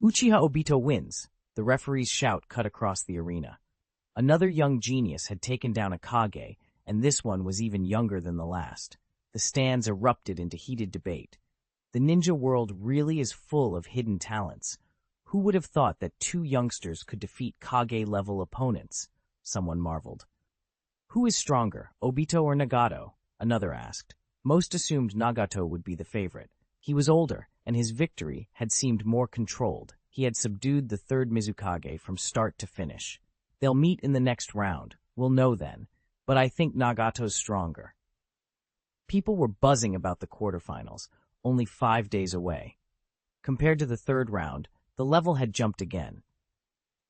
Uchiha Obito wins. The referee's shout cut across the arena. Another young genius had taken down a Kage, and this one was even younger than the last. The stands erupted into heated debate. The ninja world really is full of hidden talents. Who would have thought that two youngsters could defeat Kage-level opponents? Someone marveled. Who is stronger, Obito or Nagato? Another asked. Most assumed Nagato would be the favorite. He was older, and his victory had seemed more controlled. He had subdued the third Mizukage from start to finish. They'll meet in the next round. We'll know then. But I think Nagato's stronger. People were buzzing about the quarterfinals, only 5 days away. Compared to the third round, the level had jumped again.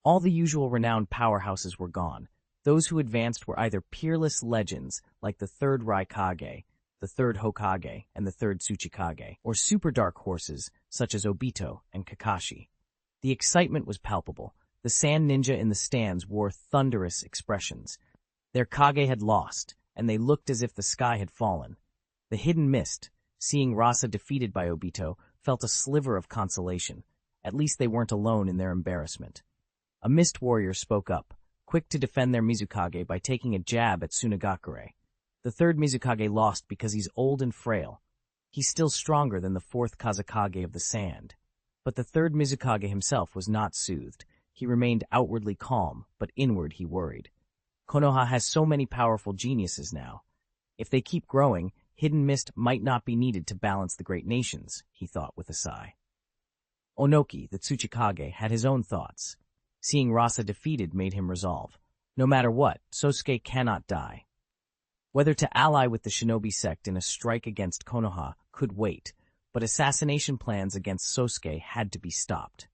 All the usual renowned powerhouses were gone. Those who advanced were either peerless legends like the third Raikage, the third Hokage, and the third Tsuchikage, or super dark horses such as Obito and Kakashi. The excitement was palpable. The sand ninja in the stands wore thunderous expressions. Their Kage had lost, and they looked as if the sky had fallen. The hidden mist, seeing Rasa defeated by Obito, felt a sliver of consolation. At least they weren't alone in their embarrassment. A mist warrior spoke up, quick to defend their Mizukage by taking a jab at Tsunagakure. The third Mizukage lost because he's old and frail. He's still stronger than the fourth Kazekage of the sand. But the third Mizukage himself was not soothed. He remained outwardly calm, but inward he worried. Konoha has so many powerful geniuses now. If they keep growing, hidden mist might not be needed to balance the great nations, he thought with a sigh. Onoki, the Tsuchikage, had his own thoughts. Seeing Rasa defeated made him resolve. No matter what, Sosuke cannot die. Whether to ally with the Shinobi sect in a strike against Konoha could wait, but assassination plans against Sosuke had to be stopped.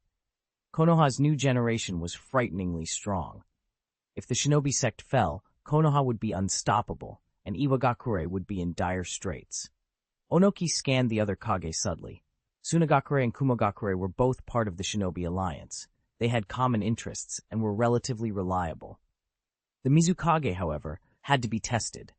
Konoha's new generation was frighteningly strong. If the Shinobi sect fell, Konoha would be unstoppable, and Iwagakure would be in dire straits. Onoki scanned the other Kage subtly. Tsunagakure and Kumogakure were both part of the Shinobi alliance. They had common interests and were relatively reliable. The Mizukage, however, had to be tested.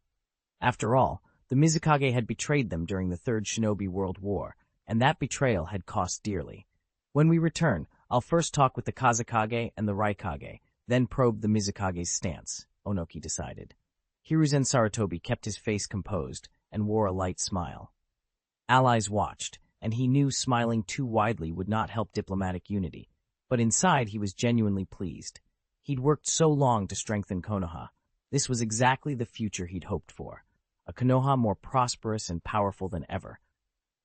After all, the Mizukage had betrayed them during the Third Shinobi World War, and that betrayal had cost dearly. When we return, I'll first talk with the Kazekage and the Raikage, then probe the Mizukage's stance, Onoki decided. Hiruzen Sarutobi kept his face composed and wore a light smile. Allies watched, and he knew smiling too widely would not help diplomatic unity, but inside he was genuinely pleased. He'd worked so long to strengthen Konoha. This was exactly the future he'd hoped for, a Konoha more prosperous and powerful than ever.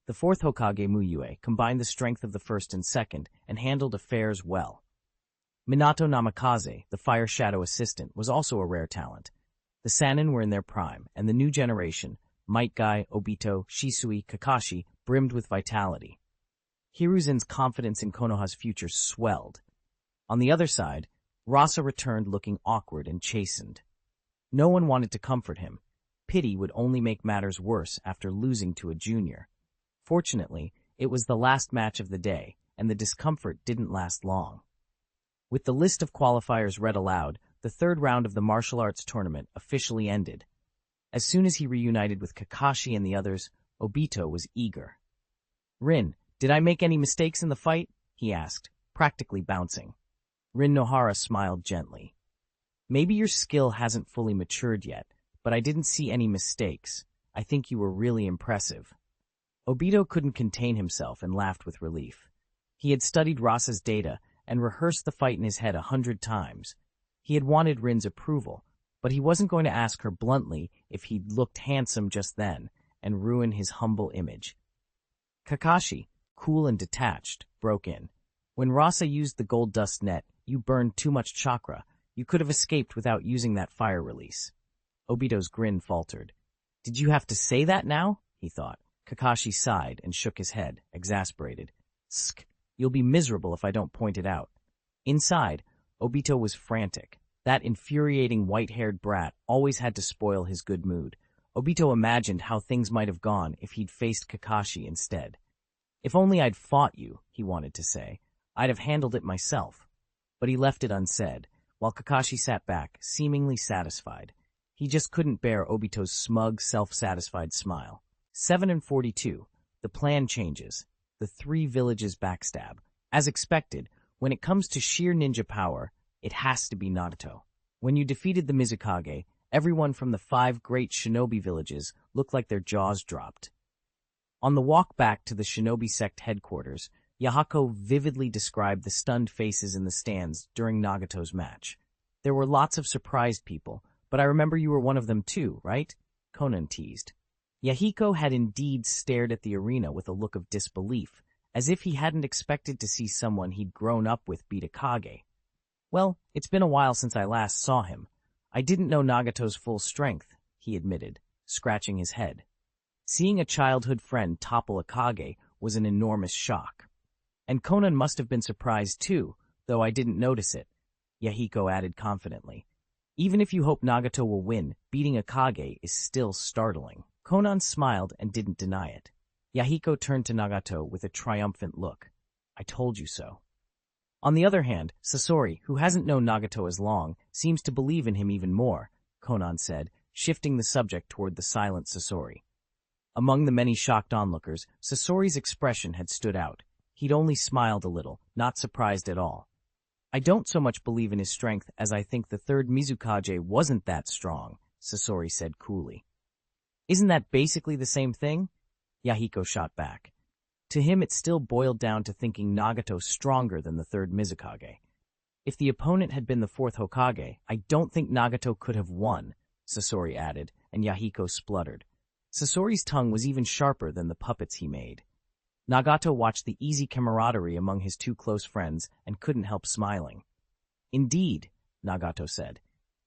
The fourth Hokage, Mu Yue, combined the strength of the first and second and handled affairs well. Minato Namikaze, the fire shadow assistant, was also a rare talent. The Sannin were in their prime, and the new generation, Metkai, Obito, Shisui, Kakashi, brimmed with vitality. Hiruzen's confidence in Konoha's future swelled. On the other side, Rasa returned looking awkward and chastened. No one wanted to comfort him. Pity would only make matters worse after losing to a junior. Fortunately, it was the last match of the day, and the discomfort didn't last long. With the list of qualifiers read aloud, the third round of the martial arts tournament officially ended. As soon as he reunited with Kakashi and the others, Obito was eager. "Rin, did I make any mistakes in the fight?" he asked, practically bouncing. Rin Nohara smiled gently. "Maybe your skill hasn't fully matured yet, but I didn't see any mistakes. I think you were really impressive." Obito couldn't contain himself and laughed with relief. He had studied Rasa's data and rehearsed the fight in his head 100 times. He had wanted Rin's approval, but he wasn't going to ask her bluntly if he'd looked handsome just then and ruin his humble image. Kakashi, cool and detached, broke in. "When Rasa used the gold dust net, you burned too much chakra. You could have escaped without using that fire release." Obito's grin faltered. "Did you have to say that now?" he thought. Kakashi sighed and shook his head, exasperated. "Sk, you'll be miserable if I don't point it out." Inside, Obito was frantic. That infuriating white-haired brat always had to spoil his good mood. Obito imagined how things might have gone if he'd faced Kakashi instead. "If only I'd fought you," he wanted to say. "I'd have handled it myself." But he left it unsaid, while Kakashi sat back, seemingly satisfied. He just couldn't bear Obito's smug, self-satisfied smile. 7 and 42. The plan changes. The three villages backstab. As expected, when it comes to sheer ninja power, it has to be Naruto. When you defeated the Mizukage, everyone from the 5 great shinobi villages looked like their jaws dropped. On the walk back to the shinobi sect headquarters, Yahako vividly described the stunned faces in the stands during Nagato's match. There were lots of surprised people, but I remember you were one of them too, right? Conan teased. Yahiko had indeed stared at the arena with a look of disbelief, as if he hadn't expected to see someone he'd grown up with beat a Kage. Well, it's been a while since I last saw him. I didn't know Nagato's full strength, he admitted, scratching his head. Seeing a childhood friend topple a Kage was an enormous shock. And Conan must have been surprised too, though I didn't notice it, Yahiko added confidently. Even if you hope Nagato will win, beating a Kage is still startling. Conan smiled and didn't deny it. Yahiko turned to Nagato with a triumphant look. I told you so. On the other hand, Sasori, who hasn't known Nagato as long, seems to believe in him even more, Conan said, shifting the subject toward the silent Sasori. Among the many shocked onlookers, Sasori's expression had stood out. He'd only smiled a little, not surprised at all. I don't so much believe in his strength as I think the 3rd Mizukage wasn't that strong, Sasori said coolly. Isn't that basically the same thing? Yahiko shot back. To him it still boiled down to thinking Nagato stronger than the 3rd Mizukage. If the opponent had been the 4th Hokage, I don't think Nagato could have won, Sasori added, and Yahiko spluttered. Sasori's tongue was even sharper than the puppets he made. Nagato watched the easy camaraderie among his 2 close friends and couldn't help smiling. Indeed, Nagato said,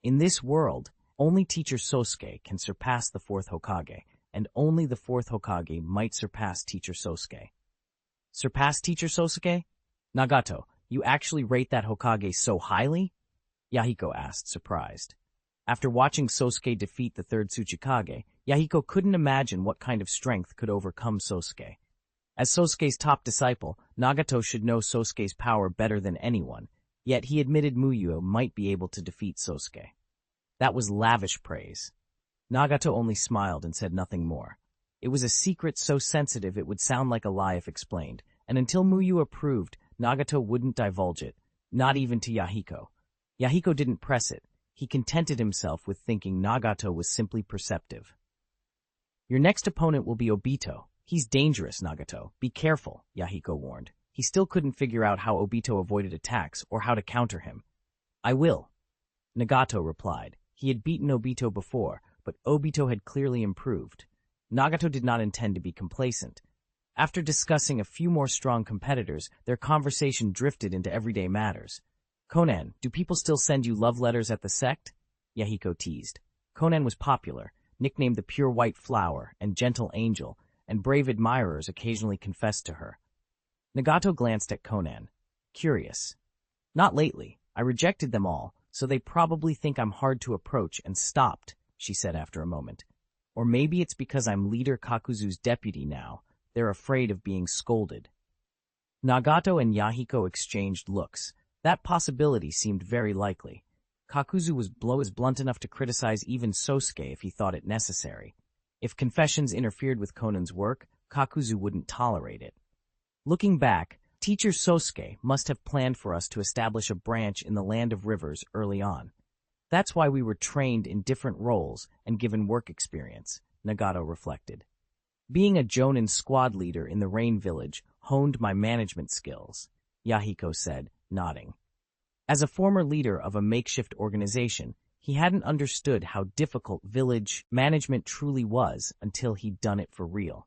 in this world, only Teacher Sosuke can surpass the 4th Hokage, and only the 4th Hokage might surpass Teacher Sosuke. Surpass Teacher Sosuke? Nagato, you actually rate that Hokage so highly? Yahiko asked, surprised. After watching Sosuke defeat the 3rd Tsuchikage, Yahiko couldn't imagine what kind of strength could overcome Sosuke. As Sosuke's top disciple, Nagato should know Sosuke's power better than anyone, yet he admitted Mu Yue might be able to defeat Sosuke. That was lavish praise. Nagato only smiled and said nothing more. It was a secret so sensitive it would sound like a lie if explained, and until Mu Yue approved, Nagato wouldn't divulge it, not even to Yahiko. Yahiko didn't press it. He contented himself with thinking Nagato was simply perceptive. Your next opponent will be Obito. He's dangerous, Nagato. Be careful, Yahiko warned. He still couldn't figure out how Obito avoided attacks or how to counter him. I will, Nagato replied. He had beaten Obito before, but Obito had clearly improved. Nagato did not intend to be complacent. After discussing a few more strong competitors, their conversation drifted into everyday matters. Conan, do people still send you love letters at the sect? Yahiko teased. Conan was popular, nicknamed the Pure White Flower and Gentle Angel, and brave admirers occasionally confessed to her. Nagato glanced at Conan. Curious. Not lately. I rejected them all, so they probably think I'm hard to approach and stopped, she said after a moment. Or maybe it's because I'm leader Kakuzu's deputy now. They're afraid of being scolded. Nagato and Yahiko exchanged looks. That possibility seemed very likely. Kakuzu was blunt enough to criticize even Sosuke if he thought it necessary. If confessions interfered with Conan's work, Kakuzu wouldn't tolerate it. Looking back, Teacher Sosuke must have planned for us to establish a branch in the Land of Rivers early on. That's why we were trained in different roles and given work experience, Nagato reflected. Being a Jonin squad leader in the Rain Village honed my management skills, Yahiko said, nodding. As a former leader of a makeshift organization, he hadn't understood how difficult village management truly was until he'd done it for real.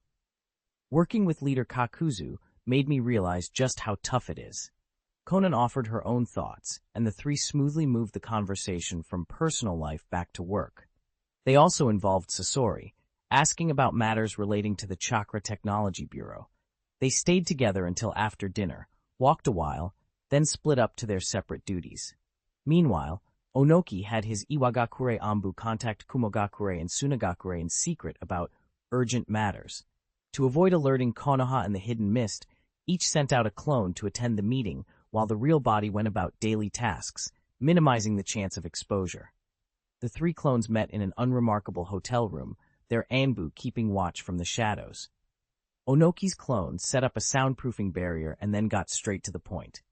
Working with leader Kakuzu made me realize just how tough it is. Conan offered her own thoughts, and the 3 smoothly moved the conversation from personal life back to work. They also involved Sasori, asking about matters relating to the Chakra Technology Bureau. They stayed together until after dinner, walked a while, then split up to their separate duties. Meanwhile, Onoki had his Iwagakure Anbu contact Kumogakure and Sunagakure in secret about urgent matters. To avoid alerting Konoha and the Hidden Mist, each sent out a clone to attend the meeting while the real body went about daily tasks, minimizing the chance of exposure. The 3 clones met in an unremarkable hotel room, their Anbu keeping watch from the shadows. Onoki's clone set up a soundproofing barrier and then got straight to the point.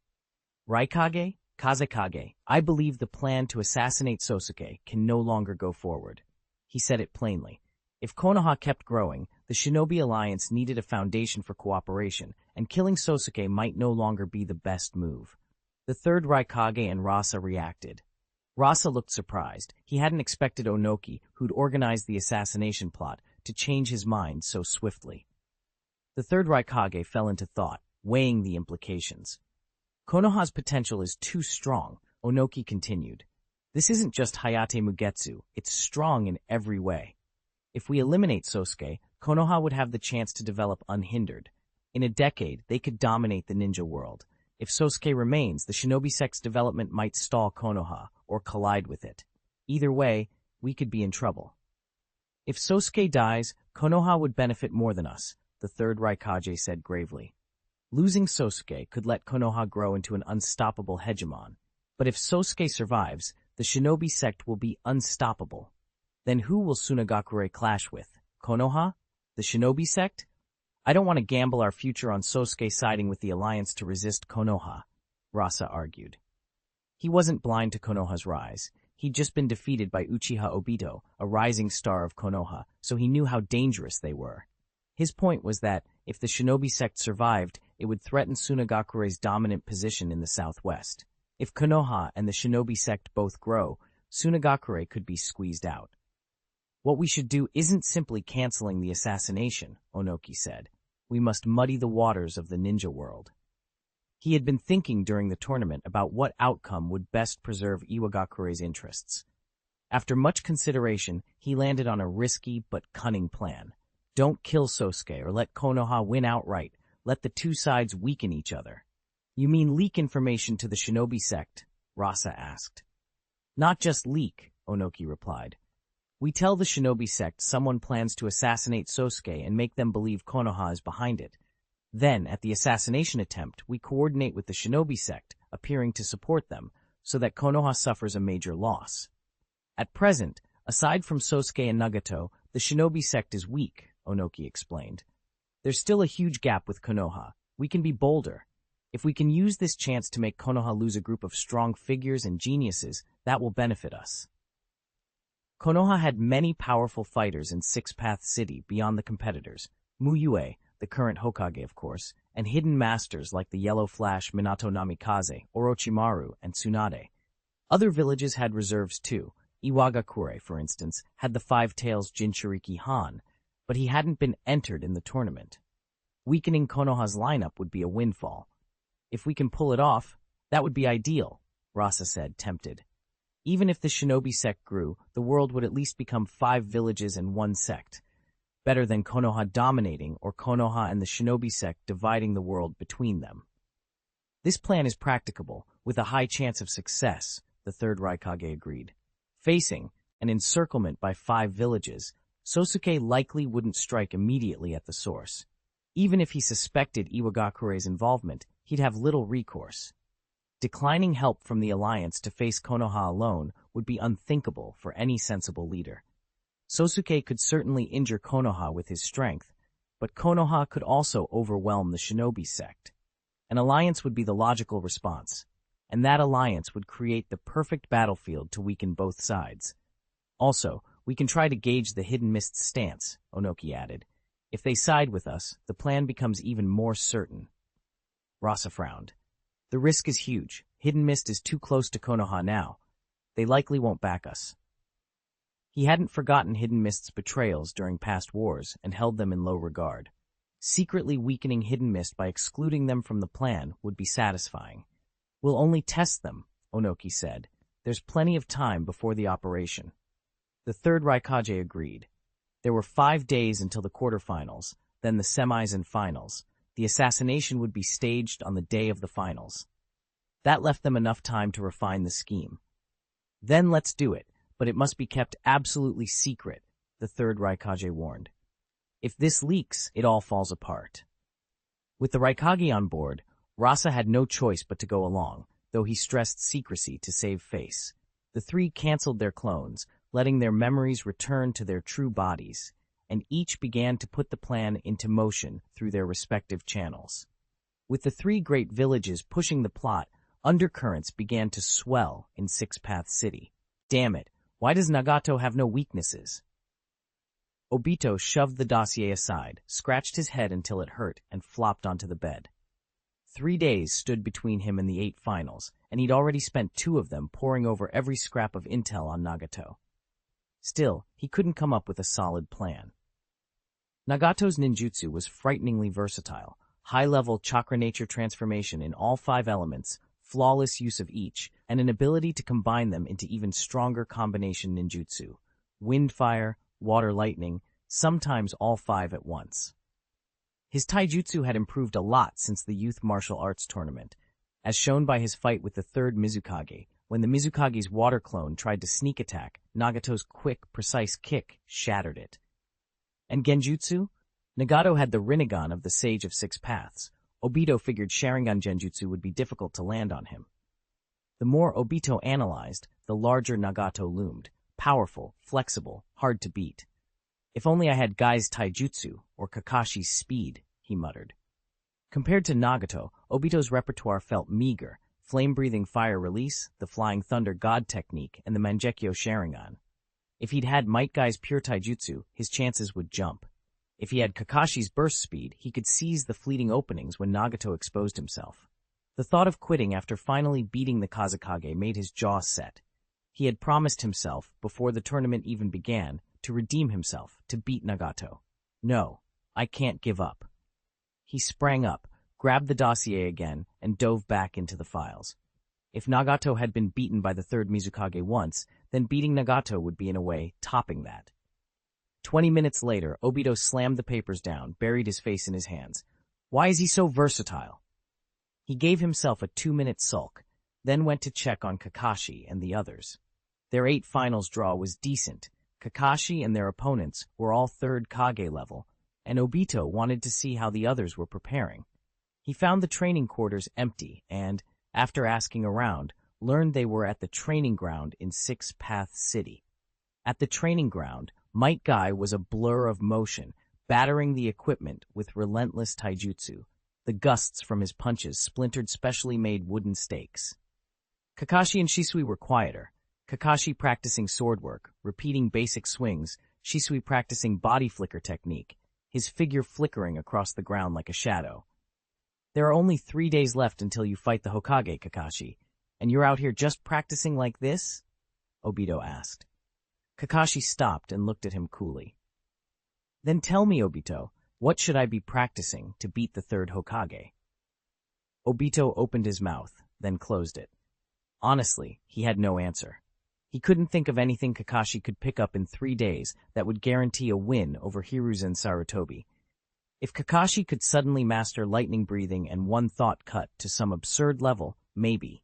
Raikage, Kazekage, I believe the plan to assassinate Sosuke can no longer go forward. He said it plainly. If Konoha kept growing, the Shinobi Alliance needed a foundation for cooperation, and killing Sosuke might no longer be the best move. The third Raikage and Rasa reacted. Rasa looked surprised. He hadn't expected Onoki, who'd organized the assassination plot, to change his mind so swiftly. The third Raikage fell into thought, weighing the implications. Konoha's potential is too strong, Onoki continued. This isn't just Hayate Mugetsu, it's strong in every way. If we eliminate Sosuke, Konoha would have the chance to develop unhindered. In a decade, they could dominate the ninja world. If Sosuke remains, the Shinobi sect's development might stall Konoha, or collide with it. Either way, we could be in trouble. If Sosuke dies, Konoha would benefit more than us, the third Raikage said gravely. Losing Sosuke could let Konoha grow into an unstoppable hegemon. But if Sosuke survives, the Shinobi sect will be unstoppable. Then who will Sunagakure clash with? Konoha? The Shinobi sect? I don't want to gamble our future on Sosuke siding with the alliance to resist Konoha, Rasa argued. He wasn't blind to Konoha's rise. He'd just been defeated by Uchiha Obito, a rising star of Konoha, so he knew how dangerous they were. His point was that, if the Shinobi sect survived, it would threaten Sunagakure's dominant position in the southwest. If Konoha and the Shinobi sect both grow, Sunagakure could be squeezed out. What we should do isn't simply canceling the assassination, Onoki said. We must muddy the waters of the ninja world. He had been thinking during the tournament about what outcome would best preserve Iwagakure's interests. After much consideration, he landed on a risky but cunning plan. Don't kill Sosuke or let Konoha win outright. Let the two sides weaken each other. You mean leak information to the Shinobi sect? Rasa asked. Not just leak, Onoki replied. We tell the Shinobi sect someone plans to assassinate Sosuke and make them believe Konoha is behind it. Then, at the assassination attempt, we coordinate with the Shinobi sect, appearing to support them, so that Konoha suffers a major loss. At present, aside from Sosuke and Nagato, the Shinobi sect is weak, Onoki explained. There's still a huge gap with Konoha. We can be bolder. If we can use this chance to make Konoha lose a group of strong figures and geniuses, that will benefit us. Konoha had many powerful fighters in Six-Path City beyond the competitors, Mu Yue, the current Hokage of course, and hidden masters like the Yellow Flash Minato Namikaze, Orochimaru, and Tsunade. Other villages had reserves too. Iwagakure, for instance, had the Five-Tails Jinchuriki Han, but he hadn't been entered in the tournament. Weakening Konoha's lineup would be a windfall. If we can pull it off, that would be ideal, Rasa said, tempted. Even if the Shinobi sect grew, the world would at least become 5 villages and 1 sect. Better than Konoha dominating or Konoha and the Shinobi sect dividing the world between them. This plan is practicable, with a high chance of success, the third Raikage agreed. Facing an encirclement by 5 villages, Sosuke likely wouldn't strike immediately at the source. Even if he suspected Iwagakure's involvement, he'd have little recourse. Declining help from the alliance to face Konoha alone would be unthinkable for any sensible leader. Sosuke could certainly injure Konoha with his strength, but Konoha could also overwhelm the Shinobi sect. An alliance would be the logical response, and that alliance would create the perfect battlefield to weaken both sides. Also, we can try to gauge the Hidden Mist's stance, Onoki added. If they side with us, the plan becomes even more certain. Rasa frowned. The risk is huge. Hidden Mist is too close to Konoha now. They likely won't back us. He hadn't forgotten Hidden Mist's betrayals during past wars and held them in low regard. Secretly weakening Hidden Mist by excluding them from the plan would be satisfying. We'll only test them, Onoki said. There's plenty of time before the operation. The third Raikage agreed. There were 5 days until the quarterfinals, then the semis and finals. The assassination would be staged on the day of the finals. That left them enough time to refine the scheme. Then let's do it, but it must be kept absolutely secret, the third Raikage warned. If this leaks, it all falls apart. With the Raikage on board, Rasa had no choice but to go along, though he stressed secrecy to save face. The 3 canceled their clones, letting their memories return to their true bodies. and each began to put the plan into motion through their respective channels. With the three great villages pushing the plot, undercurrents began to swell in Six Path City. Damn it, why does Nagato have no weaknesses? Obito shoved the dossier aside, scratched his head until it hurt, and flopped onto the bed. 3 days stood between him and the 8 finals, and he'd already spent 2 of them poring over every scrap of intel on Nagato. Still, he couldn't come up with a solid plan. Nagato's ninjutsu was frighteningly versatile, high-level chakra nature transformation in all 5 elements, flawless use of each, and an ability to combine them into even stronger combination ninjutsu, wind-fire, water-lightning, sometimes all 5 at once. His taijutsu had improved a lot since the youth martial arts tournament, as shown by his fight with the 3rd Mizukage, when the Mizukage's water clone tried to sneak attack, Nagato's quick, precise kick shattered it. And genjutsu? Nagato had the Rinnegan of the Sage of Six Paths. Obito figured Sharingan genjutsu would be difficult to land on him. The more Obito analyzed, the larger Nagato loomed. Powerful, flexible, hard to beat. If only I had Gai's taijutsu, or Kakashi's speed, he muttered. Compared to Nagato, Obito's repertoire felt meager: flame-breathing fire release, the flying thunder god technique, and the Mangekyo Sharingan. If he'd had Metkai pure taijutsu, his chances would jump. If he had Kakashi's burst speed, he could seize the fleeting openings when Nagato exposed himself. The thought of quitting after finally beating the Kazekage made his jaw set. He had promised himself, before the tournament even began, to redeem himself, to beat Nagato. No, I can't give up. He sprang up, grabbed the dossier again, and dove back into the files. If Nagato had been beaten by the 3rd Mizukage once, then beating Nagato would be, in a way, topping that. 20 minutes later, Obito slammed the papers down, buried his face in his hands. Why is he so versatile? He gave himself a 2-minute sulk, then went to check on Kakashi and the others. Their 8 finals draw was decent. Kakashi and their opponents were all 3rd Kage level, and Obito wanted to see how the others were preparing. He found the training quarters empty and, after asking around, learned they were at the training ground in Six Path City. At the training ground, Metkai was a blur of motion, battering the equipment with relentless taijutsu. The gusts from his punches splintered specially made wooden stakes. Kakashi and Shisui were quieter. Kakashi practicing sword work, repeating basic swings, Shisui practicing body flicker technique, his figure flickering across the ground like a shadow. There are only 3 days left until you fight the Hokage, Kakashi, and you're out here just practicing like this? Obito asked. Kakashi stopped and looked at him coolly. Then tell me, Obito, what should I be practicing to beat the 3rd Hokage? Obito opened his mouth, then closed it. Honestly, he had no answer. He couldn't think of anything Kakashi could pick up in 3 days that would guarantee a win over Hiruzen Sarutobi. If Kakashi could suddenly master lightning breathing and one thought cut to some absurd level, maybe.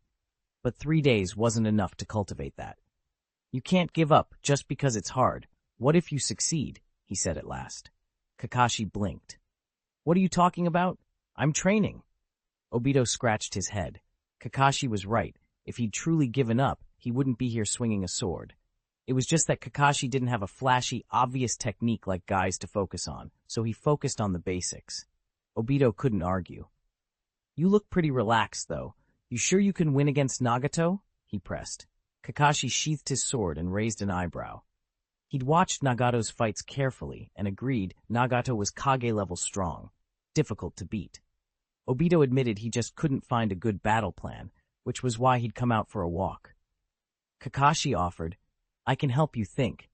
But 3 days wasn't enough to cultivate that. You can't give up just because it's hard. What if you succeed? He said at last. Kakashi blinked. What are you talking about? I'm training. Obito scratched his head. Kakashi was right. If he'd truly given up, he wouldn't be here swinging a sword. It was just that Kakashi didn't have a flashy, obvious technique like guys to focus on, so he focused on the basics. Obito couldn't argue. You look pretty relaxed, though. You sure you can win against Nagato? He pressed. Kakashi sheathed his sword and raised an eyebrow. He'd watched Nagato's fights carefully and agreed Nagato was Kage-level strong, difficult to beat. Obito admitted he just couldn't find a good battle plan, which was why he'd come out for a walk. Kakashi offered, I can help you think,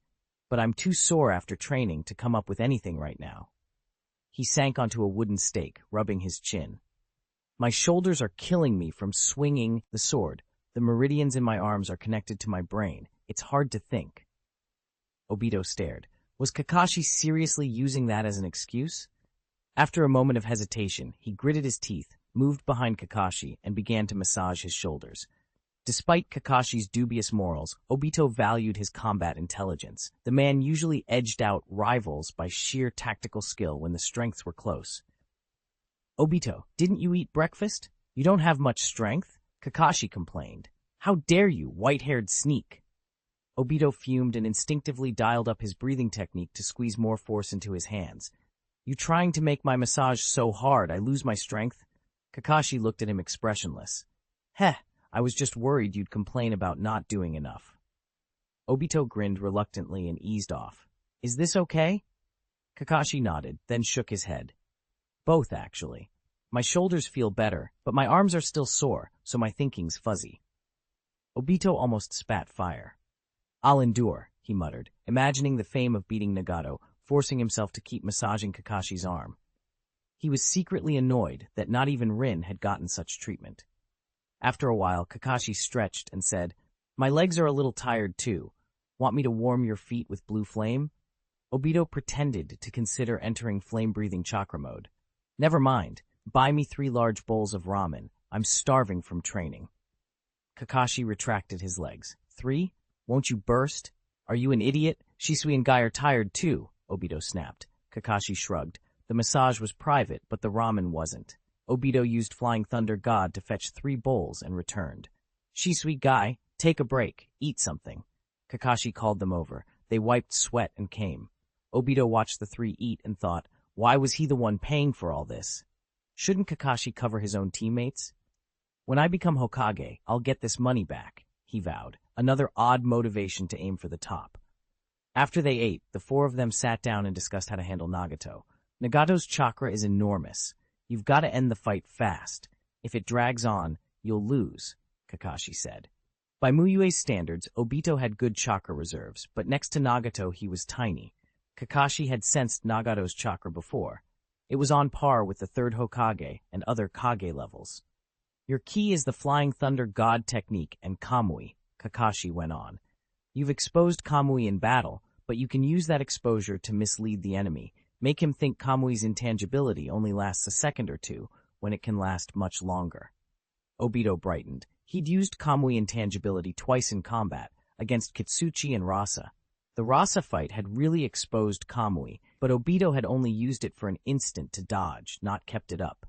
but I'm too sore after training to come up with anything right now. He sank onto a wooden stake, rubbing his chin. My shoulders are killing me from swinging the sword. The meridians in my arms are connected to my brain. It's hard to think. Obito stared. Was Kakashi seriously using that as an excuse? After a moment of hesitation, he gritted his teeth, moved behind Kakashi, and began to massage his shoulders. Despite Kakashi's dubious morals, Obito valued his combat intelligence. The man usually edged out rivals by sheer tactical skill when the strengths were close. Obito, didn't you eat breakfast? You don't have much strength? Kakashi complained. How dare you, white-haired sneak? Obito fumed and instinctively dialed up his breathing technique to squeeze more force into his hands. You trying to make my massage so hard I lose my strength? Kakashi looked at him expressionless. Heh, I was just worried you'd complain about not doing enough. Obito grinned reluctantly and eased off. Is this okay? Kakashi nodded, then shook his head. Both, actually. My shoulders feel better, but my arms are still sore, so my thinking's fuzzy. Obito almost spat fire. I'll endure, he muttered, imagining the fame of beating Nagato, forcing himself to keep massaging Kakashi's arm. He was secretly annoyed that not even Rin had gotten such treatment. After a while, Kakashi stretched and said, My legs are a little tired too. Want me to warm your feet with blue flame? Obito pretended to consider entering flame-breathing chakra mode. Never mind. Buy me 3 large bowls of ramen. I'm starving from training. Kakashi retracted his legs. 3? Won't you burst? Are you an idiot? Shisui and Guy are tired too, Obito snapped. Kakashi shrugged. The massage was private, but the ramen wasn't. Obito used Flying Thunder God to fetch 3 bowls and returned. Shisui, Guy, take a break. Eat something. Kakashi called them over. They wiped sweat and came. Obito watched the 3 eat and thought, why was he the one paying for all this? Shouldn't Kakashi cover his own teammates? When I become Hokage, I'll get this money back, he vowed, another odd motivation to aim for the top. After they ate, the 4 of them sat down and discussed how to handle Nagato. Nagato's chakra is enormous. You've got to end the fight fast. If it drags on, you'll lose, Kakashi said. By Mu Yue's standards, Obito had good chakra reserves, but next to Nagato he was tiny. Kakashi had sensed Nagato's chakra before. It was on par with the 3rd Hokage and other Kage levels. Your key is the Flying Thunder God technique and Kamui, Kakashi went on. You've exposed Kamui in battle, but you can use that exposure to mislead the enemy, make him think Kamui's intangibility only lasts a second or two, when it can last much longer. Obito brightened. He'd used Kamui intangibility twice in combat, against Kitsuchi and Rasa. The Rasa fight had really exposed Kamui, but Obito had only used it for an instant to dodge, not kept it up.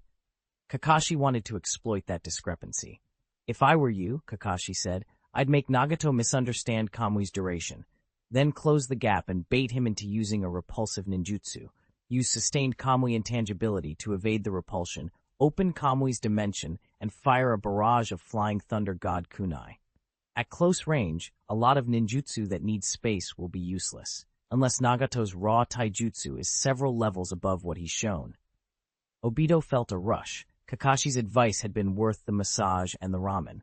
Kakashi wanted to exploit that discrepancy. If I were you, Kakashi said, I'd make Nagato misunderstand Kamui's duration, then close the gap and bait him into using a repulsive ninjutsu. Use sustained Kamui intangibility to evade the repulsion, open Kamui's dimension, and fire a barrage of Flying Thunder God kunai. At close range, a lot of ninjutsu that needs space will be useless, unless Nagato's raw taijutsu is several levels above what he's shown. Obito felt a rush. Kakashi's advice had been worth the massage and the ramen.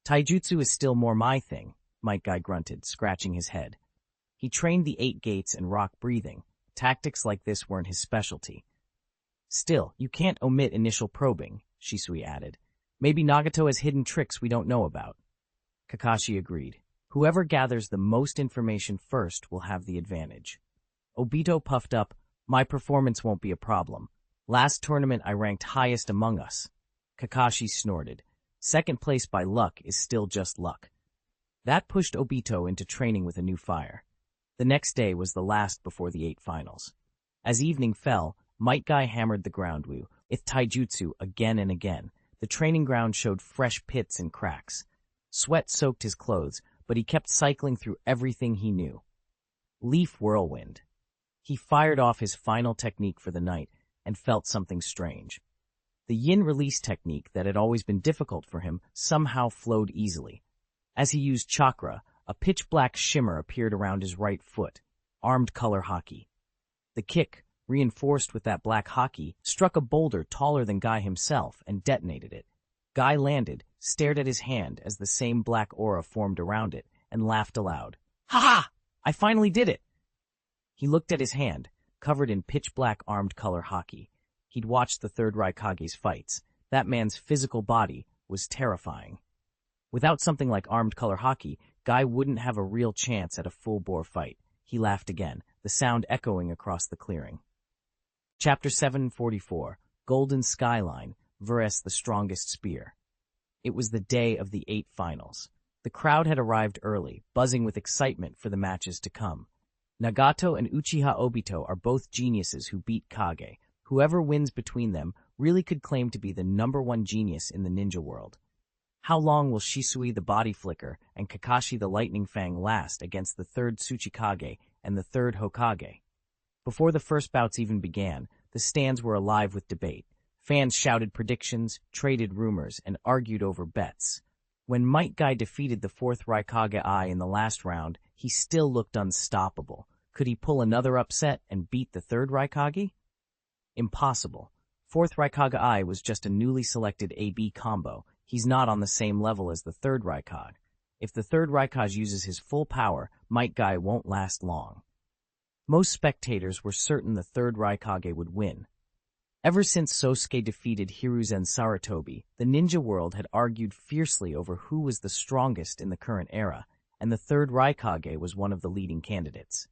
Taijutsu is still more my thing, Metkai grunted, scratching his head. He trained the 8 gates and rock breathing. Tactics like this weren't his specialty. Still, you can't omit initial probing, Shisui added. Maybe Nagato has hidden tricks we don't know about. Kakashi agreed. Whoever gathers the most information first will have the advantage. Obito puffed up, my performance won't be a problem. Last tournament I ranked highest among us. Kakashi snorted. Second place by luck is still just luck. That pushed Obito into training with a new fire. The next day was the last before the 8 finals. As evening fell, Metkai hammered the ground with taijutsu again and again. The training ground showed fresh pits and cracks. Sweat soaked his clothes, but he kept cycling through everything he knew. Leaf Whirlwind. He fired off his final technique for the night and felt something strange. The yin release technique that had always been difficult for him somehow flowed easily. As he used chakra, a pitch-black shimmer appeared around his right foot, armed color hockey. The kick, reinforced with that black hockey, struck a boulder taller than Guy himself and detonated it. Guy landed, stared at his hand as the same black aura formed around it, and laughed aloud. Ha ha! I finally did it! He looked at his hand, covered in pitch-black armed color hockey. He'd watched the 3rd Raikage's fights. That man's physical body was terrifying. Without something like armed color hockey, Guy wouldn't have a real chance at a full-bore fight. He laughed again, the sound echoing across the clearing. Chapter 744, Golden Skyline, vs. the Strongest Spear. It was the day of the 8 finals. The crowd had arrived early, buzzing with excitement for the matches to come. Nagato and Uchiha Obito are both geniuses who beat Kage. Whoever wins between them really could claim to be the #1 genius in the ninja world. How long will Shisui the Body Flicker and Kakashi the Lightning Fang last against the third Tsuchikage and the third Hokage? Before the first bouts even began, the stands were alive with debate. Fans shouted predictions, traded rumors, and argued over bets. When Metkai defeated the fourth Raikage in the last round, he still looked unstoppable. Could he pull another upset and beat the third Raikage? Impossible. Fourth Raikage was just a newly selected AB combo. He's not on the same level as the third Raikage. If the third Raikage uses his full power, Metkai won't last long. Most spectators were certain the third Raikage would win. Ever since Sosuke defeated Hiruzen Sarutobi, the ninja world had argued fiercely over who was the strongest in the current era, and the third Raikage was one of the leading candidates.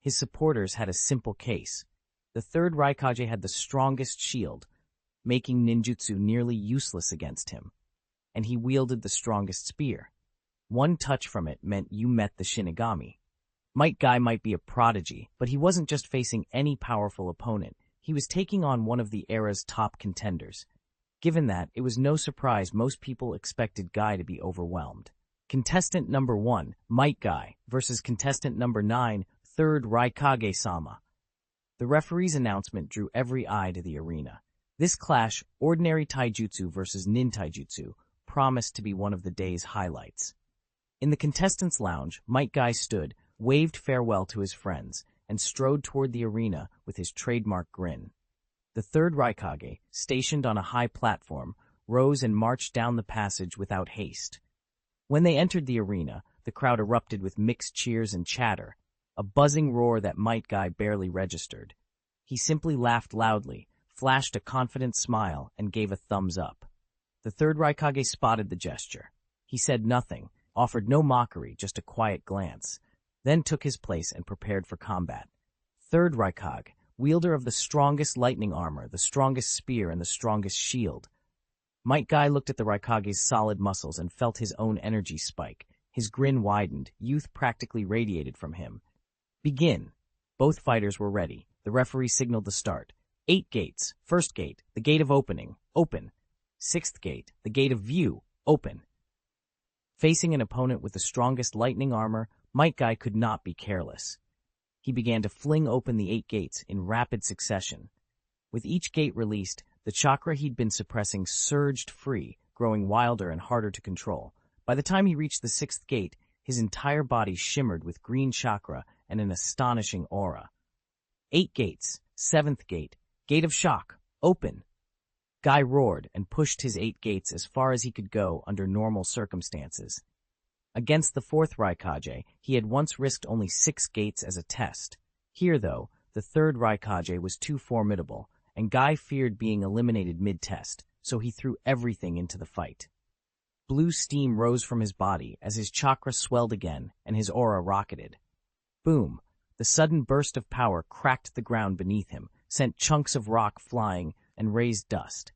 His supporters had a simple case. The third Raikage had the strongest shield, making ninjutsu nearly useless against him, and he wielded the strongest spear. One touch from it meant you met the Shinigami. Metkai might be a prodigy, but he wasn't just facing any powerful opponent. He was taking on one of the era's top contenders. Given that, it was no surprise most people expected Guy to be overwhelmed. Contestant number 1, Metkai, versus contestant number 9, third Raikage-sama. The referee's announcement drew every eye to the arena. This clash, ordinary taijutsu versus nin taijutsu, promised to be one of the day's highlights. In the contestants' lounge, Metkai stood, waved farewell to his friends, and strode toward the arena with his trademark grin. The third Raikage, stationed on a high platform, rose and marched down the passage without haste. When they entered the arena, the crowd erupted with mixed cheers and chatter, a buzzing roar that Metkai barely registered. He simply laughed loudly, flashed a confident smile, and gave a thumbs up. The third Raikage spotted the gesture. He said nothing, offered no mockery, just a quiet glance, then took his place and prepared for combat. Third Raikage, wielder of the strongest lightning armor, the strongest spear, and the strongest shield. Metkai looked at the Raikage's solid muscles and felt his own energy spike. His grin widened, youth practically radiated from him. Begin. Both fighters were ready. The referee signaled the start. 8 gates. First gate, the gate of opening, open. 6th gate, the gate of view, open. Facing an opponent with the strongest lightning armor, Metkai could not be careless. He began to fling open the 8 gates in rapid succession. With each gate released, the chakra he'd been suppressing surged free, growing wilder and harder to control. By the time he reached the 6th gate, his entire body shimmered with green chakra and an astonishing aura. 8 gates, 7th gate, gate of shock, open. Guy roared and pushed his 8 gates as far as he could go under normal circumstances. Against the 4th Raikage, he had once risked only 6 gates as a test. Here, though, the 3rd Raikage was too formidable, and Guy feared being eliminated mid-test, so he threw everything into the fight. Blue steam rose from his body as his chakra swelled again and his aura rocketed. Boom! The sudden burst of power cracked the ground beneath him, sent chunks of rock flying, and raised dust.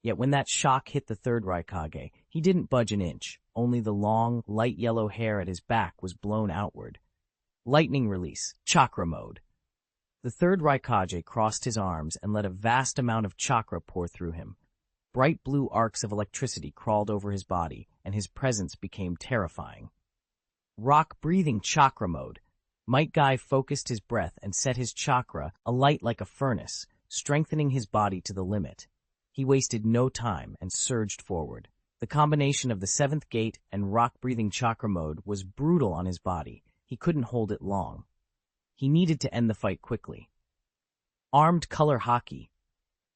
Yet when that shock hit the 3rd Raikage, he didn't budge an inch. Only the long, light yellow hair at his back was blown outward. Lightning release, chakra mode. The 3rd Raikage crossed his arms and let a vast amount of chakra pour through him. Bright blue arcs of electricity crawled over his body, and his presence became terrifying. Rock-breathing chakra mode. Metkai focused his breath and set his chakra alight like a furnace, strengthening his body to the limit. He wasted no time and surged forward. The combination of the 7th gate and rock-breathing chakra mode was brutal on his body. He couldn't hold it long. He needed to end the fight quickly. Armed color haki.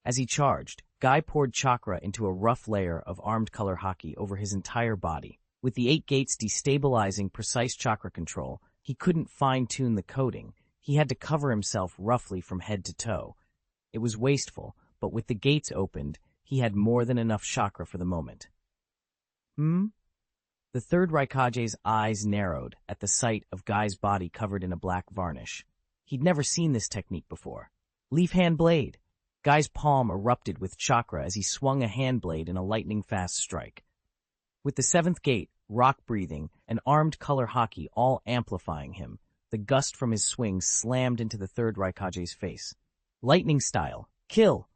As he charged, Guy poured chakra into a rough layer of armed color haki over his entire body. With the 8 gates destabilizing precise chakra control, he couldn't fine-tune the coating. He had to cover himself roughly from head to toe. It was wasteful, but with the gates opened, he had more than enough chakra for the moment. The 3rd Raikage's eyes narrowed at the sight of Guy's body covered in a black varnish. He'd never seen this technique before. Leaf hand blade. Guy's palm erupted with chakra as he swung a hand blade in a lightning-fast strike. With the 7th gate, rock breathing, and armed color haki all amplifying him, the gust from his swing slammed into the 3rd Raikage's face. Lightning style. Kill!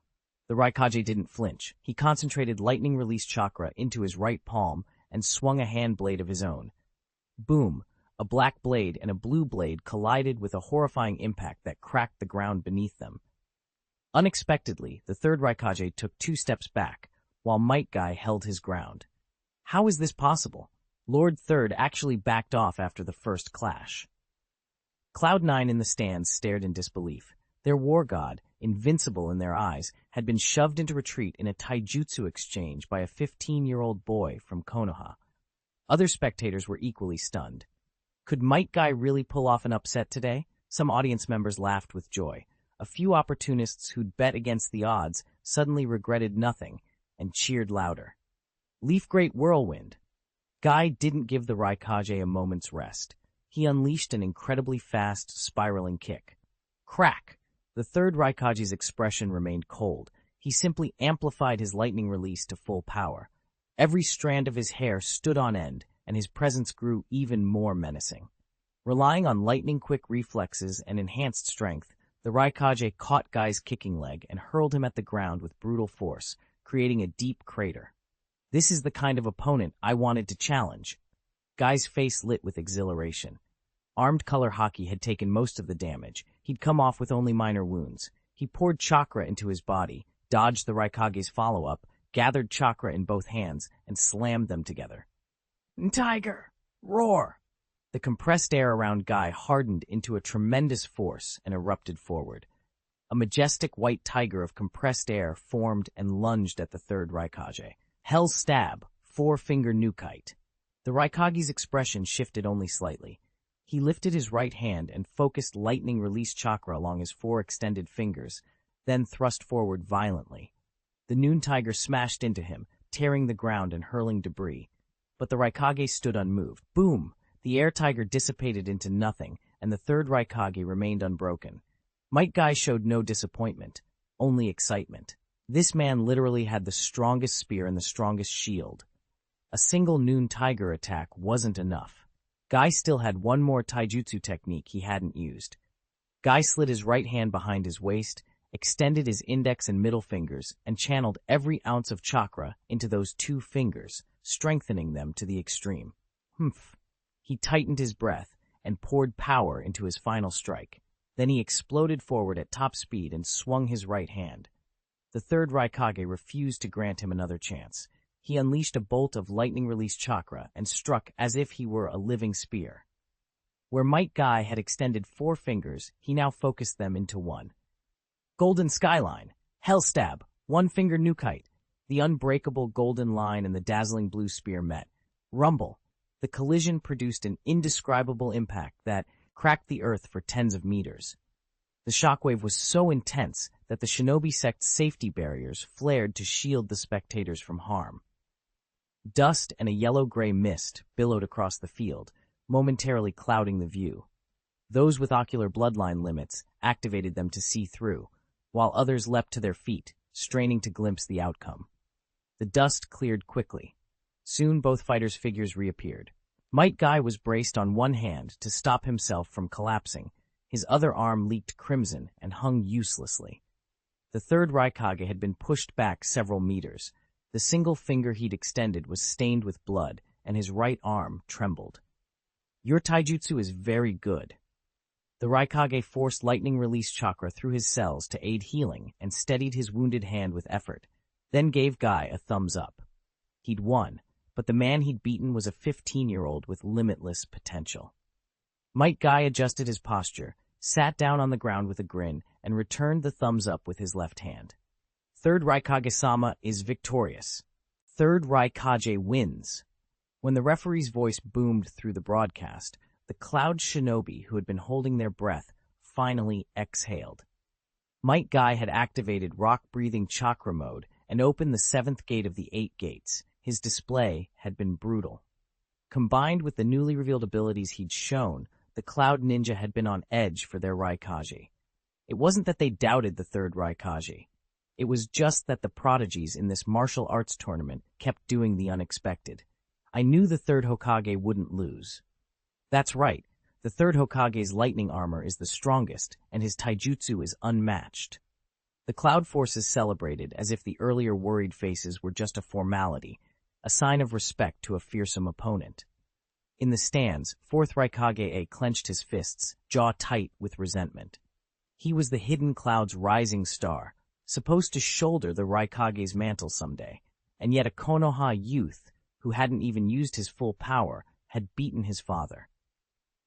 The Raikage didn't flinch. He concentrated lightning release chakra into his right palm and swung a hand blade of his own. Boom! A black blade and a blue blade collided with a horrifying impact that cracked the ground beneath them. Unexpectedly, the third Raikage took 2 steps back, while Might Guy held his ground. How is this possible? Lord Third actually backed off after the first clash. Cloud9 in the stands stared in disbelief. Their war god, invincible in their eyes, had been shoved into retreat in a taijutsu exchange by a 15-year-old boy from Konoha. Other spectators were equally stunned. Could Might Guy really pull off an upset today? Some audience members laughed with joy. A few opportunists who'd bet against the odds suddenly regretted nothing and cheered louder. Leaf Great Whirlwind! Guy didn't give the Raikage a moment's rest. He unleashed an incredibly fast, spiraling kick. Crack! The third Raikage's expression remained cold. He simply amplified his lightning release to full power. Every strand of his hair stood on end, and his presence grew even more menacing. Relying on lightning-quick reflexes and enhanced strength, the Raikage caught Guy's kicking leg and hurled him at the ground with brutal force, creating a deep crater. This is the kind of opponent I wanted to challenge. Guy's face lit with exhilaration. Armed color hockey had taken most of the damage. He'd come off with only minor wounds. He poured chakra into his body, dodged the Raikage's follow-up, gathered chakra in both hands, and slammed them together. Tiger! Roar! The compressed air around Guy hardened into a tremendous force and erupted forward. A majestic white tiger of compressed air formed and lunged at the third Raikage. Hell's Stab, 4-finger Nukite. The Raikage's expression shifted only slightly. He lifted his right hand and focused lightning release chakra along his 4 extended fingers, then thrust forward violently. The Noon Tiger smashed into him, tearing the ground and hurling debris. But the Raikage stood unmoved. Boom! The air tiger dissipated into nothing, and the third Raikage remained unbroken. Might Guy showed no disappointment, only excitement. This man literally had the strongest spear and the strongest shield. A single Noon Tiger attack wasn't enough. Guy still had one more taijutsu technique he hadn't used. Guy slid his right hand behind his waist, extended his index and middle fingers, and channeled every ounce of chakra into those 2 fingers, strengthening them to the extreme. Humph. He tightened his breath and poured power into his final strike. Then he exploded forward at top speed and swung his right hand. The third Raikage refused to grant him another chance. He unleashed a bolt of lightning-release chakra and struck as if he were a living spear. Where Might Guy had extended 4 fingers, he now focused them into 1. Golden Skyline, Hell Stab, 1-finger Nukite. The unbreakable golden line and the dazzling blue spear met. Rumble. The collision produced an indescribable impact that cracked the earth for tens of meters. The shockwave was so intense that the Shinobi sect's safety barriers flared to shield the spectators from harm. Dust and a yellow-gray mist billowed across the field, momentarily clouding the view. Those with ocular bloodline limits activated them to see through, while others leapt to their feet, straining to glimpse the outcome. The dust cleared quickly. Soon both fighters' figures reappeared. Might Guy was braced on one hand to stop himself from collapsing. His other arm leaked crimson and hung uselessly. The third Raikage had been pushed back several meters. The single finger he'd extended was stained with blood, and his right arm trembled. Your taijutsu is very good. The Raikage forced lightning release chakra through his cells to aid healing and steadied his wounded hand with effort, then gave Guy a thumbs up. He'd won, but the man he'd beaten was a 15-year-old with limitless potential. Might Guy adjusted his posture, sat down on the ground with a grin, and returned the thumbs up with his left hand. Third Raikage-sama is victorious. Third Raikage wins. When the referee's voice boomed through the broadcast, the Cloud Shinobi who had been holding their breath finally exhaled. Might Guy had activated rock-breathing chakra mode and opened the 7th gate of the 8 gates. His display had been brutal. Combined with the newly revealed abilities he'd shown, the Cloud Ninja had been on edge for their Raikage. It wasn't that they doubted the third Raikage. It was just that the prodigies in this martial arts tournament kept doing the unexpected. I knew the third Hokage wouldn't lose. That's right, the third Hokage's lightning armor is the strongest, and his taijutsu is unmatched. The Cloud Forces celebrated as if the earlier worried faces were just a formality. a sign of respect to a fearsome opponent. In the stands, 4th Raikage clenched his fists, jaw tight with resentment. He was the hidden cloud's rising star, supposed to shoulder the Raikage's mantle someday, and yet a Konoha youth, who hadn't even used his full power, had beaten his father.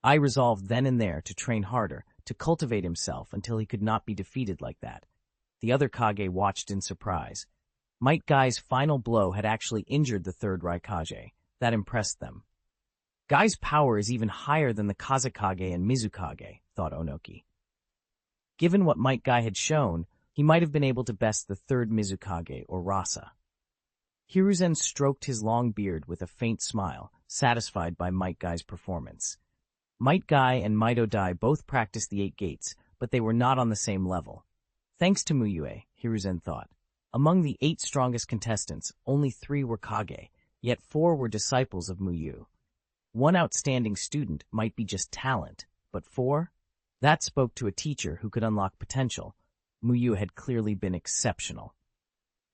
I resolved then and there to train harder, to cultivate himself until he could not be defeated like that. The other Kage watched in surprise. Might Guy's final blow had actually injured the 3rd Raikage. That impressed them. Guy's power is even higher than the Kazekage and Mizukage, thought Onoki. Given what Might Guy had shown, he might have been able to best the 3rd Mizukage or Rasa. Hiruzen stroked his long beard with a faint smile, satisfied by Might Guy's performance. Might Guy and Might Odai both practiced the 8 gates, but they were not on the same level. Thanks to Mu Yue, Hiruzen thought. Among the 8 strongest contestants, only 3 were Kage, yet 4 were disciples of Mu Yue. One outstanding student might be just talent, but 4? That spoke to a teacher who could unlock potential. Mu Yue had clearly been exceptional.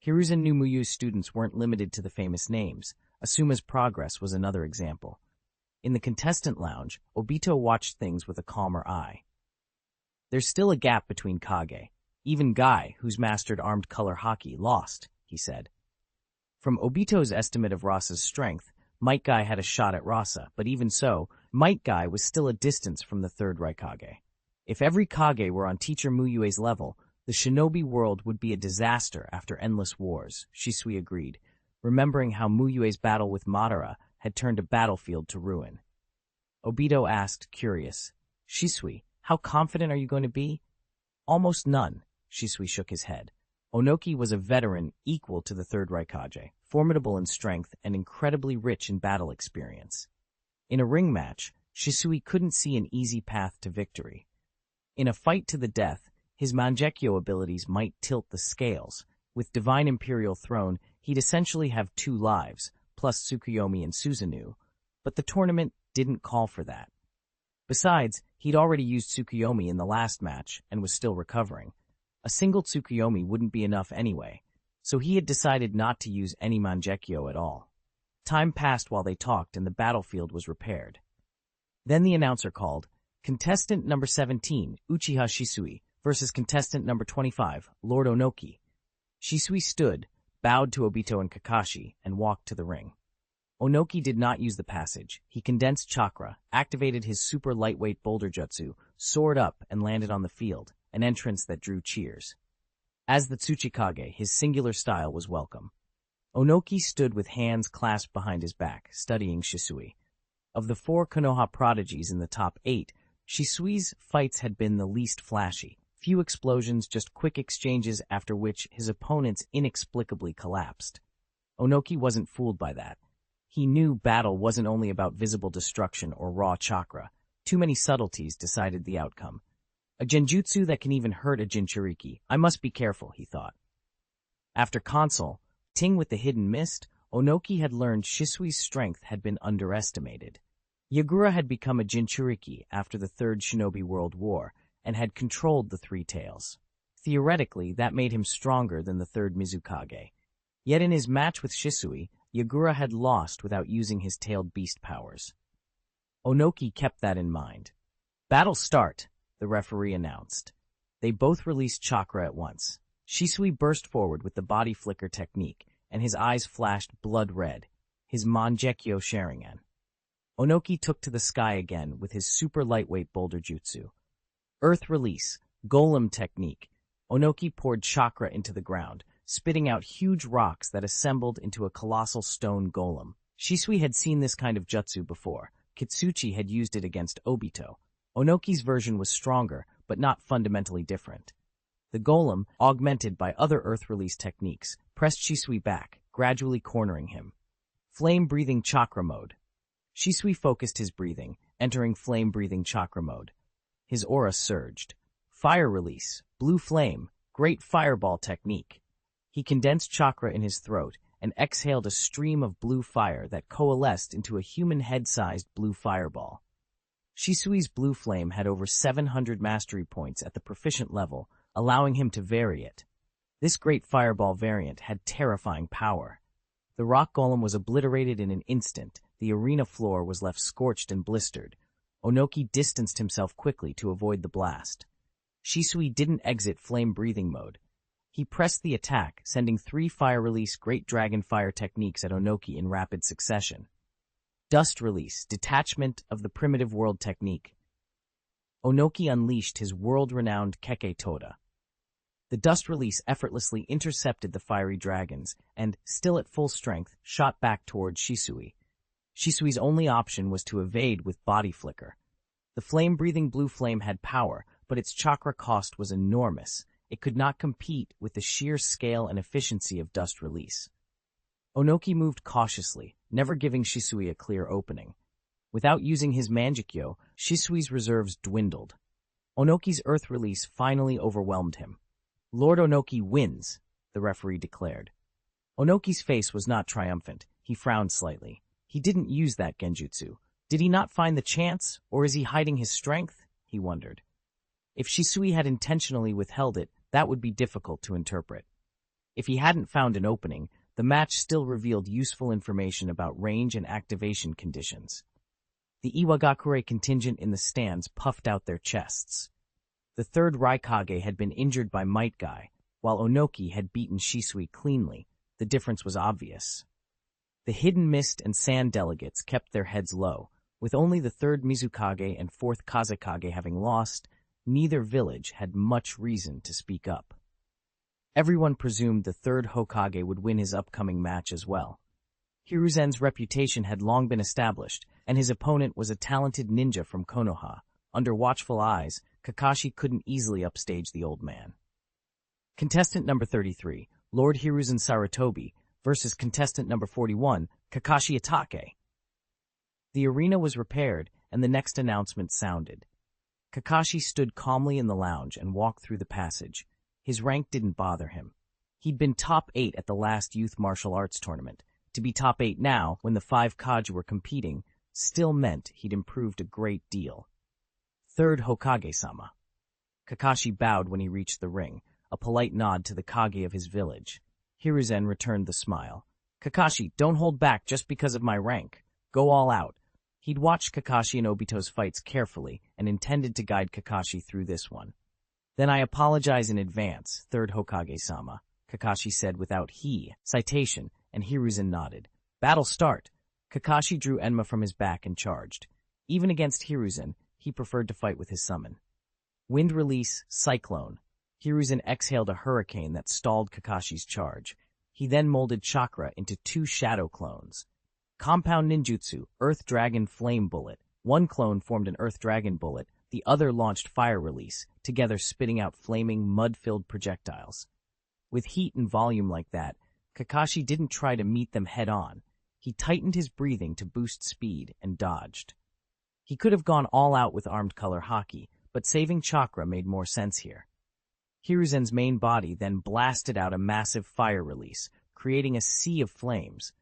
Hiruzen knew Mu Yue's students weren't limited to the famous names. Asuma's progress was another example. In the contestant lounge, Obito watched things with a calmer eye. There's still a gap between Kage. Even Guy, who's mastered armed color hockey, lost, he said. From Obito's estimate of Rasa's strength, Might Guy had a shot at Rasa, but even so, Might Guy was still a distance from the 3rd Raikage. If every Kage were on Teacher Mu Yue's level, the Shinobi world would be a disaster after endless wars, Shisui agreed, remembering how Mu Yue's battle with Madara had turned a battlefield to ruin. Obito asked, curious, Shisui, how confident are you going to be? Almost none, Shisui shook his head. Onoki was a veteran equal to the 3rd Raikage, formidable in strength and incredibly rich in battle experience. In a ring match, Shisui couldn't see an easy path to victory. In a fight to the death, his Mangekyo abilities might tilt the scales. With Divine Imperial Throne, he'd essentially have 2 lives, plus Tsukuyomi and Susanoo, but the tournament didn't call for that. Besides, he'd already used Tsukuyomi in the last match and was still recovering. A single Tsukuyomi wouldn't be enough anyway, so he had decided not to use any Mangekyo at all. Time passed while they talked and the battlefield was repaired. Then the announcer called, Contestant number 17, Uchiha Shisui, versus contestant number 25, Lord Onoki. Shisui stood, bowed to Obito and Kakashi, and walked to the ring. Onoki did not use the passage. He condensed chakra, activated his super lightweight boulder jutsu, soared up, and landed on the field, an entrance that drew cheers. As the Tsuchikage, his singular style was welcome. Onoki stood with hands clasped behind his back, studying Shisui. Of the 4 Konoha prodigies in the top 8, Shisui's fights had been the least flashy. Few explosions, just quick exchanges after which his opponents inexplicably collapsed. Onoki wasn't fooled by that. He knew battle wasn't only about visible destruction or raw chakra. Too many subtleties decided the outcome. A genjutsu that can even hurt a jinchuriki. I must be careful, he thought. After console, Ting with the hidden mist, Onoki had learned Shisui's strength had been underestimated. Yagura had become a jinchuriki after the 3rd Shinobi World War and had controlled the 3 tails. Theoretically, that made him stronger than the 3rd Mizukage. Yet in his match with Shisui, Yagura had lost without using his tailed beast powers. Onoki kept that in mind. Battle start, the referee announced. They both released chakra at once. Shisui burst forward with the body flicker technique, and his eyes flashed blood red, his Mangekyo Sharingan. Onoki took to the sky again with his super lightweight boulder jutsu. Earth release, golem technique. Onoki poured chakra into the ground, spitting out huge rocks that assembled into a colossal stone golem. Shisui had seen this kind of jutsu before. Kitsuchi had used it against Obito. Onoki's version was stronger, but not fundamentally different. The golem, augmented by other earth release techniques, pressed Shisui back, gradually cornering him. Flame-breathing chakra mode. Shisui focused his breathing, entering flame-breathing chakra mode. His aura surged. Fire release, blue flame, great fireball technique. He condensed chakra in his throat and exhaled a stream of blue fire that coalesced into a human head-sized blue fireball. Shisui's blue flame had over 700 mastery points at the proficient level, allowing him to vary it. This great fireball variant had terrifying power. The rock golem was obliterated in an instant. The arena floor was left scorched and blistered. Onoki distanced himself quickly to avoid the blast. Shisui didn't exit flame-breathing mode. He pressed the attack, sending 3 fire-release Great Dragon Fire techniques at Onoki in rapid succession. Dust Release, Detachment of the Primitive World Technique. Onoki unleashed his world-renowned Keke Toda. The dust release effortlessly intercepted the fiery dragons and, still at full strength, shot back towards Shisui. Shisui's only option was to evade with body flicker. The flame-breathing blue flame had power, but its chakra cost was enormous. It could not compete with the sheer scale and efficiency of dust release. Onoki moved cautiously, never giving Shisui a clear opening. Without using his Manjikyo, Shisui's reserves dwindled. Onoki's earth release finally overwhelmed him. Lord Onoki wins, the referee declared. Onoki's face was not triumphant. He frowned slightly. He didn't use that genjutsu. Did he not find the chance, or is he hiding his strength? He wondered. If Shisui had intentionally withheld it, that would be difficult to interpret. If he hadn't found an opening, the match still revealed useful information about range and activation conditions. The Iwagakure contingent in the stands puffed out their chests. The third Raikage had been injured by Metkai, while Onoki had beaten Shisui cleanly. The difference was obvious. The Hidden Mist and Sand delegates kept their heads low. With only the third Mizukage and fourth Kazekage having lost, neither village had much reason to speak up. Everyone presumed the third Hokage would win his upcoming match as well. Hiruzen's reputation had long been established, and his opponent was a talented ninja from Konoha. Under watchful eyes, Kakashi couldn't easily upstage the old man. Contestant number 33, Lord Hiruzen Sarutobi, versus contestant number 41, Kakashi Atake. The arena was repaired, and the next announcement sounded. Kakashi stood calmly in the lounge and walked through the passage. His rank didn't bother him. He'd been top 8 at the last youth martial arts tournament. To be top 8 now, when the 5 Kaiju were competing, still meant he'd improved a great deal. Third Hokage-sama. Kakashi bowed when he reached the ring, a polite nod to the Kage of his village. Hiruzen returned the smile. Kakashi, don't hold back just because of my rank. Go all out. He'd watched Kakashi and Obito's fights carefully and intended to guide Kakashi through this one. Then I apologize in advance, third Hokage-sama, Kakashi said without citation, and Hiruzen nodded. Battle start. Kakashi drew Enma from his back and charged. Even against Hiruzen, he preferred to fight with his summon. Wind release, Cyclone. Hiruzen exhaled a hurricane that stalled Kakashi's charge. He then molded chakra into 2 shadow clones. Compound ninjutsu, Earth Dragon Flame Bullet. One clone formed an Earth Dragon Bullet, the other launched fire release, together spitting out flaming, mud-filled projectiles. With heat and volume like that, Kakashi didn't try to meet them head-on. He tightened his breathing to boost speed and dodged. He could have gone all out with armed color hockey, but saving chakra made more sense here. Hiruzen's main body then blasted out a massive fire release, creating a sea of flames.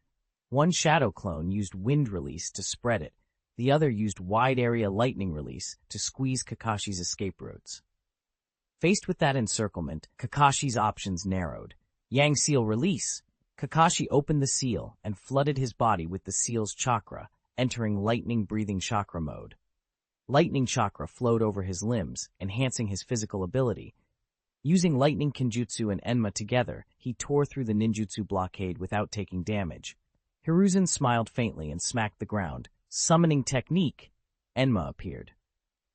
One shadow clone used wind release to spread it. The other used wide area lightning release to squeeze Kakashi's escape routes. Faced with that encirclement, Kakashi's options narrowed. Yang Seal Release. Kakashi opened the seal and flooded his body with the seal's chakra, entering lightning-breathing chakra mode. Lightning chakra flowed over his limbs, enhancing his physical ability. Using lightning kenjutsu and Enma together, he tore through the ninjutsu blockade without taking damage. Hiruzen smiled faintly and smacked the ground. Summoning technique! Enma appeared.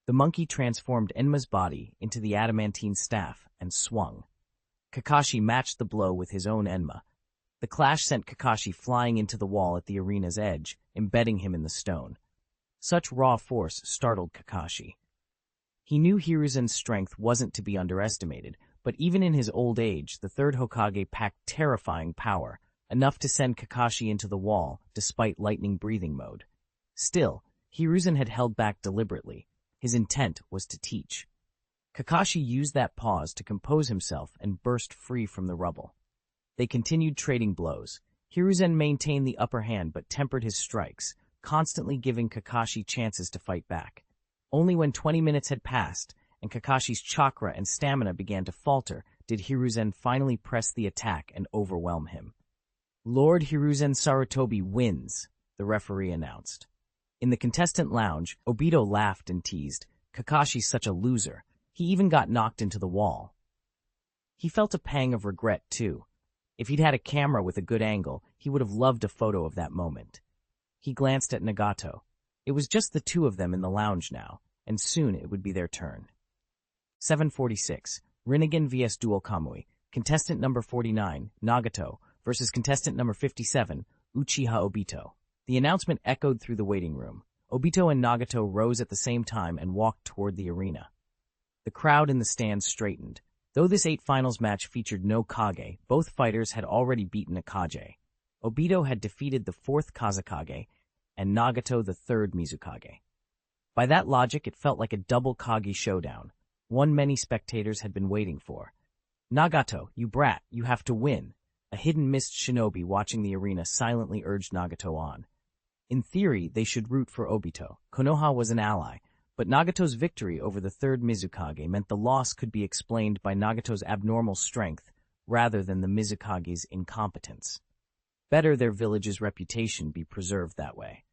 The monkey transformed Enma's body into the adamantine staff and swung. Kakashi matched the blow with his own Enma. The clash sent Kakashi flying into the wall at the arena's edge, embedding him in the stone. Such raw force startled Kakashi. He knew Hiruzen's strength wasn't to be underestimated, but even in his old age, the third Hokage packed terrifying power, enough to send Kakashi into the wall despite lightning breathing mode. Still, Hiruzen had held back deliberately. His intent was to teach. Kakashi used that pause to compose himself and burst free from the rubble. They continued trading blows. Hiruzen maintained the upper hand but tempered his strikes, constantly giving Kakashi chances to fight back. Only when 20 minutes had passed and Kakashi's chakra and stamina began to falter did Hiruzen finally press the attack and overwhelm him. Lord Hiruzen Sarutobi wins, the referee announced. In the contestant lounge, Obito laughed and teased, "Kakashi's such a loser. He even got knocked into the wall." He felt a pang of regret, too. If he'd had a camera with a good angle, he would have loved a photo of that moment. He glanced at Nagato. It was just the two of them in the lounge now, and soon it would be their turn. 746. Rinnegan vs Dual Kamui. Contestant number 49, Nagato, versus contestant number 57, Uchiha Obito. The announcement echoed through the waiting room. Obito and Nagato rose at the same time and walked toward the arena. The crowd in the stands straightened. Though this 8 finals match featured no Kage, both fighters had already beaten a Kage. Obito had defeated the 4th Kazekage, and Nagato the 3rd Mizukage. By that logic, it felt like a double Kage showdown, one many spectators had been waiting for. "Nagato, you brat, you have to win," a hidden mist shinobi watching the arena silently urged Nagato on. In theory, they should root for Obito. Konoha was an ally, but Nagato's victory over the 3rd Mizukage meant the loss could be explained by Nagato's abnormal strength rather than the Mizukage's incompetence. Better their village's reputation be preserved that way.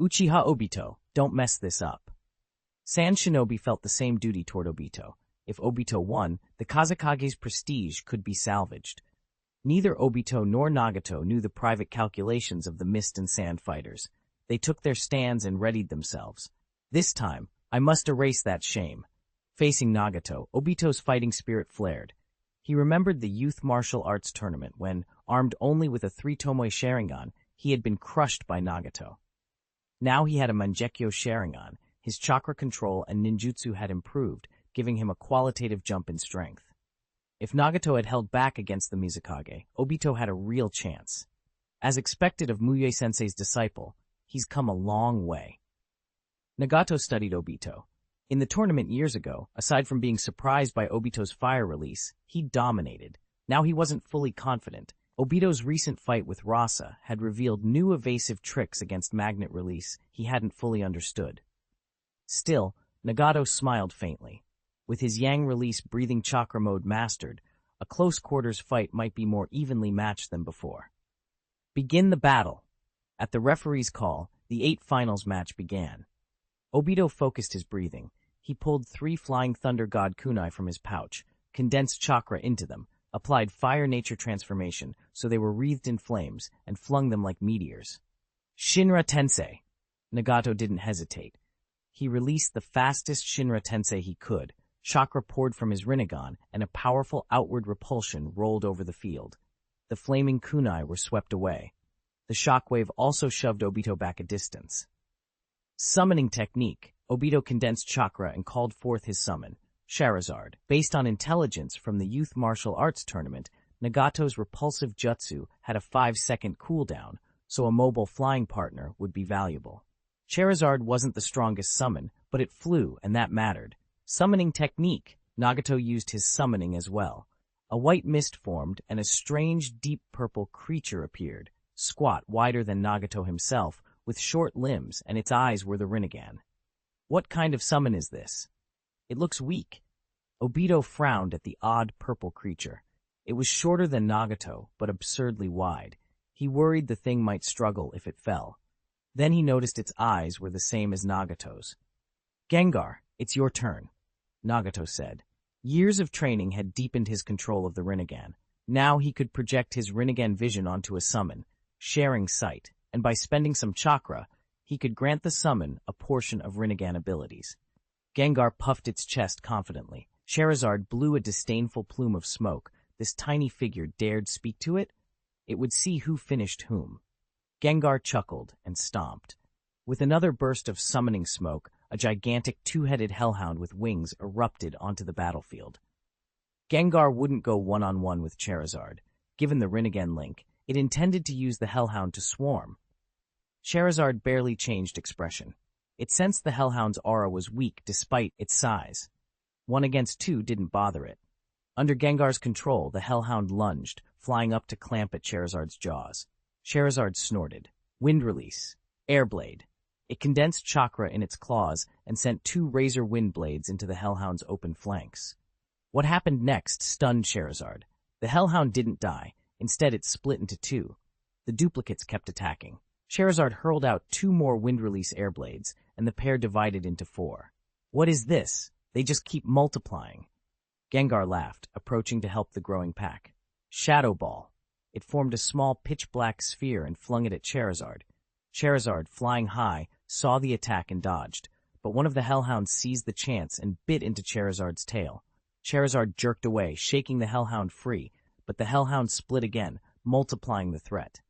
Uchiha Obito, don't mess this up. Sand Shinobi felt the same duty toward Obito. If Obito won, the Kazekage's prestige could be salvaged. Neither Obito nor Nagato knew the private calculations of the mist and sand fighters. They took their stands and readied themselves. This time, I must erase that shame. Facing Nagato, Obito's fighting spirit flared. He remembered the youth martial arts tournament when, armed only with a 3 Tomoe Sharingan, he had been crushed by Nagato. Now he had a Mangekyo Sharingan. His chakra control and ninjutsu had improved, giving him a qualitative jump in strength. If Nagato had held back against the Mizukage, Obito had a real chance. As expected of Mu Yue sensei's disciple, he's come a long way. Nagato studied Obito. In the tournament years ago, aside from being surprised by Obito's fire release, he dominated. Now he wasn't fully confident. Obito's recent fight with Rasa had revealed new evasive tricks against magnet release he hadn't fully understood. Still, Nagato smiled faintly. With his yang release breathing chakra mode mastered, a close quarters fight might be more evenly matched than before. Begin the battle. At the referee's call, the 8 finals match began. Obito focused his breathing. He pulled 3 Flying Thunder God kunai from his pouch, condensed chakra into them, applied fire nature transformation so they were wreathed in flames, and flung them like meteors. Shinra Tensei. Nagato didn't hesitate. He released the fastest Shinra Tensei he could. Chakra poured from his Rinnegan, and a powerful outward repulsion rolled over the field. The flaming kunai were swept away. The shockwave also shoved Obito back a distance. Summoning technique. Obito condensed chakra and called forth his summon, Charizard. Based on intelligence from the youth martial arts tournament, Nagato's repulsive jutsu had a 5-second cooldown, so a mobile flying partner would be valuable. Charizard wasn't the strongest summon, but it flew, and that mattered. Summoning technique. Nagato used his summoning as well. A white mist formed, and a strange, deep purple creature appeared, squat, wider than Nagato himself, with short limbs, and its eyes were the Rinnegan. What kind of summon is this? It looks weak. Obito frowned at the odd purple creature. It was shorter than Nagato, but absurdly wide. He worried the thing might struggle if it fell. Then he noticed its eyes were the same as Nagato's. Gengar, it's your turn, Nagato said. Years of training had deepened his control of the Rinnegan. Now he could project his Rinnegan vision onto a summon, sharing sight, and by spending some chakra, he could grant the summon a portion of Rinnegan abilities. Gengar puffed its chest confidently. Charizard blew a disdainful plume of smoke. This tiny figure dared speak to it? It would see who finished whom. Gengar chuckled and stomped. With another burst of summoning smoke, a gigantic 2-headed hellhound with wings erupted onto the battlefield. Gengar wouldn't go one-on-one with Charizard. Given the Rinnegan link, it intended to use the hellhound to swarm. Charizard barely changed expression. It sensed the hellhound's aura was weak despite its size. 1 against 2 didn't bother it. Under Gengar's control, the hellhound lunged, flying up to clamp at Charizard's jaws. Charizard snorted. Wind release. Air blade. It condensed chakra in its claws and sent 2 razor wind blades into the hellhound's open flanks. What happened next stunned Charizard. The hellhound didn't die. Instead, it split into two. The duplicates kept attacking. Charizard hurled out 2 more wind-release air blades, and the pair divided into 4. What is this? They just keep multiplying. Gengar laughed, approaching to help the growing pack. Shadow Ball. It formed a small pitch-black sphere and flung it at Charizard. Charizard, flying high, saw the attack and dodged, but one of the Hellhounds seized the chance and bit into Charizard's tail. Charizard jerked away, shaking the Hellhound free, but the Hellhound split again, multiplying the threat.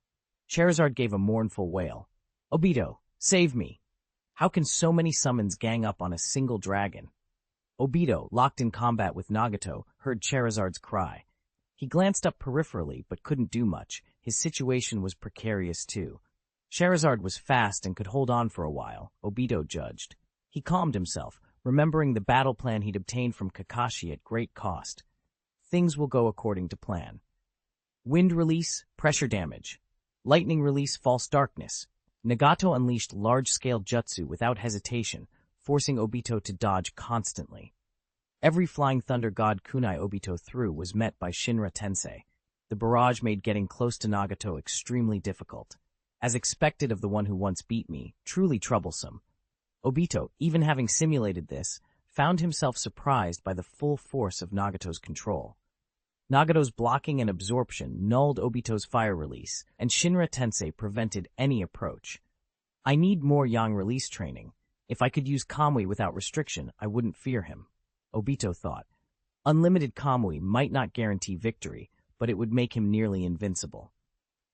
Charizard gave a mournful wail. Obito, save me! How can so many summons gang up on a single dragon? Obito, locked in combat with Nagato, heard Charizard's cry. He glanced up peripherally but couldn't do much. His situation was precarious too. Charizard was fast and could hold on for a while, Obito judged. He calmed himself, remembering the battle plan he'd obtained from Kakashi at great cost. Things will go according to plan. Wind release, pressure damage. Lightning release, false darkness. Nagato unleashed large-scale jutsu without hesitation, forcing Obito to dodge constantly. Every Flying Thunder God kunai Obito threw was met by Shinra Tensei. The barrage made getting close to Nagato extremely difficult. As expected of the one who once beat me, truly troublesome. Obito, even having simulated this, found himself surprised by the full force of Nagato's control. Nagato's blocking and absorption nulled Obito's fire release, and Shinra Tensei prevented any approach. I need more yang release training. If I could use Kamui without restriction, I wouldn't fear him. Obito thought. Unlimited Kamui might not guarantee victory, but it would make him nearly invincible.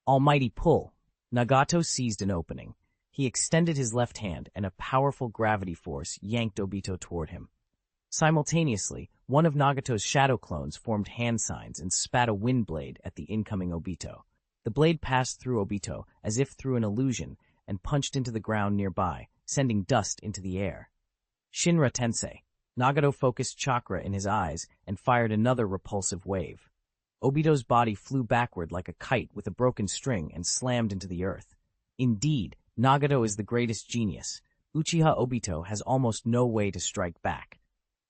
Almighty Pull. Nagato seized an opening. He extended his left hand, and a powerful gravity force yanked Obito toward him. Simultaneously, one of Nagato's shadow clones formed hand signs and spat a wind blade at the incoming Obito. The blade passed through Obito as if through an illusion and punched into the ground nearby, sending dust into the air. Shinra Tensei. Nagato focused chakra in his eyes and fired another repulsive wave. Obito's body flew backward like a kite with a broken string and slammed into the earth. Indeed, Nagato is the greatest genius. Uchiha Obito has almost no way to strike back.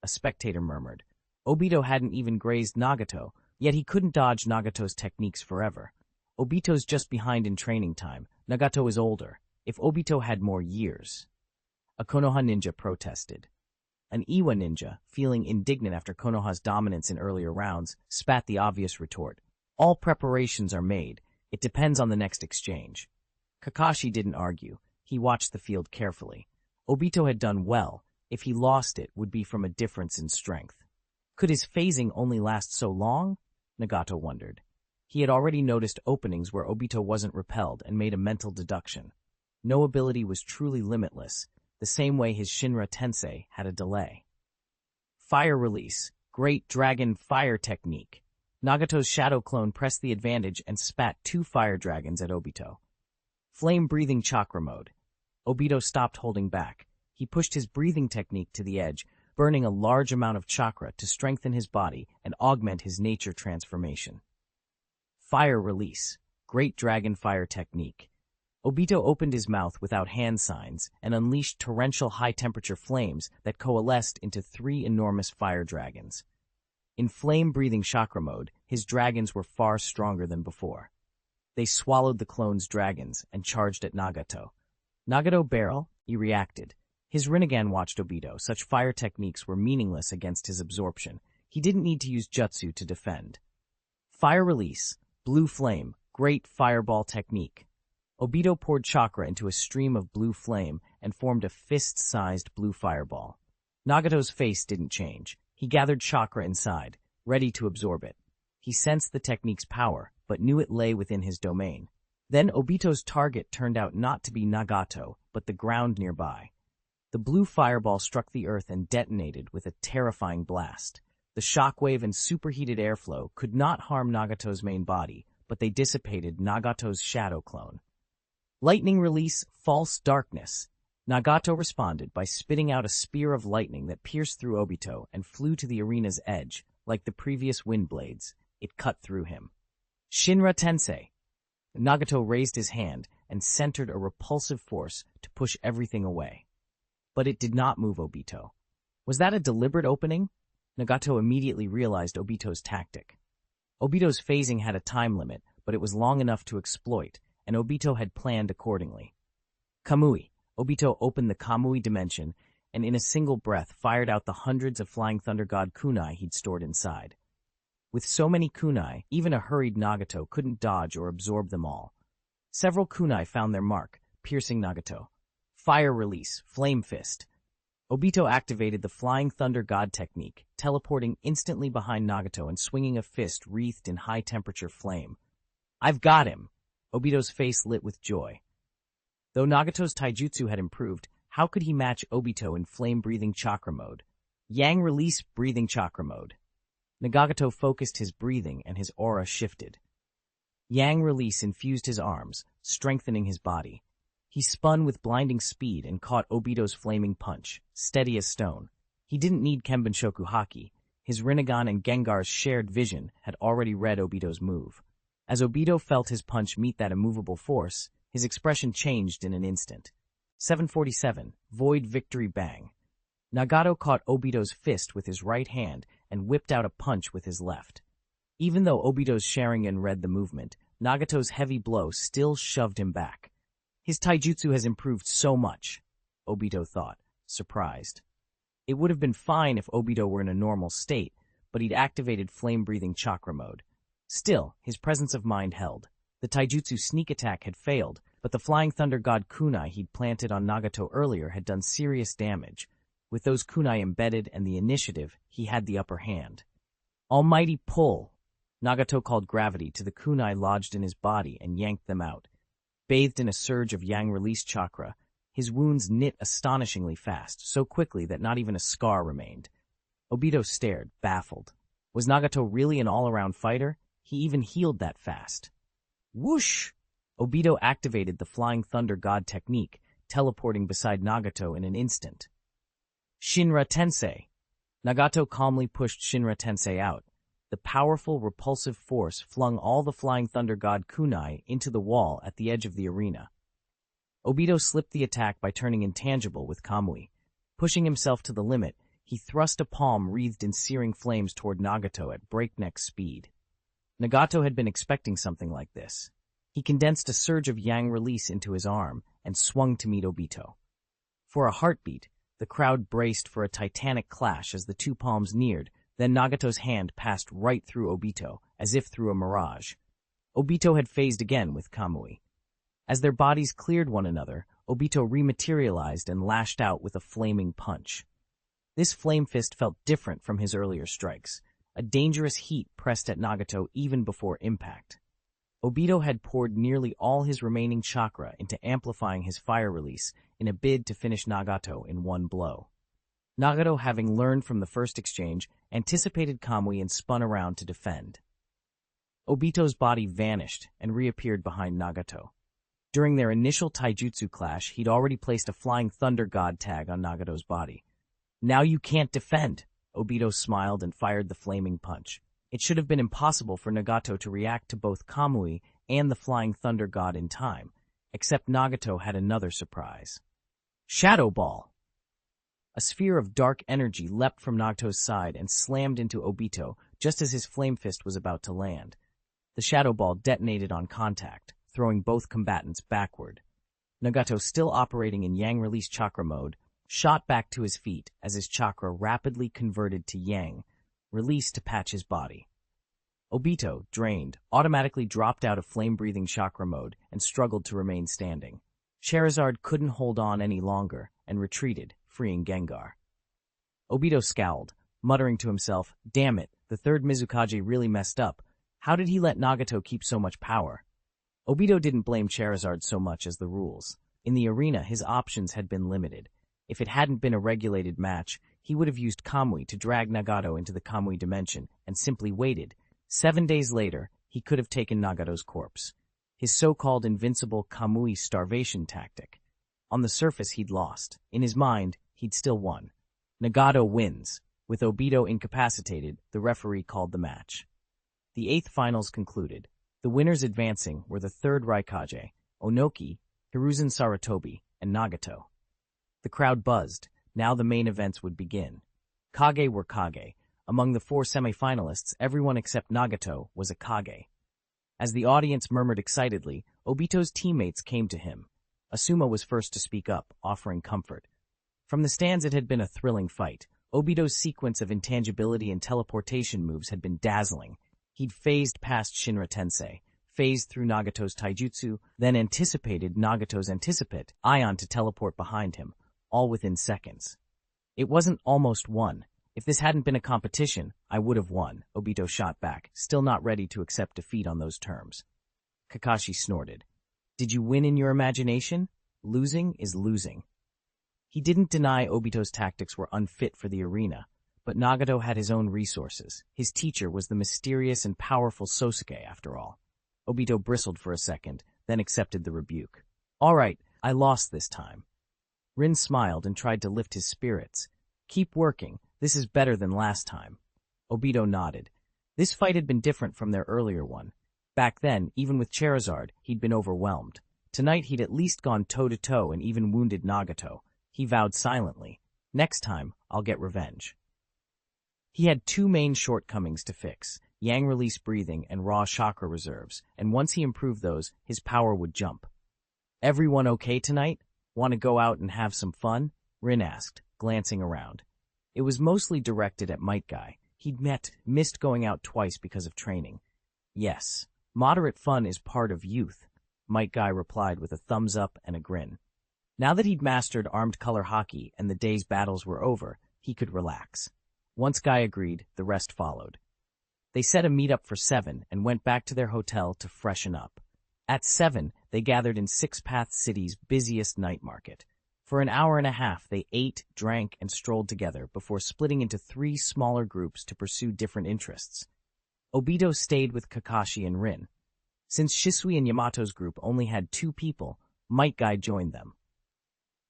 A spectator murmured. Obito hadn't even grazed Nagato, yet he couldn't dodge Nagato's techniques forever. Obito's just behind in training time. Nagato is older. If Obito had more years. A Konoha ninja protested. An Iwa ninja, feeling indignant after Konoha's dominance in earlier rounds, spat the obvious retort. All preparations are made. It depends on the next exchange. Kakashi didn't argue. He watched the field carefully. Obito had done well. If he lost, it would be from a difference in strength. Could his phasing only last so long? Nagato wondered. He had already noticed openings where Obito wasn't repelled and made a mental deduction. No ability was truly limitless, the same way his Shinra Tensei had a delay. Fire release, Great Dragon Fire Technique. Nagato's shadow clone pressed the advantage and spat 2 fire dragons at Obito. Flame-breathing chakra mode. Obito stopped holding back. He pushed his breathing technique to the edge, burning a large amount of chakra to strengthen his body and augment his nature transformation. Fire release, Great Dragon Fire Technique. Obito opened his mouth without hand signs and unleashed torrential high-temperature flames that coalesced into 3 enormous fire dragons. In flame-breathing chakra mode, his dragons were far stronger than before. They swallowed the clone's dragons and charged at Nagato. Nagato barrel, he reacted. His Rinnegan watched Obito. Such fire techniques were meaningless against his absorption. He didn't need to use jutsu to defend. Fire release, Blue Flame, Great Fireball Technique. Obito poured chakra into a stream of blue flame and formed a fist-sized blue fireball. Nagato's face didn't change. He gathered chakra inside, ready to absorb it. He sensed the technique's power, but knew it lay within his domain. Then Obito's target turned out not to be Nagato, but the ground nearby. The blue fireball struck the earth and detonated with a terrifying blast. The shockwave and superheated airflow could not harm Nagato's main body, but they dissipated Nagato's shadow clone. Lightning release, False Darkness. Nagato responded by spitting out a spear of lightning that pierced through Obito and flew to the arena's edge. Like the previous wind blades, it cut through him. Shinra Tensei. Nagato raised his hand and centered a repulsive force to push everything away. But it did not move Obito. Was that a deliberate opening? Nagato immediately realized Obito's tactic. Obito's phasing had a time limit, but but it was long enough to exploit, and Obito had planned accordingly. Kamui. Obito opened the Kamui dimension, and in a single breath fired out the hundreds of Flying Thunder God kunai he'd stored inside. With so many kunai, even a hurried Nagato couldn't dodge or absorb them all. Several kunai found their mark, piercing Nagato. Fire release, Flame Fist. Obito activated the Flying Thunder God technique, teleporting instantly behind Nagato and swinging a fist wreathed in high-temperature flame. "I've got him!" Obito's face lit with joy. Though Nagato's taijutsu had improved, how could he match Obito in flame-breathing chakra mode? Yang release breathing chakra mode. Nagato focused his breathing and his aura shifted. Yang release infused his arms, strengthening his body. He spun with blinding speed and caught Obito's flaming punch, steady as stone. He didn't need Kenbenshoku Haki. His Rinnegan and Gengar's shared vision had already read Obito's move. As Obito felt his punch meet that immovable force, his expression changed in an instant. 747, Void Victory Bang. Nagato caught Obito's fist with his right hand and whipped out a punch with his left. Even though Obito's Sharingan read the movement, Nagato's heavy blow still shoved him back. His taijutsu has improved so much, Obito thought, surprised. It would have been fine if Obito were in a normal state, but he'd activated flame-breathing chakra mode. Still, his presence of mind held. The taijutsu sneak attack had failed, but the Flying Thunder God kunai he'd planted on Nagato earlier had done serious damage. With those kunai embedded and the initiative, he had the upper hand. Almighty pull! Nagato called gravity to the kunai lodged in his body and yanked them out. Bathed in a surge of yang release chakra, his wounds knit astonishingly fast, so quickly that not even a scar remained. Obito stared, baffled. Was Nagato really an all-around fighter? He even healed that fast. Whoosh! Obito activated the Flying Thunder God technique, teleporting beside Nagato in an instant. Shinra Tensei! Nagato calmly pushed Shinra Tensei out. The powerful, repulsive force flung all the Flying Thunder God kunai into the wall at the edge of the arena. Obito slipped the attack by turning intangible with Kamui. Pushing himself to the limit, he thrust a palm wreathed in searing flames toward Nagato at breakneck speed. Nagato had been expecting something like this. He condensed a surge of yang release into his arm and swung to meet Obito. For a heartbeat, the crowd braced for a titanic clash as the two palms neared. Then Nagato's hand passed right through Obito, as if through a mirage. Obito had phased again with Kamui. As their bodies cleared one another, Obito rematerialized and lashed out with a flaming punch. This flame fist felt different from his earlier strikes. A dangerous heat pressed at Nagato even before impact. Obito had poured nearly all his remaining chakra into amplifying his fire release in a bid to finish Nagato in one blow. Nagato, having learned from the first exchange, anticipated Kamui and spun around to defend. Obito's body vanished and reappeared behind Nagato. During their initial taijutsu clash, he'd already placed a Flying Thunder God tag on Nagato's body. "Now you can't defend!" Obito smiled and fired the flaming punch. It should have been impossible for Nagato to react to both Kamui and the Flying Thunder God in time, except Nagato had another surprise. Shadow Ball! A sphere of dark energy leapt from Nagato's side and slammed into Obito just as his flame fist was about to land. The shadow ball detonated on contact, throwing both combatants backward. Nagato, still operating in yang release chakra mode, shot back to his feet as his chakra rapidly converted to yang, released to patch his body. Obito, drained, automatically dropped out of flame-breathing chakra mode and struggled to remain standing. Charizard couldn't hold on any longer and retreated, freeing Gengar. Obito scowled, muttering to himself, "Damn it, the third Mizukage really messed up. How did he let Nagato keep so much power?" Obito didn't blame Charizard so much as the rules. In the arena, his options had been limited. If it hadn't been a regulated match, he would have used Kamui to drag Nagato into the Kamui dimension and simply waited. 7 days later, he could have taken Nagato's corpse. His so-called invincible Kamui starvation tactic. On the surface, he'd lost. In his mind, he'd still won. Nagato wins. With Obito incapacitated, the referee called the match. The 8th finals concluded. The winners advancing were the 3rd Raikage, Onoki, Hiruzen Sarutobi, and Nagato. The crowd buzzed. Now the main events would begin. Kage were Kage. Among the 4 semi-finalists, everyone except Nagato was a Kage. As the audience murmured excitedly, Obito's teammates came to him. Asuma was first to speak up, offering comfort. From the stands it had been a thrilling fight. Obito's sequence of intangibility and teleportation moves had been dazzling. He'd phased past Shinra Tensei, phased through Nagato's Taijutsu, then anticipated Nagato's anticipate, Ion to teleport behind him, all within seconds. It wasn't almost won. If this hadn't been a competition, I would have won, Obito shot back, still not ready to accept defeat on those terms. Kakashi snorted. Did you win in your imagination? Losing is losing. He didn't deny Obito's tactics were unfit for the arena, but Nagato had his own resources. His teacher was the mysterious and powerful Sosuke, after all. Obito bristled for a second, then accepted the rebuke. All right, I lost this time. Rin smiled and tried to lift his spirits. Keep working. This is better than last time. Obito nodded. This fight had been different from their earlier one. Back then, even with Charizard, he'd been overwhelmed. Tonight he'd at least gone toe-to-toe and even wounded Nagato. He vowed silently, next time, I'll get revenge. He had two main shortcomings to fix, yang-release breathing and raw chakra reserves, and once he improved those, his power would jump. Everyone okay tonight? Want to go out and have some fun? Rin asked, glancing around. It was mostly directed at Metkai. He'd missed going out twice because of training. Yes, moderate fun is part of youth, Metkai replied with a thumbs up and a grin. Now that he'd mastered armed color hockey and the day's battles were over, he could relax. Once Guy agreed, the rest followed. They set a meet-up for 7 and went back to their hotel to freshen up. At 7, they gathered in Six Paths City's busiest night market. For an hour and a half, they ate, drank, and strolled together before splitting into 3 smaller groups to pursue different interests. Obito stayed with Kakashi and Rin. Since Shisui and Yamato's group only had 2 people, Metkai joined them.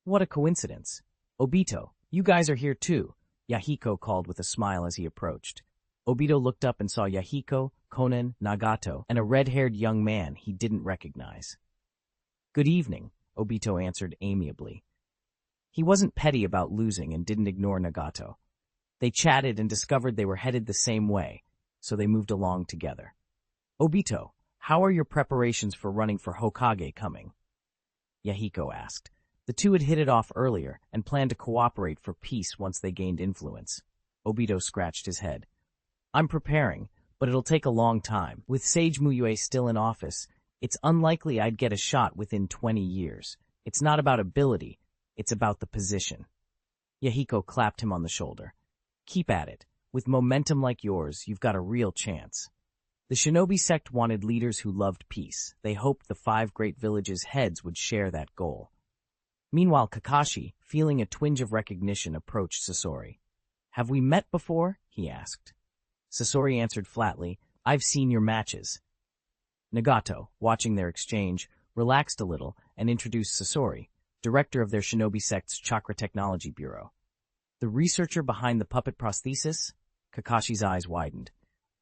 What a coincidence. Obito, you guys are here too, Yahiko called with a smile as he approached. Obito looked up and saw Yahiko, Konan, Nagato, and a red-haired young man he didn't recognize. Good evening, Obito answered amiably. He wasn't petty about losing and didn't ignore Nagato. They chatted and discovered they were headed the same way, so they moved along together. Obito, how are your preparations for running for Hokage coming? Yahiko asked. The two had hit it off earlier and planned to cooperate for peace once they gained influence. Obito scratched his head. I'm preparing, but it'll take a long time. With Sage Mu Yue still in office, it's unlikely I'd get a shot within 20 years. It's not about ability, it's about the position. Yahiko clapped him on the shoulder. Keep at it. With momentum like yours, you've got a real chance. The Shinobi sect wanted leaders who loved peace. They hoped the 5 great villages' heads would share that goal. Meanwhile, Kakashi, feeling a twinge of recognition, approached Sasori. Have we met before? He asked. Sasori answered flatly, I've seen your matches. Nagato, watching their exchange, relaxed a little and introduced Sasori, director of their Shinobi sect's Chakra Technology Bureau. The researcher behind the puppet prosthesis? Kakashi's eyes widened.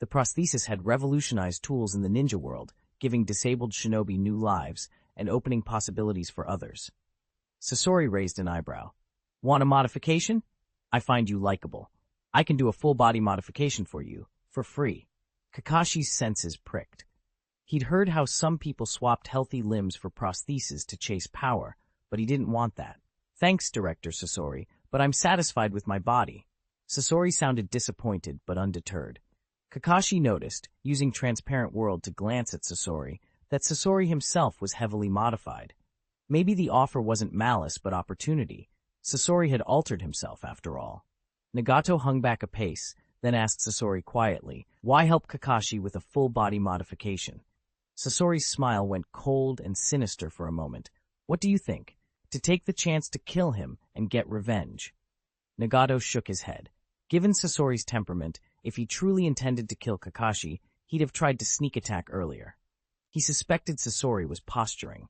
The prosthesis had revolutionized tools in the ninja world, giving disabled shinobi new lives and opening possibilities for others. Sasori raised an eyebrow. Want a modification? I find you likable. I can do a full-body modification for you, for free. Kakashi's senses pricked. He'd heard how some people swapped healthy limbs for prostheses to chase power, but he didn't want that. Thanks, Director Sasori, but I'm satisfied with my body. Sasori sounded disappointed but undeterred. Kakashi noticed, using Transparent World to glance at Sasori, that Sasori himself was heavily modified. Maybe the offer wasn't malice but opportunity. Sasori had altered himself, after all. Nagato hung back a pace, then asked Sasori quietly, why help Kakashi with a full-body modification? Sasori's smile went cold and sinister for a moment. What do you think? To take the chance to kill him and get revenge? Nagato shook his head. Given Sasori's temperament, if he truly intended to kill Kakashi, he'd have tried to sneak attack earlier. He suspected Sasori was posturing.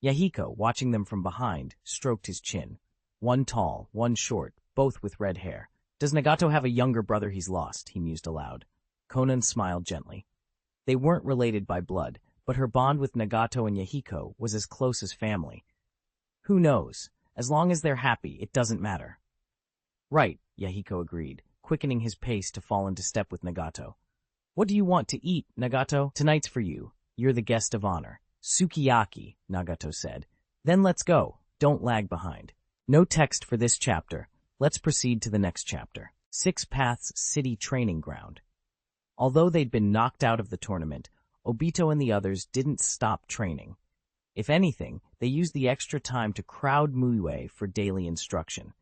Yahiko, watching them from behind, stroked his chin. One tall, one short, both with red hair. Does Nagato have a younger brother he's lost? He mused aloud. Konan smiled gently. They weren't related by blood, but her bond with Nagato and Yahiko was as close as family. Who knows? As long as they're happy, it doesn't matter. Right, Yahiko agreed, quickening his pace to fall into step with Nagato. What do you want to eat, Nagato? Tonight's for you. You're the guest of honor. Sukiyaki, Nagato said. Then let's go. Don't lag behind. No text for this chapter. Let's proceed to the next chapter. Six Paths City Training Ground. Although they'd been knocked out of the tournament, Obito and the others didn't stop training. If anything, they used the extra time to crowd Mu Yue for daily instruction.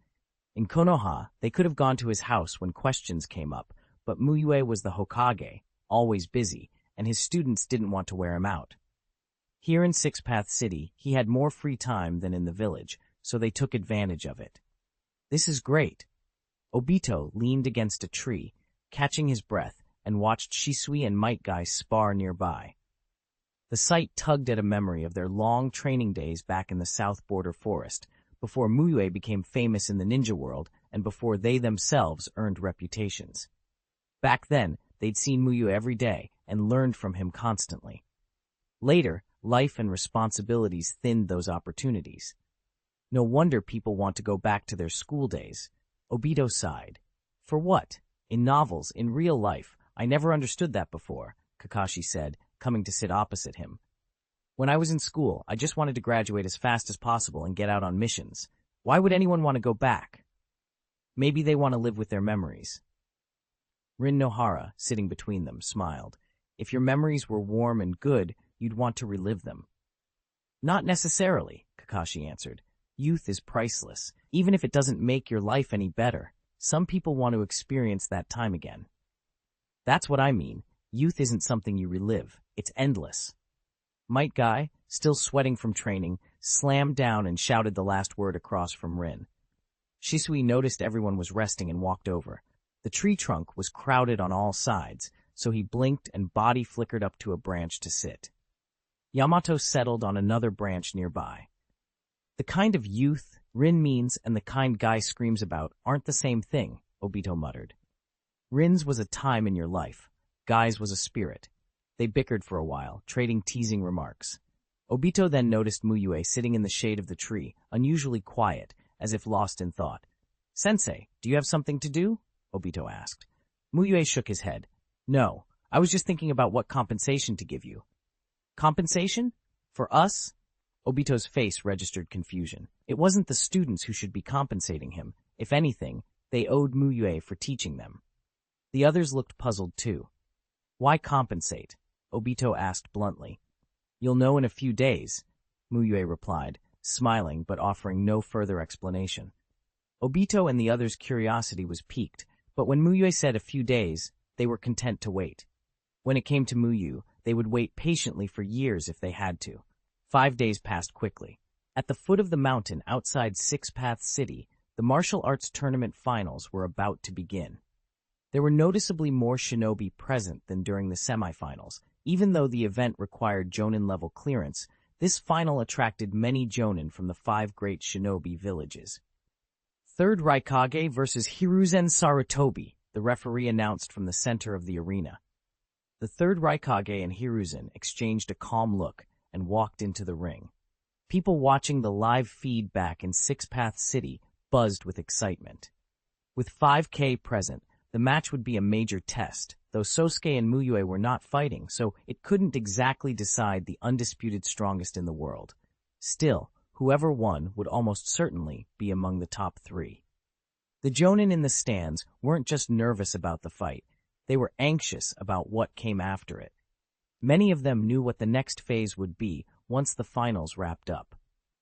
In Konoha, they could have gone to his house when questions came up, but Mu Yue was the Hokage, always busy, and his students didn't want to wear him out. Here in Six Path City, he had more free time than in the village, so they took advantage of it. This is great. Obito leaned against a tree, catching his breath, and watched Shisui and Metkai spar nearby. The sight tugged at a memory of their long training days back in the South Border Forest, before Mu Yue became famous in the ninja world and before they themselves earned reputations. Back then, they'd seen Mu Yue every day and learned from him constantly. Later, life and responsibilities thinned those opportunities. No wonder people want to go back to their school days. Obito sighed. For what? In novels, in real life, I never understood that before, Kakashi said, coming to sit opposite him. When I was in school, I just wanted to graduate as fast as possible and get out on missions. Why would anyone want to go back? Maybe they want to live with their memories. Rin Nohara, sitting between them, smiled. If your memories were warm and good, you'd want to relive them. Not necessarily, Kakashi answered. Youth is priceless. Even if it doesn't make your life any better, some people want to experience that time again. That's what I mean. Youth isn't something you relive. It's endless. Metkai, still sweating from training, slammed down and shouted the last word across from Rin. Shisui noticed everyone was resting and walked over. The tree trunk was crowded on all sides, so he blinked and body flickered up to a branch to sit. Yamato settled on another branch nearby. The kind of youth Rin means and the kind Guy screams about aren't the same thing, Obito muttered. Rin's was a time in your life. Guy's was a spirit. They bickered for a while, trading teasing remarks. Obito then noticed Mu Yue sitting in the shade of the tree, unusually quiet, as if lost in thought. Sensei, do you have something to do? Obito asked. Mu Yue shook his head. No, I was just thinking about what compensation to give you. Compensation? For us? Obito's face registered confusion. It wasn't the students who should be compensating him. If anything, they owed Mu Yue for teaching them. The others looked puzzled too. Why compensate? Obito asked bluntly. You'll know in a few days, Mu Yue replied, smiling but offering no further explanation. Obito and the others' curiosity was piqued, but when Mu Yue said a few days, they were content to wait. When it came to Mu Yue, they would wait patiently for years if they had to. 5 days passed quickly. At the foot of the mountain outside Six Paths City, the martial arts tournament finals were about to begin. There were noticeably more shinobi present than during the semifinals. Even though the event required jonin-level clearance, this final attracted many jonin from the 5 great shinobi villages. Third Raikage versus Hiruzen Sarutobi, the referee announced from the center of the arena. The third Raikage and Hiruzen exchanged a calm look and walked into the ring. People watching the live feed back in Six Paths City buzzed with excitement. With 5K present, the match would be a major test, though Sosuke and Mu Yue were not fighting, so it couldn't exactly decide the undisputed strongest in the world. Still, whoever won would almost certainly be among the top 3. The jonin in the stands weren't just nervous about the fight, they were anxious about what came after it. Many of them knew what the next phase would be once the finals wrapped up.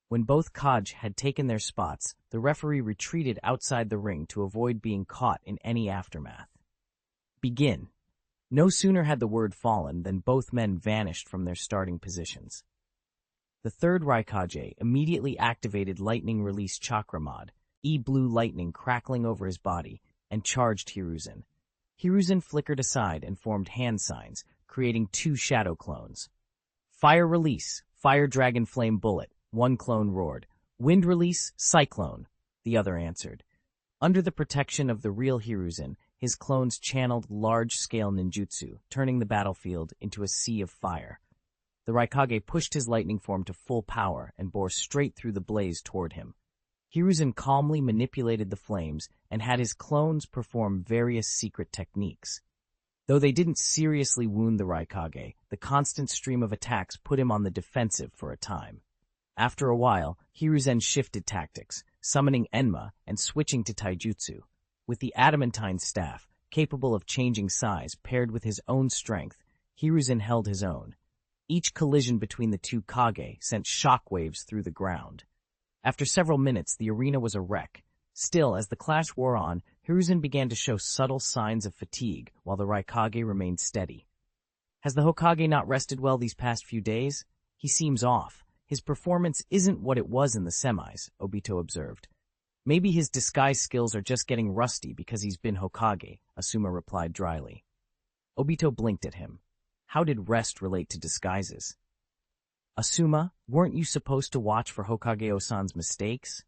When both Kaj had taken their spots, the referee retreated outside the ring to avoid being caught in any aftermath. Begin. No sooner had the word fallen than both men vanished from their starting positions. The third Raikage immediately activated Lightning Release Chakra Mod, blue lightning crackling over his body, and charged Hiruzen. Hiruzen flickered aside and formed hand signs, creating 2 shadow clones. Fire Release, Fire Dragon Flame Bullet, one clone roared. Wind Release, Cyclone, the other answered. Under the protection of the real Hiruzen, his clones channeled large-scale ninjutsu, turning the battlefield into a sea of fire. The Raikage pushed his lightning form to full power and bore straight through the blaze toward him. Hiruzen calmly manipulated the flames and had his clones perform various secret techniques. Though they didn't seriously wound the Raikage, the constant stream of attacks put him on the defensive for a time. After a while, Hiruzen shifted tactics, summoning Enma and switching to Taijutsu. With the adamantine staff, capable of changing size paired with his own strength, Hiruzen held his own. Each collision between the two Kage sent shockwaves through the ground. After several minutes, the arena was a wreck. Still, as the clash wore on, Hiruzen began to show subtle signs of fatigue, while the Raikage remained steady. Has the Hokage not rested well these past few days? He seems off. His performance isn't what it was in the semis, Obito observed. Maybe his disguise skills are just getting rusty because he's been Hokage, Asuma replied dryly. Obito blinked at him. How did rest relate to disguises? Asuma, weren't you supposed to watch for Hokage-osan's mistakes?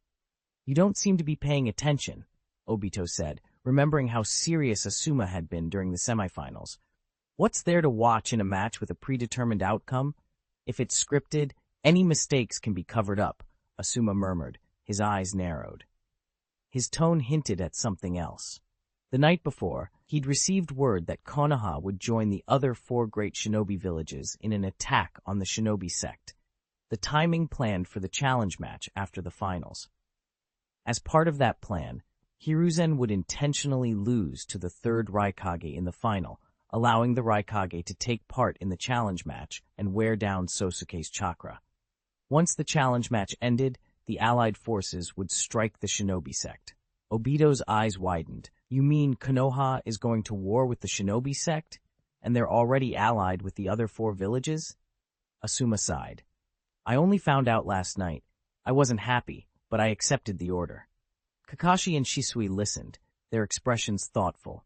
You don't seem to be paying attention, Obito said, remembering how serious Asuma had been during the semifinals. What's there to watch in a match with a predetermined outcome? If it's scripted, any mistakes can be covered up, Asuma murmured, his eyes narrowed. His tone hinted at something else. The night before, he'd received word that Konoha would join the other 4 great shinobi villages in an attack on the shinobi sect, the timing planned for the challenge match after the finals. As part of that plan, Hiruzen would intentionally lose to the 3rd Raikage in the final, allowing the Raikage to take part in the challenge match and wear down Sosuke's chakra. Once the challenge match ended, the allied forces would strike the shinobi sect. Obito's eyes widened. You mean Konoha is going to war with the shinobi sect? And they're already allied with the other 4 villages? Asuma sighed. I only found out last night. I wasn't happy, but I accepted the order. Kakashi and Shisui listened, their expressions thoughtful.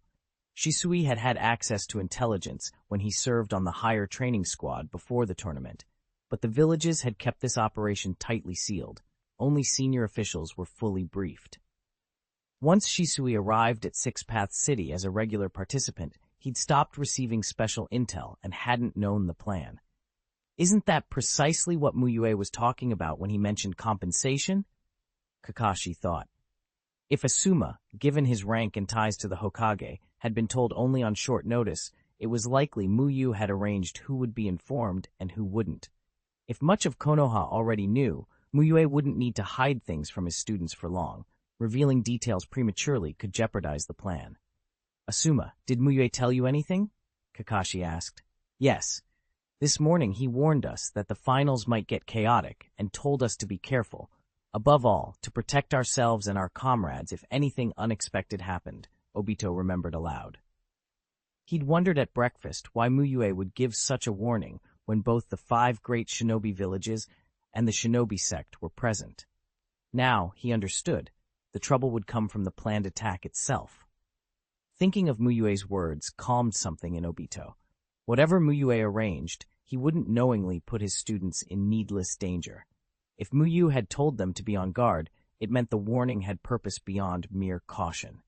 Shisui had had access to intelligence when he served on the higher training squad before the tournament, but the villages had kept this operation tightly sealed. Only senior officials were fully briefed. Once Shisui arrived at Six Paths City as a regular participant, he'd stopped receiving special intel and hadn't known the plan. Isn't that precisely what Mu Yue was talking about when he mentioned compensation? Kakashi thought. If Asuma, given his rank and ties to the Hokage, had been told only on short notice, it was likely Mu Yue had arranged who would be informed and who wouldn't. If much of Konoha already knew, Mu Yue wouldn't need to hide things from his students for long. Revealing details prematurely could jeopardize the plan. Asuma, did Mu Yue tell you anything? Kakashi asked. Yes. This morning he warned us that the finals might get chaotic and told us to be careful. Above all, to protect ourselves and our comrades if anything unexpected happened, Obito remembered aloud. He'd wondered at breakfast why Mu Yue would give such a warning when both the 5 great shinobi villages and the shinobi sect were present. Now he understood. The trouble would come from the planned attack itself. Thinking of Mu Yue's words calmed something in Obito. Whatever Mu Yue arranged, he wouldn't knowingly put his students in needless danger. If Mu Yue had told them to be on guard, it meant the warning had purpose beyond mere caution.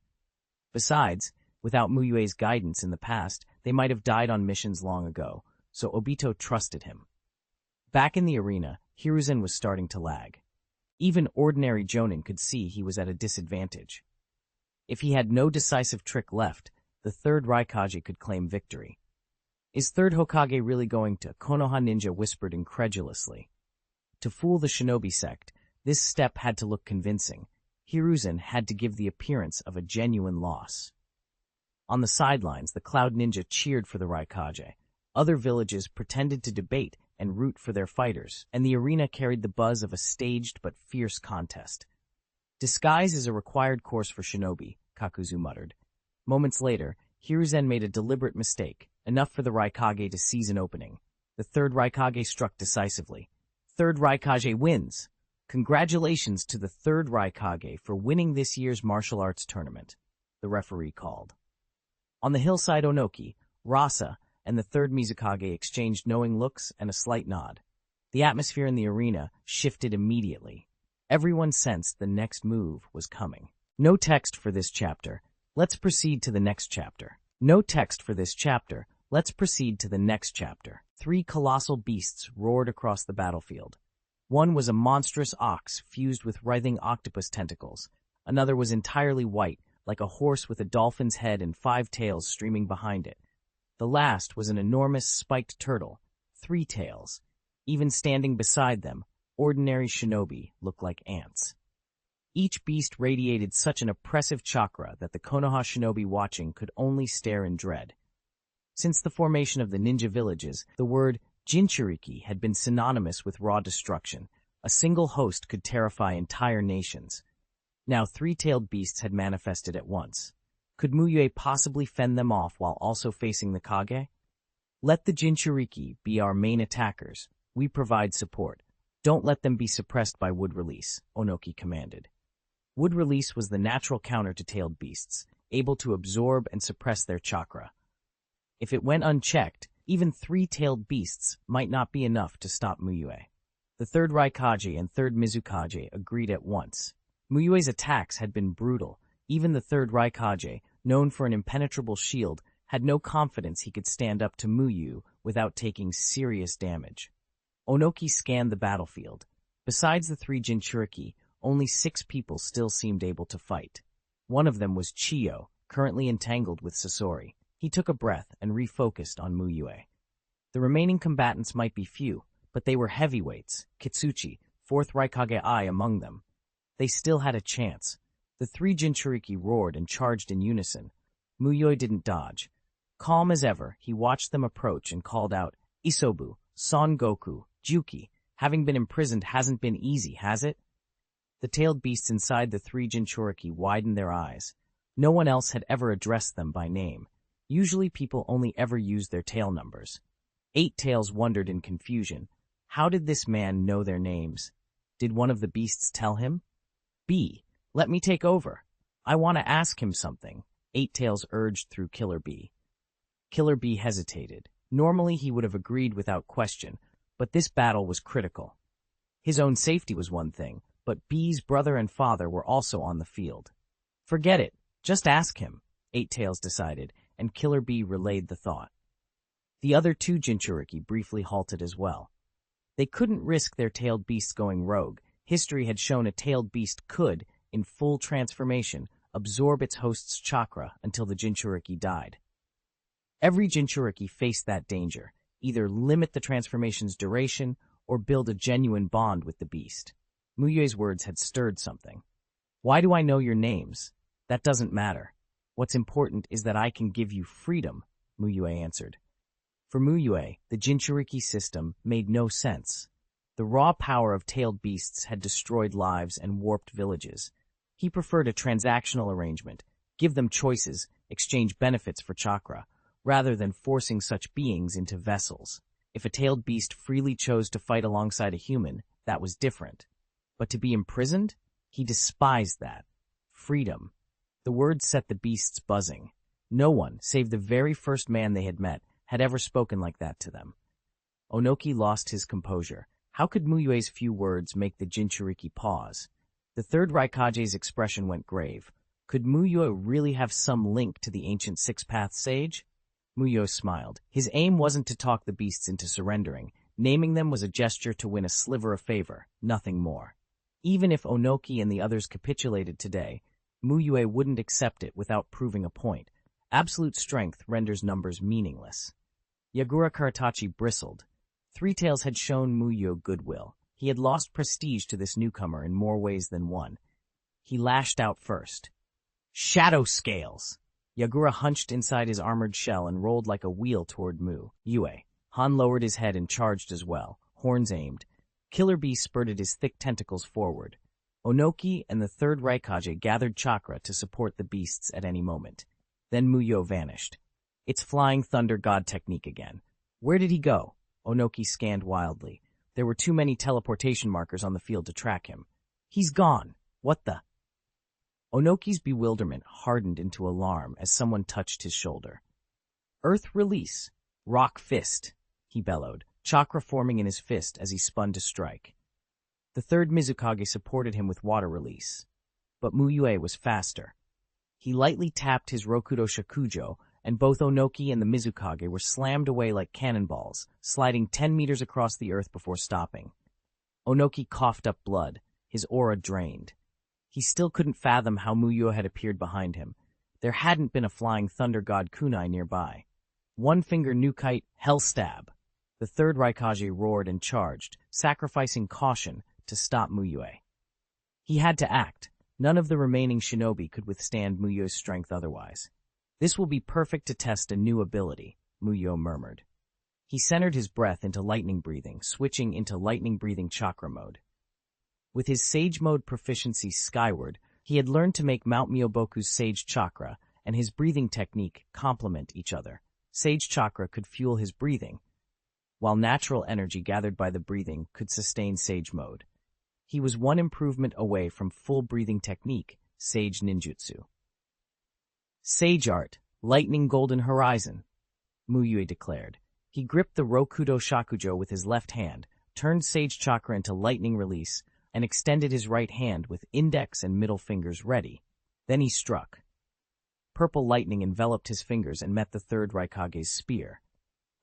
Besides, without Mu Yue's guidance in the past, they might have died on missions long ago, so Obito trusted him. Back in the arena, Hiruzen was starting to lag. Even ordinary jonin could see he was at a disadvantage. If he had no decisive trick left, the 3rd Raikage could claim victory. Is 3rd Hokage really going to? Konoha ninja whispered incredulously. To fool the shinobi sect, this step had to look convincing. Hiruzen had to give the appearance of a genuine loss. On the sidelines, the Cloud Ninja cheered for the Raikage. Other villages pretended to debate and root for their fighters, and the arena carried the buzz of a staged but fierce contest. Disguise is a required course for shinobi, Kakuzu muttered. Moments later, Hiruzen made a deliberate mistake, enough for the Raikage to seize an opening. The 3rd Raikage struck decisively. 3rd Raikage wins! Congratulations to the 3rd Raikage for winning this year's martial arts tournament, the referee called. On the hillside Onoki, Rasa and the 3rd Mizukage exchanged knowing looks and a slight nod. The atmosphere in the arena shifted immediately. Everyone sensed the next move was coming. No text for this chapter. Let's proceed to the next chapter. No text for this chapter. Let's proceed to the next chapter. 3 colossal beasts roared across the battlefield. One was a monstrous ox fused with writhing octopus tentacles. Another was entirely white, like a horse with a dolphin's head and 5 tails streaming behind it. The last was an enormous spiked turtle, 3 tails. Even standing beside them, ordinary shinobi looked like ants. Each beast radiated such an oppressive chakra that the Konoha shinobi watching could only stare in dread. Since the formation of the ninja villages, the word Jinchuriki had been synonymous with raw destruction. A single host could terrify entire nations. Now 3-tailed beasts had manifested at once. Could Mu Yue possibly fend them off while also facing the Kage? Let the Jinchuriki be our main attackers. We provide support. Don't let them be suppressed by wood release, Onoki commanded. Wood release was the natural counter to tailed beasts, able to absorb and suppress their chakra. If it went unchecked, even 3-tailed beasts might not be enough to stop Mu Yue. The 3rd Raikage and 3rd Mizukage agreed at once. Mu Yue's attacks had been brutal. Even the 3rd Raikage, known for an impenetrable shield, had no confidence he could stand up to Mu Yue without taking serious damage. Onoki scanned the battlefield. Besides the 3 Jinchuriki, only 6 people still seemed able to fight. One of them was Chiyo, currently entangled with Sasori. He took a breath and refocused on Mu Yue. The remaining combatants might be few, but they were heavyweights, Kitsuchi, 4th Raikage I among them. They still had a chance. The 3 Jinchuriki roared and charged in unison. Mu Yue didn't dodge. Calm as ever, he watched them approach and called out, "Isobu, Son Goku, Juki, having been imprisoned hasn't been easy, has it?" The tailed beasts inside the 3 Jinchuriki widened their eyes. No one else had ever addressed them by name. Usually people only ever used their tail numbers. 8 Tails wondered in confusion. How did this man know their names? Did one of the beasts tell him? "B, let me take over. I want to ask him something," 8 Tails urged through Killer B. Killer B hesitated. Normally he would have agreed without question, but this battle was critical. His own safety was one thing, but B's brother and father were also on the field. "Forget it. Just ask him," 8 Tails decided, and Killer B relayed the thought. The other 2 Jinchuriki briefly halted as well. They couldn't risk their tailed beasts going rogue. History had shown a tailed beast could, in full transformation, absorb its host's chakra until the Jinchuriki died. Every Jinchuriki faced that danger, either limit the transformation's duration or build a genuine bond with the beast. Mu Yue's words had stirred something. "Why do I know your names? That doesn't matter. What's important is that I can give you freedom," Mu Yue answered. For Mu Yue, the Jinchuriki system made no sense. The raw power of tailed beasts had destroyed lives and warped villages. He preferred a transactional arrangement, give them choices, exchange benefits for chakra, rather than forcing such beings into vessels. If a tailed beast freely chose to fight alongside a human, that was different. But to be imprisoned? He despised that. Freedom. The word set the beasts buzzing. No one, save the very first man they had met, had ever spoken like that to them. Onoki lost his composure. How could Mu Yue's few words make the Jinchuriki pause? The 3rd Raikage's expression went grave. Could Mu Yue really have some link to the ancient Six-Path Sage? Mu Yue smiled. His aim wasn't to talk the beasts into surrendering. Naming them was a gesture to win a sliver of favor, nothing more. Even if Onoki and the others capitulated today, Mu Yue wouldn't accept it without proving a point. Absolute strength renders numbers meaningless. Yagura Karatachi bristled. 3 Tails had shown Mu Yue goodwill. He had lost prestige to this newcomer in more ways than one. He lashed out first. "Shadow scales!" Yagura hunched inside his armored shell and rolled like a wheel toward Mu Yue. Han lowered his head and charged as well, horns aimed. Killer Bee spurted his thick tentacles forward. Onoki and the 3rd Raikage gathered chakra to support the beasts at any moment. Then Mu Yue vanished. It's Flying Thunder God technique again. Where did he go? Onoki scanned wildly. There were too many teleportation markers on the field to track him. He's gone. What the? Onoki's bewilderment hardened into alarm as someone touched his shoulder. Earth release. Rock fist, he bellowed, chakra forming in his fist as he spun to strike. The 3rd Mizukage supported him with water release. But Mu Yue was faster. He lightly tapped his Rokudo Shakujo, and both Onoki and the Mizukage were slammed away like cannonballs, sliding 10 meters across the earth before stopping. Onoki coughed up blood, his aura drained. He still couldn't fathom how Mu Yue had appeared behind him. There hadn't been a Flying Thunder God kunai nearby. One finger Nukite, hell stab. The third Raikage roared and charged, sacrificing caution to stop Mu Yue. He had to act. None of the remaining shinobi could withstand Mu Yue's strength otherwise. This will be perfect to test a new ability, Mu Yue murmured. He centered his breath into lightning breathing, switching into lightning breathing chakra mode. With his sage mode proficiency skyward, he had learned to make Mount Myoboku's sage chakra and his breathing technique complement each other. Sage chakra could fuel his breathing, while natural energy gathered by the breathing could sustain sage mode. He was one improvement away from full breathing technique, sage ninjutsu. Sage art, lightning golden horizon, Mu Yue declared. He gripped the Rokudo Shakujo with his left hand, turned sage chakra into lightning release, and extended his right hand with index and middle fingers ready. Then he struck. Purple lightning enveloped his fingers and met the third Raikage's spear.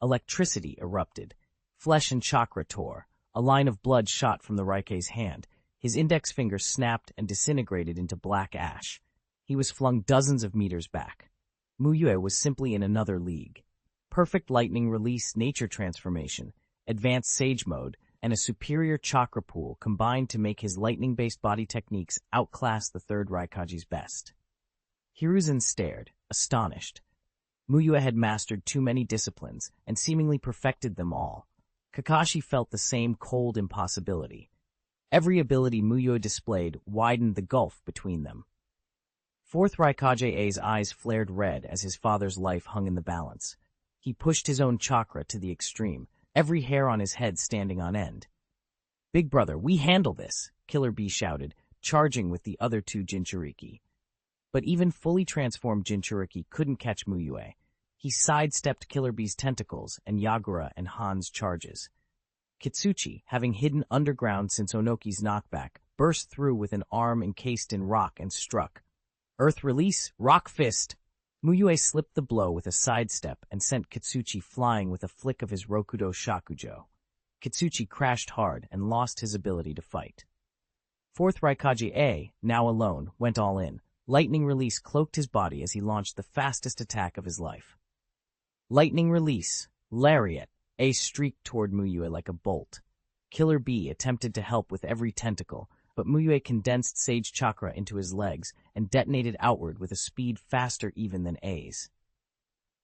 Electricity erupted. Flesh and chakra tore. A line of blood shot from the Raikage's hand. His index finger snapped and disintegrated into black ash. He was flung dozens of meters back. Mu Yue was simply in another league. Perfect lightning release nature transformation, advanced sage mode, and a superior chakra pool combined to make his lightning-based body techniques outclass the third Raikage's best. Hiruzen stared, astonished. Mu Yue had mastered too many disciplines and seemingly perfected them all. Kakashi felt the same cold impossibility. Every ability Mu Yue displayed widened the gulf between them. Fourth Raikage-A's eyes flared red as his father's life hung in the balance. He pushed his own chakra to the extreme, every hair on his head standing on end. "Big brother, we handle this," Killer Bee shouted, charging with the other two Jinchuriki. But even fully transformed Jinchuriki couldn't catch Mu Yue. He sidestepped Killer Bee's tentacles and Yagura and Han's charges. Kitsuchi, having hidden underground since Onoki's knockback, burst through with an arm encased in rock and struck. Earth release, rock fist! Mu Yue slipped the blow with a sidestep and sent Kitsuchi flying with a flick of his Rokudo Shakujo. Kitsuchi crashed hard and lost his ability to fight. Fourth Raikage-A, now alone, went all in. Lightning release cloaked his body as he launched the fastest attack of his life. Lightning release, lariat, A streaked toward Mu Yue like a bolt. Killer Bee attempted to help with every tentacle, but Mu Yue condensed sage chakra into his legs and detonated outward with a speed faster even than A's.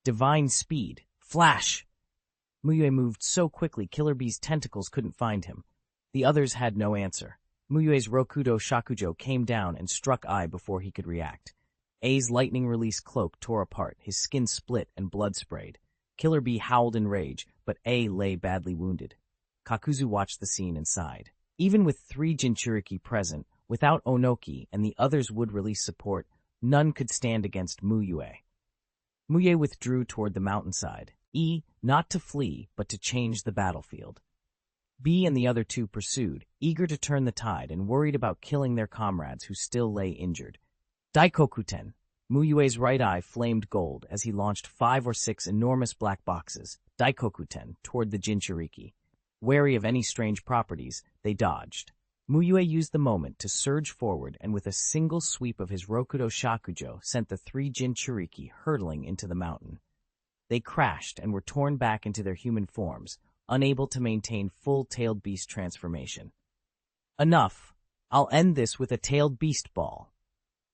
Divine speed, flash! Mu Yue moved so quickly Killer Bee's tentacles couldn't find him. The others had no answer. Mu Yue's Rokudo Shakujo came down and struck Ai before he could react. A's lightning release cloak tore apart, his skin split and blood sprayed. Killer Bee howled in rage, but A lay badly wounded. Kakuzu watched the scene and sighed. Even with 3 Jinchuriki present, without Onoki and the others' wood release support, none could stand against Mu Yue. Mu Yue withdrew toward the mountainside. Not to flee, but to change the battlefield. B and the other two pursued, eager to turn the tide and worried about killing their comrades who still lay injured. Daikokuten. Mu Yue's right eye flamed gold as he launched 5 or 6 enormous black boxes, Daikokuten, toward the Jinchuriki. Wary of any strange properties, they dodged. Mu Yue used the moment to surge forward and with a single sweep of his Rokudo Shakujo sent the 3 Jinchuriki hurtling into the mountain. They crashed and were torn back into their human forms, unable to maintain full tailed beast transformation. Enough! I'll end this with a tailed beast ball.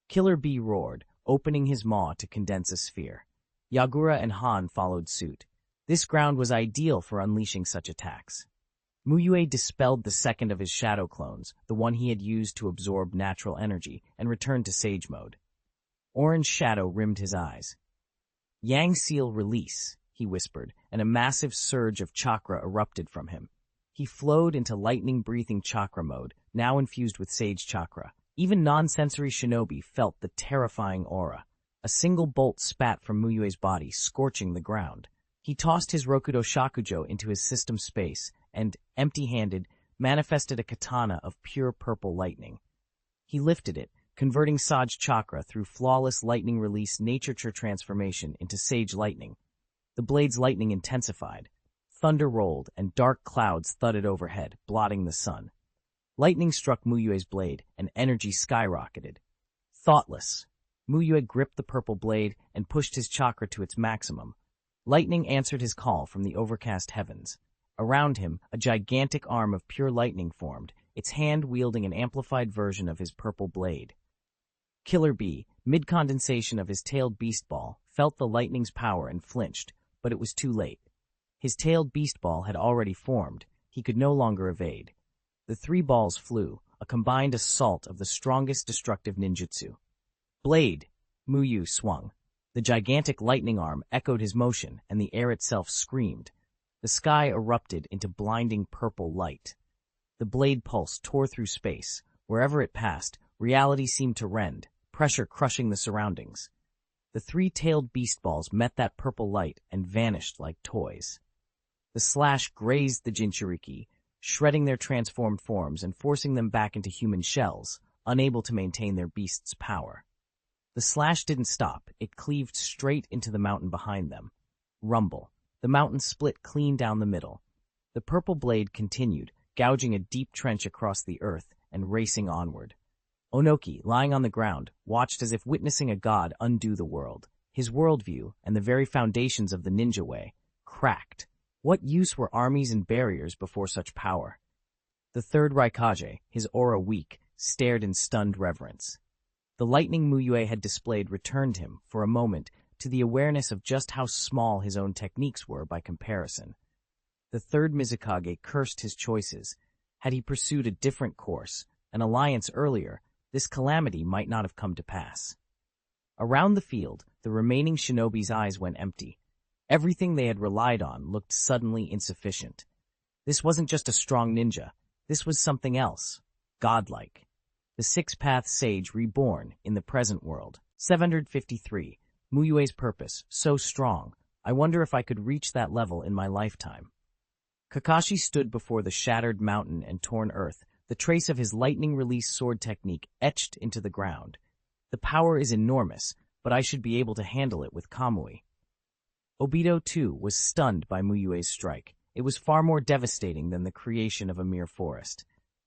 Killer Bee roared, opening his maw to condense a sphere. Yagura and Han followed suit. This ground was ideal for unleashing such attacks. Mu Yue dispelled the second of his shadow clones, the one he had used to absorb natural energy, and returned to sage mode. Orange shadow rimmed his eyes. Yang Seal release, he whispered, and a massive surge of chakra erupted from him. He flowed into lightning-breathing chakra mode, now infused with sage chakra. Even non-sensory shinobi felt the terrifying aura. A single bolt spat from Mu Yue's body, scorching the ground. He tossed his Rokudo Shakujo into his system space and, empty-handed, manifested a katana of pure purple lightning. He lifted it, converting Sage chakra through flawless lightning release nature transformation into sage lightning. The blade's lightning intensified. Thunder rolled and dark clouds thudded overhead, blotting the sun. Lightning struck Mu Yue's blade and energy skyrocketed. Thoughtless, Mu Yue gripped the purple blade and pushed his chakra to its maximum. Lightning answered his call from the overcast heavens. Around him, a gigantic arm of pure lightning formed, its hand wielding an amplified version of his purple blade. Killer Bee, mid-condensation of his tailed beast ball, felt the lightning's power and flinched, but it was too late. His tailed beast ball had already formed. He could no longer evade. The three balls flew, a combined assault of the strongest destructive ninjutsu. Blade! Mu Yue swung. The gigantic lightning arm echoed his motion, and the air itself screamed. The sky erupted into blinding purple light. The blade pulse tore through space. Wherever it passed, reality seemed to rend, pressure crushing the surroundings. The three-tailed beast balls met that purple light and vanished like toys. The slash grazed the Jinchuriki, shredding their transformed forms and forcing them back into human shells, unable to maintain their beast's power. The slash didn't stop. It cleaved straight into the mountain behind them. Rumble. The mountain split clean down the middle. The purple blade continued, gouging a deep trench across the earth and racing onward. Onoki, lying on the ground, watched as if witnessing a god undo the world. His worldview, and the very foundations of the ninja way, cracked. What use were armies and barriers before such power? The third Raikage, his aura weak, stared in stunned reverence. The lightning Mu Yue had displayed returned him, for a moment, to the awareness of just how small his own techniques were by comparison. The third Mizukage cursed his choices. Had he pursued a different course, an alliance earlier, this calamity might not have come to pass. Around the field, the remaining shinobi's eyes went empty. Everything they had relied on looked suddenly insufficient. This wasn't just a strong ninja. This was something else. Godlike. The six-path sage reborn in the present world. 753. Mu Yue's purpose, so strong. I wonder if I could reach that level in my lifetime. Kakashi stood before the shattered mountain and torn earth, the trace of his lightning-release sword technique etched into the ground. The power is enormous, but I should be able to handle it with Kamui. Obito, too, was stunned by Mu Yue's strike. It was far more devastating than the creation of a mere forest.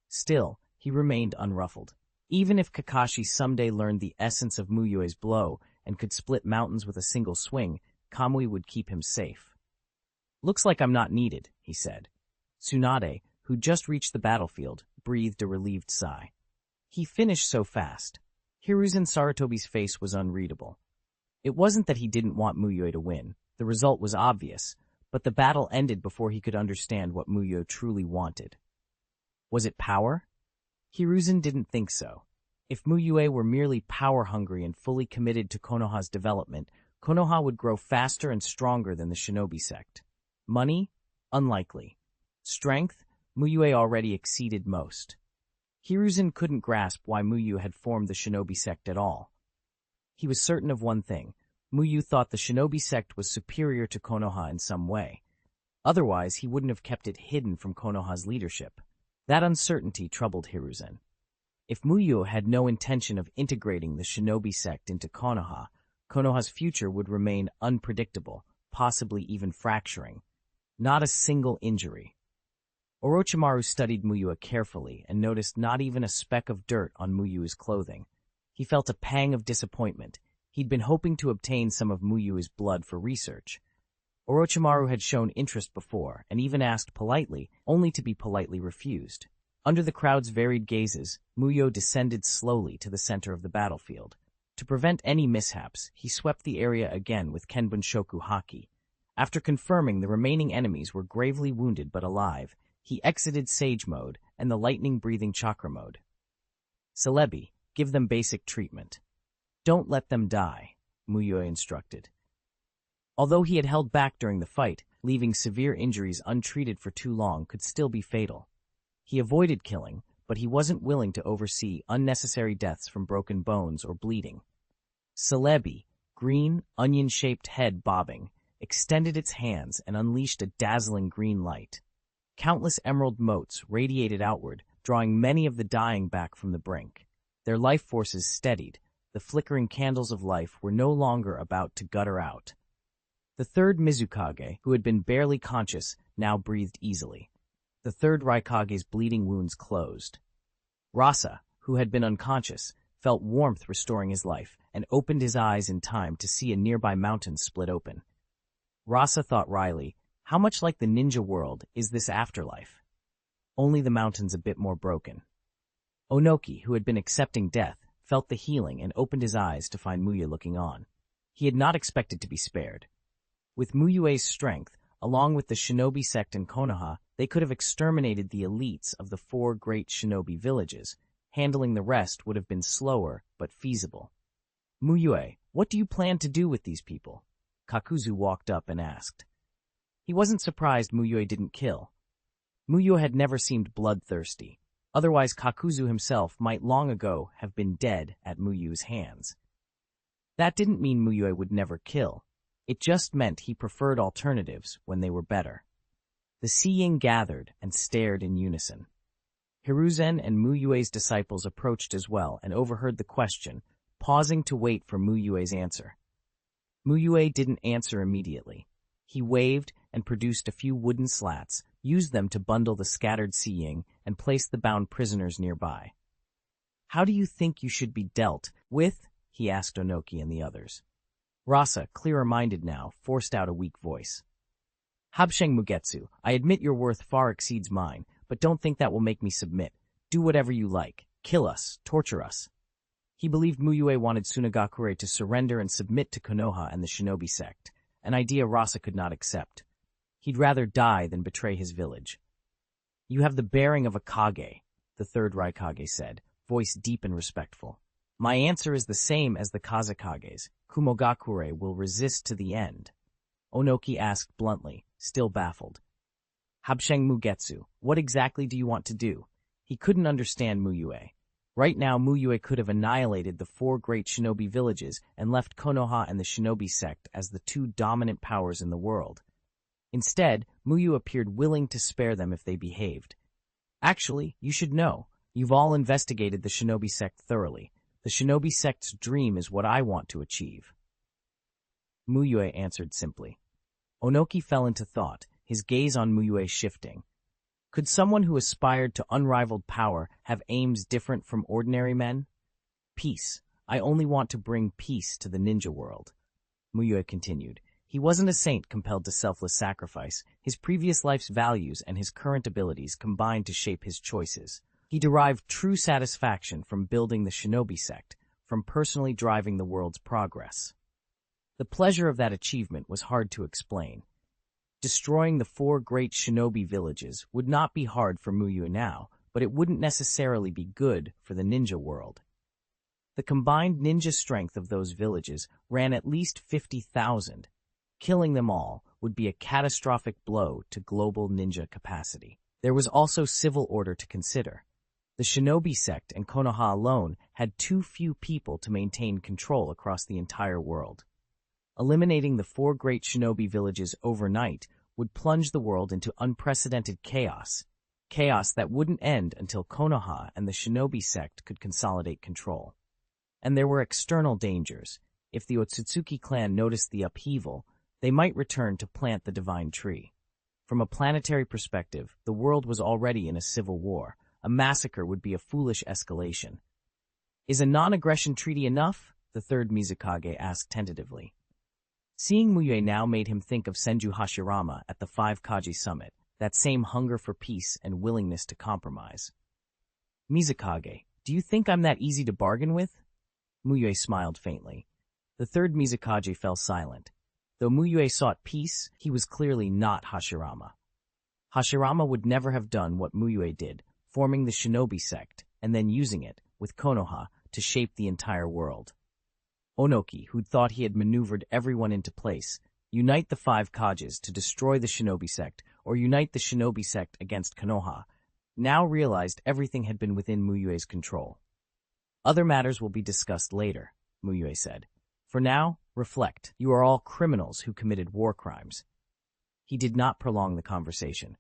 Still, he remained unruffled. Even if Kakashi someday learned the essence of Mu Yue's blow and could split mountains with a single swing, Kamui would keep him safe. Looks like I'm not needed, he said. Tsunade, who just reached the battlefield, breathed a relieved sigh. He finished so fast. Hiruzen Sarutobi's face was unreadable. It wasn't that he didn't want Mu Yue to win. The result was obvious, but the battle ended before he could understand what Mu Yue truly wanted. Was it power? Hiruzen didn't think so. If Mu Yue were merely power-hungry and fully committed to Konoha's development, Konoha would grow faster and stronger than the shinobi sect. Money? Unlikely. Strength? Mu Yue already exceeded most. Hiruzen couldn't grasp why Mu Yue had formed the shinobi sect at all. He was certain of one thing. Mu Yue thought the shinobi sect was superior to Konoha in some way. Otherwise, he wouldn't have kept it hidden from Konoha's leadership. That uncertainty troubled Hiruzen. If Mu Yue had no intention of integrating the shinobi sect into Konoha, Konoha's future would remain unpredictable, possibly even fracturing. Not a single injury. Orochimaru studied Mu Yue carefully and noticed not even a speck of dirt on Mu Yue's clothing. He felt a pang of disappointment. He'd been hoping to obtain some of Mu Yue's blood for research. Orochimaru had shown interest before, and even asked politely, only to be politely refused. Under the crowd's varied gazes, Mu Yue descended slowly to the center of the battlefield. To prevent any mishaps, he swept the area again with Kenbunshoku Haki. After confirming the remaining enemies were gravely wounded but alive, he exited Sage Mode and the Lightning-breathing Chakra Mode. Celebi, give them basic treatment. Don't let them die, Mu Yue instructed. Although he had held back during the fight, leaving severe injuries untreated for too long could still be fatal. He avoided killing, but he wasn't willing to oversee unnecessary deaths from broken bones or bleeding. Celebi, green, onion-shaped head bobbing, extended its hands and unleashed a dazzling green light. Countless emerald motes radiated outward, drawing many of the dying back from the brink. Their life forces steadied. The flickering candles of life were no longer about to gutter out. The third Mizukage, who had been barely conscious, now breathed easily. The third Raikage's bleeding wounds closed. Rasa, who had been unconscious, felt warmth restoring his life and opened his eyes in time to see a nearby mountain split open. Rasa thought wryly, how much like the ninja world is this afterlife? Only the mountains a bit more broken. Onoki, who had been accepting death, felt the healing and opened his eyes to find Mu Yue looking on. He had not expected to be spared. With Mu Yue's strength, along with the shinobi sect in Konoha, they could have exterminated the elites of the 4 great shinobi villages. Handling the rest would have been slower, but feasible. Mu Yue, what do you plan to do with these people? Kakuzu walked up and asked. He wasn't surprised Mu Yue didn't kill. Mu Yue had never seemed bloodthirsty. Otherwise, Kakuzu himself might long ago have been dead at Mu Yue's hands. That didn't mean Mu Yue would never kill. It just meant he preferred alternatives when they were better. The seeing gathered and stared in unison. Hiruzen and Mu Yue's disciples approached as well and overheard the question, pausing to wait for Mu Yue's answer. Mu Yue didn't answer immediately. He waved and produced a few wooden slats, used them to bundle the scattered seeing, and placed the bound prisoners nearby. How do you think you should be dealt with? He asked Onoki and the others. Rasa, clearer-minded now, forced out a weak voice. Habsheng Mugetsu, I admit your worth far exceeds mine, but don't think that will make me submit. Do whatever you like. Kill us. Torture us. He believed Mu Yue wanted Tsunagakure to surrender and submit to Konoha and the shinobi sect, an idea Rasa could not accept. He'd rather die than betray his village. You have the bearing of a Kage, the 3rd Raikage said, voice deep and respectful. My answer is the same as the Kazekage's. Kumogakure will resist to the end. Onoki asked bluntly, still baffled. Habsheng Mugetsu, what exactly do you want to do? He couldn't understand Mu Yue. Right now, Mu Yue could have annihilated the 4 great shinobi villages and left Konoha and the shinobi sect as the 2 dominant powers in the world. Instead, Mu Yue appeared willing to spare them if they behaved. Actually, you should know. You've all investigated the shinobi sect thoroughly. The shinobi sect's dream is what I want to achieve. Mu Yue answered simply. Onoki fell into thought, his gaze on Mu Yue shifting. Could someone who aspired to unrivaled power have aims different from ordinary men? Peace. I only want to bring peace to the ninja world. Mu Yue continued. He wasn't a saint compelled to selfless sacrifice. His previous life's values and his current abilities combined to shape his choices. He derived true satisfaction from building the shinobi sect, from personally driving the world's progress. The pleasure of that achievement was hard to explain. Destroying the 4 great shinobi villages would not be hard for Mu Yue now, but it wouldn't necessarily be good for the ninja world. The combined ninja strength of those villages ran at least 50,000. Killing them all would be a catastrophic blow to global ninja capacity. There was also civil order to consider. The shinobi sect and Konoha alone had too few people to maintain control across the entire world. Eliminating the 4 great shinobi villages overnight would plunge the world into unprecedented chaos that wouldn't end until Konoha and the shinobi sect could consolidate control. And there were external dangers. If the Otsutsuki clan noticed the upheaval, they might return to plant the divine tree. From a planetary perspective, the world was already in a civil war. A massacre would be a foolish escalation. Is a non-aggression treaty enough? The 3rd Mizukage asked tentatively. Seeing Mu Yue now made him think of Senju Hashirama at the 5 Kaji summit, that same hunger for peace and willingness to compromise. Mizukage, do you think I'm that easy to bargain with? Mu Yue smiled faintly. The 3rd Mizukage fell silent. Though Mu Yue sought peace, he was clearly not Hashirama. Hashirama would never have done what Mu Yue did, forming the shinobi sect, and then using it, with Konoha, to shape the entire world. Onoki, who'd thought he had maneuvered everyone into place, unite the 5 Kages to destroy the shinobi sect, or unite the shinobi sect against Konoha, now realized everything had been within Mu Yue's control. Other matters will be discussed later, Mu Yue said. For now, reflect. You are all criminals who committed war crimes. He did not prolong the conversation.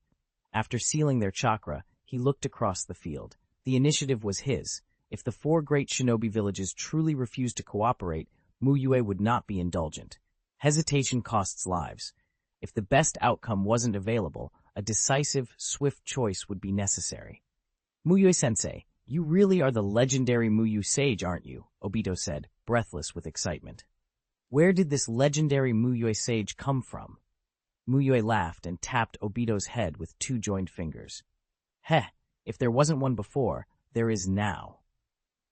After sealing their chakra, he looked across the field. The initiative was his. If the 4 great shinobi villages truly refused to cooperate, Mu Yue would not be indulgent. Hesitation costs lives. If the best outcome wasn't available, a decisive, swift choice would be necessary. Mu Yue-sensei, you really are the legendary Mu Yue sage, aren't you? Obito said, breathless with excitement. Where did this legendary Mu Yue sage come from? Mu Yue laughed and tapped Obito's head with two joined fingers. Heh, if there wasn't one before, there is now.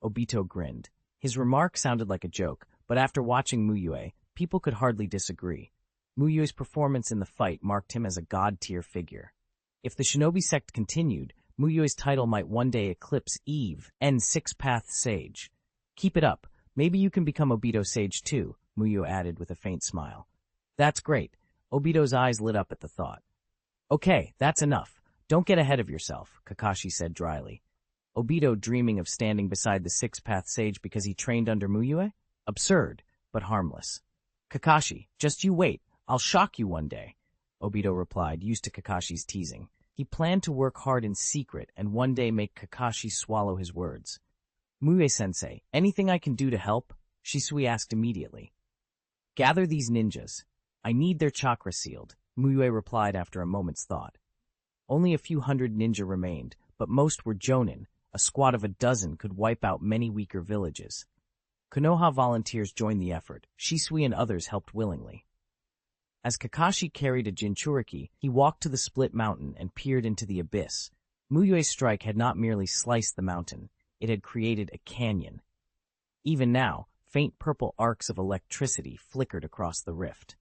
Obito grinned. His remark sounded like a joke, but after watching Mu Yue, people could hardly disagree. Mu Yue's performance in the fight marked him as a god-tier figure. If the Shinobi sect continued, Mu Yue's title might one day eclipse Eve and Six-Path Sage. Keep it up. Maybe you can become Obito Sage too, Mu Yue added with a faint smile. That's great. Obito's eyes lit up at the thought. Okay, that's enough. Don't get ahead of yourself, Kakashi said dryly. Obito dreaming of standing beside the Six-Path Sage because he trained under Mu Yue? Absurd, but harmless. Kakashi, just you wait. I'll shock you one day, Obito replied, used to Kakashi's teasing. He planned to work hard in secret and one day make Kakashi swallow his words. Mu Yue-sensei, anything I can do to help? Shisui asked immediately. Gather these ninjas. I need their chakra sealed, Mu Yue replied after a moment's thought. Only a few hundred ninja remained, but most were jonin. A squad of a dozen could wipe out many weaker villages. Konoha volunteers joined the effort. Shisui and others helped willingly. As Kakashi carried a Jinchuriki, he walked to the split mountain and peered into the abyss. Mu Yue's strike had not merely sliced the mountain, it had created a canyon. Even now, faint purple arcs of electricity flickered across the rift.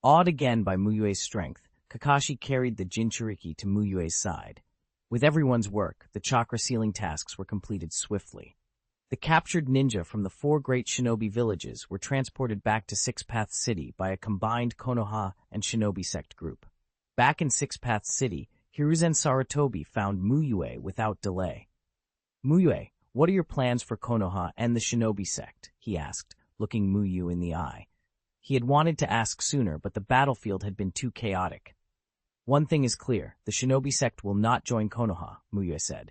Awed again by Mu Yue's strength, Kakashi carried the Jinchuriki to Mu Yue's side. With everyone's work, the chakra-sealing tasks were completed swiftly. The captured ninja from the 4 great shinobi villages were transported back to Six-Path City by a combined Konoha and Shinobi sect group. Back in Six-Path City, Hiruzen Sarutobi found Mu Yue without delay. Mu Yue, what are your plans for Konoha and the Shinobi sect? He asked, looking Mu Yue in the eye. He had wanted to ask sooner, but the battlefield had been too chaotic. One thing is clear, the Shinobi sect will not join Konoha, Mu Yue said.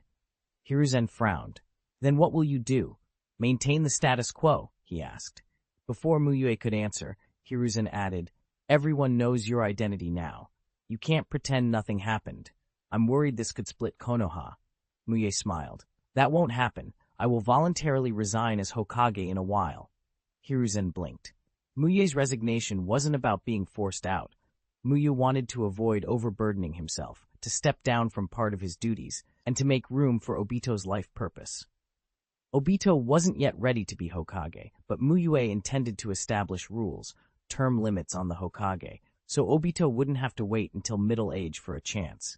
Hiruzen frowned. Then what will you do? Maintain the status quo, he asked. Before Mu Yue could answer, Hiruzen added, Everyone knows your identity now. You can't pretend nothing happened. I'm worried this could split Konoha. Mu Yue smiled. That won't happen. I will voluntarily resign as Hokage in a while. Hiruzen blinked. Mu Yue's resignation wasn't about being forced out. Mu Yue wanted to avoid overburdening himself, to step down from part of his duties, and to make room for Obito's life purpose. Obito wasn't yet ready to be Hokage, but Mu Yue intended to establish rules, term limits on the Hokage, so Obito wouldn't have to wait until middle age for a chance.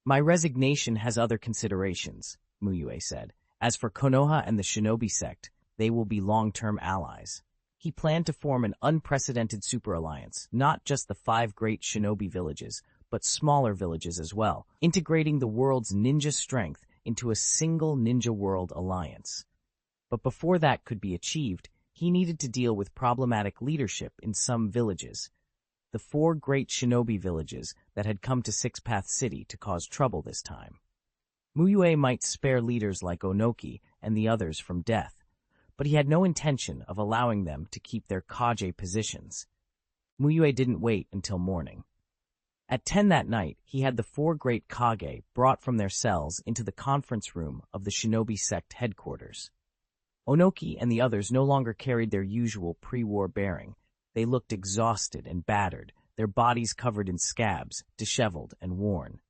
My resignation has other considerations, Mu Yue said. As for Konoha and the Shinobi sect, they will be long-term allies. He planned to form an unprecedented super-alliance, not just the 5 great shinobi villages, but smaller villages as well, integrating the world's ninja strength into a single ninja world alliance. But before that could be achieved, he needed to deal with problematic leadership in some villages. The 4 great shinobi villages that had come to Six-Path City to cause trouble this time. Mu Yue might spare leaders like Onoki and the others from death, but he had no intention of allowing them to keep their Kage positions. Mu Yue didn't wait until morning. At 10 that night, he had the 4 great Kage brought from their cells into the conference room of the Shinobi sect headquarters. Onoki and the others no longer carried their usual pre-war bearing. They looked exhausted and battered, their bodies covered in scabs, disheveled and worn.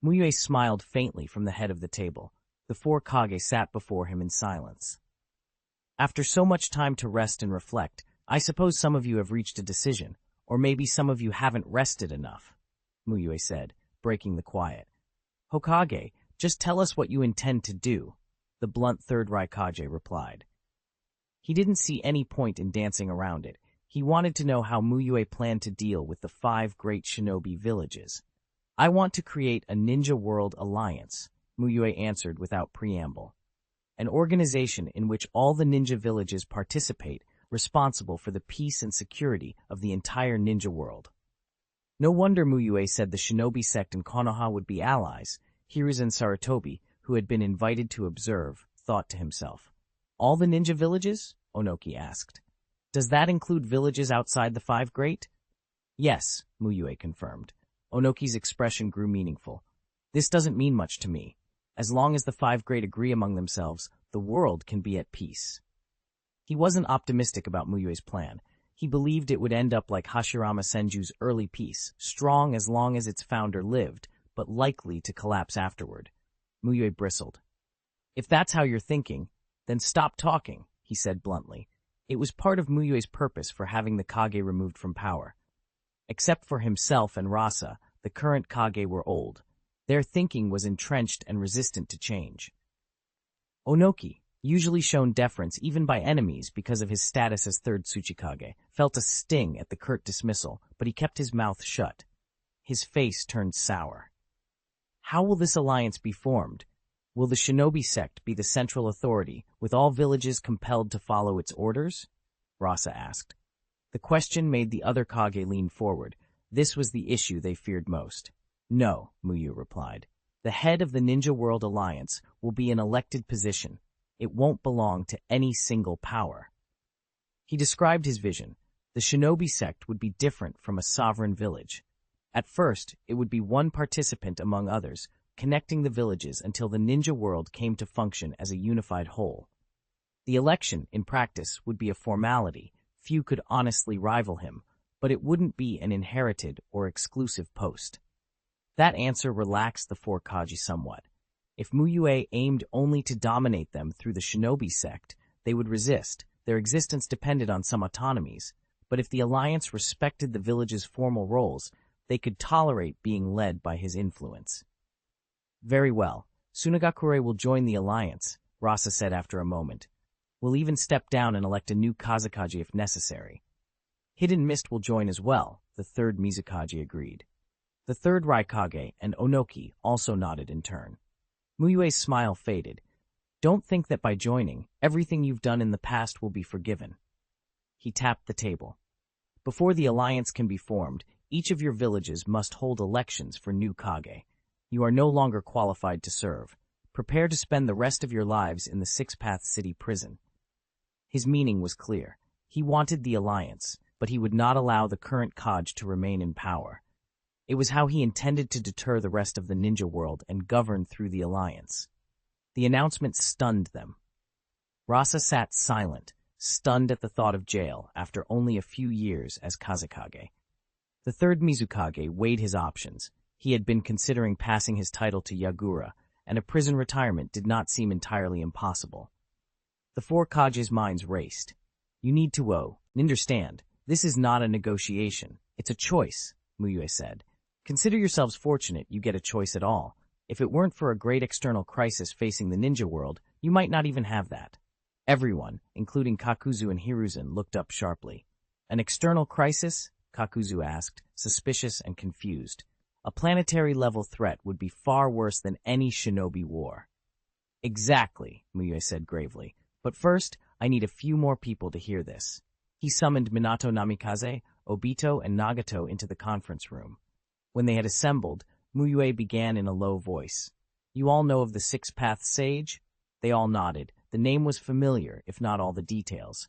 Mu Yue smiled faintly from the head of the table. The 4 Kage sat before him in silence. After so much time to rest and reflect, I suppose some of you have reached a decision. Or maybe some of you haven't rested enough, Mu Yue said, breaking the quiet. Hokage, just tell us what you intend to do, the blunt 3rd Raikage replied. He didn't see any point in dancing around it. He wanted to know how Mu Yue planned to deal with the 5 great shinobi villages. I want to create a Ninja World Alliance, Mu Yue answered without preamble. An organization in which all the ninja villages participate, responsible for the peace and security of the entire ninja world. No wonder Mu Yue said the Shinobi sect and Konoha would be allies. Hiruzen Sarutobi, who had been invited to observe, thought to himself. All the ninja villages? Onoki asked. Does that include villages outside the 5 great? Yes, Mu Yue confirmed. Onoki's expression grew meaningful. This doesn't mean much to me. As long as the 5 great agree among themselves, the world can be at peace. He wasn't optimistic about Mu Yue's plan. He believed it would end up like Hashirama Senju's early piece, strong as long as its founder lived, but likely to collapse afterward. Mu Yue bristled. If that's how you're thinking, then stop talking, he said bluntly. It was part of Mu Yue's purpose for having the Kage removed from power. Except for himself and Rasa, the current Kage were old. Their thinking was entrenched and resistant to change. Onoki, usually shown deference even by enemies because of his status as third Tsuchikage, felt a sting at the curt dismissal, but he kept his mouth shut. His face turned sour. How will this alliance be formed? Will the Shinobi sect be the central authority, with all villages compelled to follow its orders? Rasa asked. The question made the other Kage lean forward. This was the issue they feared most. No, Mu Yue replied. The head of the Ninja World Alliance will be an elected position. It won't belong to any single power. He described his vision. The Shinobi sect would be different from a sovereign village. At first, it would be one participant among others, connecting the villages until the ninja world came to function as a unified whole. The election, in practice, would be a formality. Few could honestly rival him, but it wouldn't be an inherited or exclusive post. That answer relaxed the four Kaji somewhat. If Mu Yue aimed only to dominate them through the Shinobi sect, they would resist. Their existence depended on some autonomies, but if the alliance respected the village's formal roles, they could tolerate being led by his influence. Very well. Tsunagakure will join the alliance, Rasa said after a moment. We'll even step down and elect a new Kazekage if necessary. Hidden Mist will join as well, the third Mizukage agreed. The third Raikage and Onoki also nodded in turn. Mu Yue's smile faded. Don't think that by joining, everything you've done in the past will be forgiven. He tapped the table. Before the alliance can be formed, each of your villages must hold elections for new Kage. You are no longer qualified to serve. Prepare to spend the rest of your lives in the Six Path City prison. His meaning was clear. He wanted the alliance, but he would not allow the current Kage to remain in power. It was how he intended to deter the rest of the ninja world and govern through the alliance. The announcement stunned them. Rasa sat silent, stunned at the thought of jail after only a few years as Kazekage. The third Mizukage weighed his options. He had been considering passing his title to Yagura, and a prison retirement did not seem entirely impossible. The four Kage's minds raced. You need to understand, this is not a negotiation. It's a choice, Mu Yue said. Consider yourselves fortunate you get a choice at all. If it weren't for a great external crisis facing the ninja world, you might not even have that. Everyone, including Kakuzu and Hiruzen, looked up sharply. An external crisis? Kakuzu asked, suspicious and confused. A planetary-level threat would be far worse than any shinobi war. Exactly, Mu Yue said gravely. But first, I need a few more people to hear this. He summoned Minato Namikaze, Obito, and Nagato into the conference room. When they had assembled, Mu Yue began in a low voice. You all know of the Six Path Sage? They all nodded. The name was familiar, if not all the details.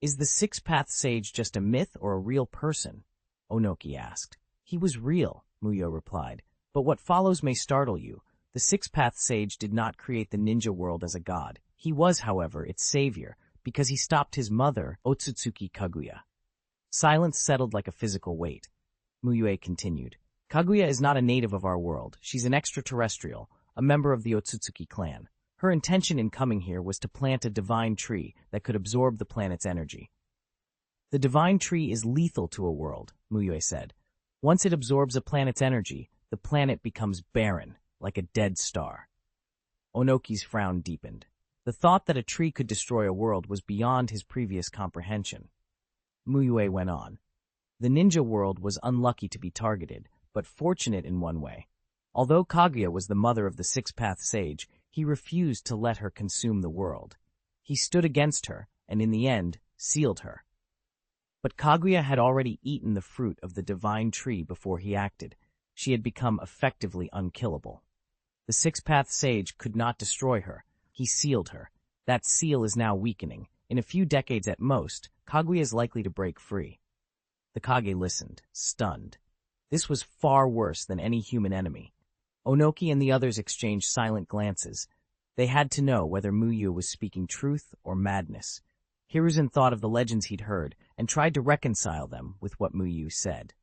Is the Six Path Sage just a myth or a real person? Onoki asked. He was real, Mu Yue replied. But what follows may startle you. The Six Path Sage did not create the ninja world as a god. He was, however, its savior, because he stopped his mother, Otsutsuki Kaguya. Silence settled like a physical weight. Mu Yue continued. Kaguya is not a native of our world. She's an extraterrestrial, a member of the Otsutsuki clan. Her intention in coming here was to plant a divine tree that could absorb the planet's energy. The divine tree is lethal to a world, Mu Yue said. Once it absorbs a planet's energy, the planet becomes barren, like a dead star. Onoki's frown deepened. The thought that a tree could destroy a world was beyond his previous comprehension. Mu Yue went on. The ninja world was unlucky to be targeted, but fortunate in one way. Although Kaguya was the mother of the Six Path Sage, he refused to let her consume the world. He stood against her, and in the end, sealed her. But Kaguya had already eaten the fruit of the divine tree before he acted. She had become effectively unkillable. The Six Path Sage could not destroy her. He sealed her. That seal is now weakening. In a few decades at most, Kaguya is likely to break free. The Kage listened, stunned. This was far worse than any human enemy. Onoki and the others exchanged silent glances. They had to know whether Mu Yue was speaking truth or madness. Hiruzen thought of the legends he'd heard and tried to reconcile them with what Mu Yue said.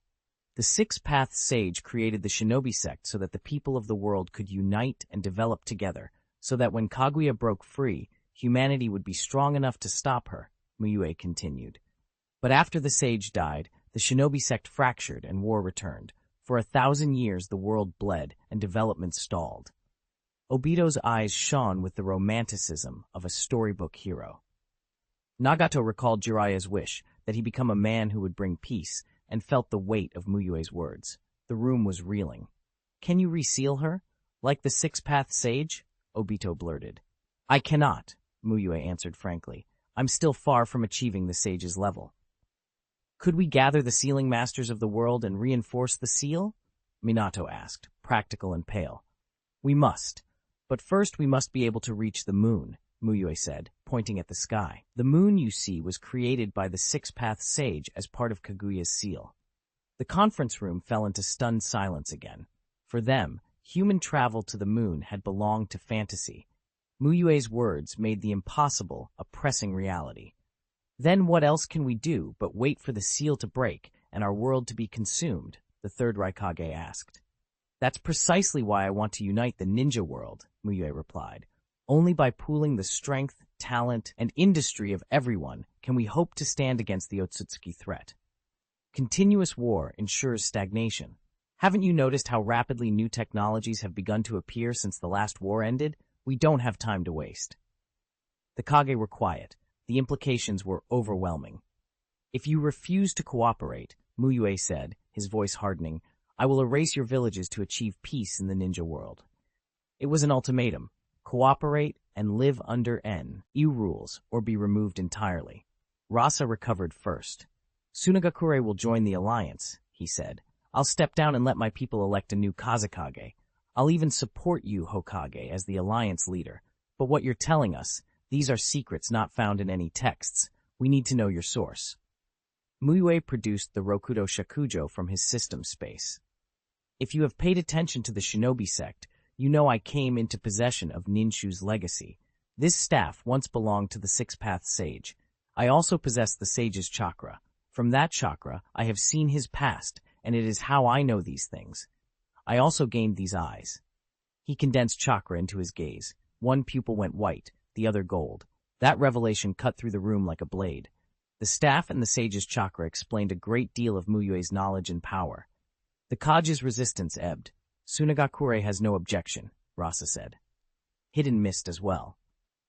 The Six-Path Sage created the Shinobi sect so that the people of the world could unite and develop together, so that when Kaguya broke free, humanity would be strong enough to stop her, Mu Yue continued. But after the sage died, the Shinobi sect fractured and war returned. For 1,000 years the world bled and development stalled. Obito's eyes shone with the romanticism of a storybook hero. Nagato recalled Jiraiya's wish that he become a man who would bring peace, and felt the weight of Mu Yue's words. The room was reeling. "Can you reseal her? Like the Six-Path Sage?" Obito blurted. "I cannot," Mu Yue answered frankly. "I'm still far from achieving the sage's level." "Could we gather the sealing masters of the world and reinforce the seal?" Minato asked, practical and pale. "We must. But first we must be able to reach the moon," Mu Yue said, pointing at the sky. "The moon, you see, was created by the Six-Path Sage as part of Kaguya's seal." The conference room fell into stunned silence again. For them, human travel to the moon had belonged to fantasy. Mu Yue's words made the impossible a pressing reality. "Then what else can we do but wait for the seal to break and our world to be consumed?" the third Raikage asked. "That's precisely why I want to unite the ninja world," Mu Yue replied. "Only by pooling the strength, talent, and industry of everyone can we hope to stand against the Otsutsuki threat. Continuous war ensures stagnation. Haven't you noticed how rapidly new technologies have begun to appear since the last war ended? We don't have time to waste." The Kage were quiet. The implications were overwhelming. "If you refuse to cooperate," Mu Yue said, his voice hardening, "I will erase your villages to achieve peace in the ninja world." It was an ultimatum. Cooperate and live under EU rules or be removed entirely. Rasa recovered first. "Sunagakure will join the alliance," he said. "I'll step down and let my people elect a new Kazekage. I'll even support you, Hokage, as the alliance leader. But what you're telling us, these are secrets not found in any texts. We need to know your source." Mu Yue produced the Rokudo Shakujo from his system space. "If you have paid attention to the Shinobi sect, you know I came into possession of Ninshu's legacy. This staff once belonged to the Six-Path Sage. I also possess the Sage's chakra. From that chakra, I have seen his past, and it is how I know these things. I also gained these eyes." He condensed chakra into his gaze. One pupil went white, the other gold. That revelation cut through the room like a blade. The staff and the Sage's chakra explained a great deal of Mu Yue's knowledge and power. The Kage's resistance ebbed. "Sunagakure has no objection," Rasa said. Hidden missed as well.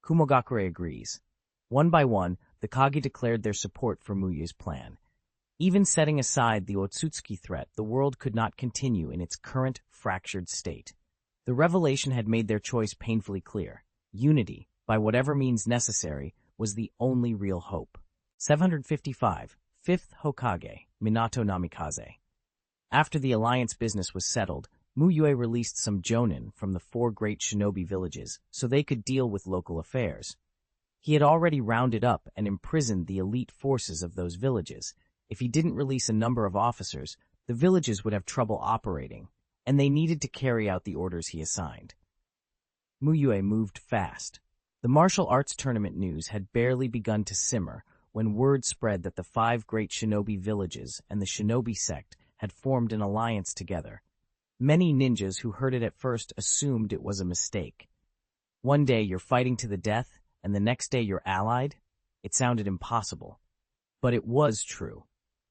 "Kumogakure agrees." One by one, the Kage declared their support for Mu Yue's plan. Even setting aside the Otsutsuki threat, the world could not continue in its current fractured state. The revelation had made their choice painfully clear. Unity, by whatever means necessary, was the only real hope. 755, 5th Hokage, Minato Namikaze. After the alliance business was settled, Mu Yue released some jonin from the 4 great shinobi villages so they could deal with local affairs. He had already rounded up and imprisoned the elite forces of those villages. If he didn't release a number of officers, the villages would have trouble operating, and they needed to carry out the orders he assigned. Mu Yue moved fast. The martial arts tournament news had barely begun to simmer when word spread that the 5 great shinobi villages and the shinobi sect had formed an alliance together. Many ninjas who heard it at first assumed it was a mistake. One day you're fighting to the death, and the next day you're allied? It sounded impossible. But it was true.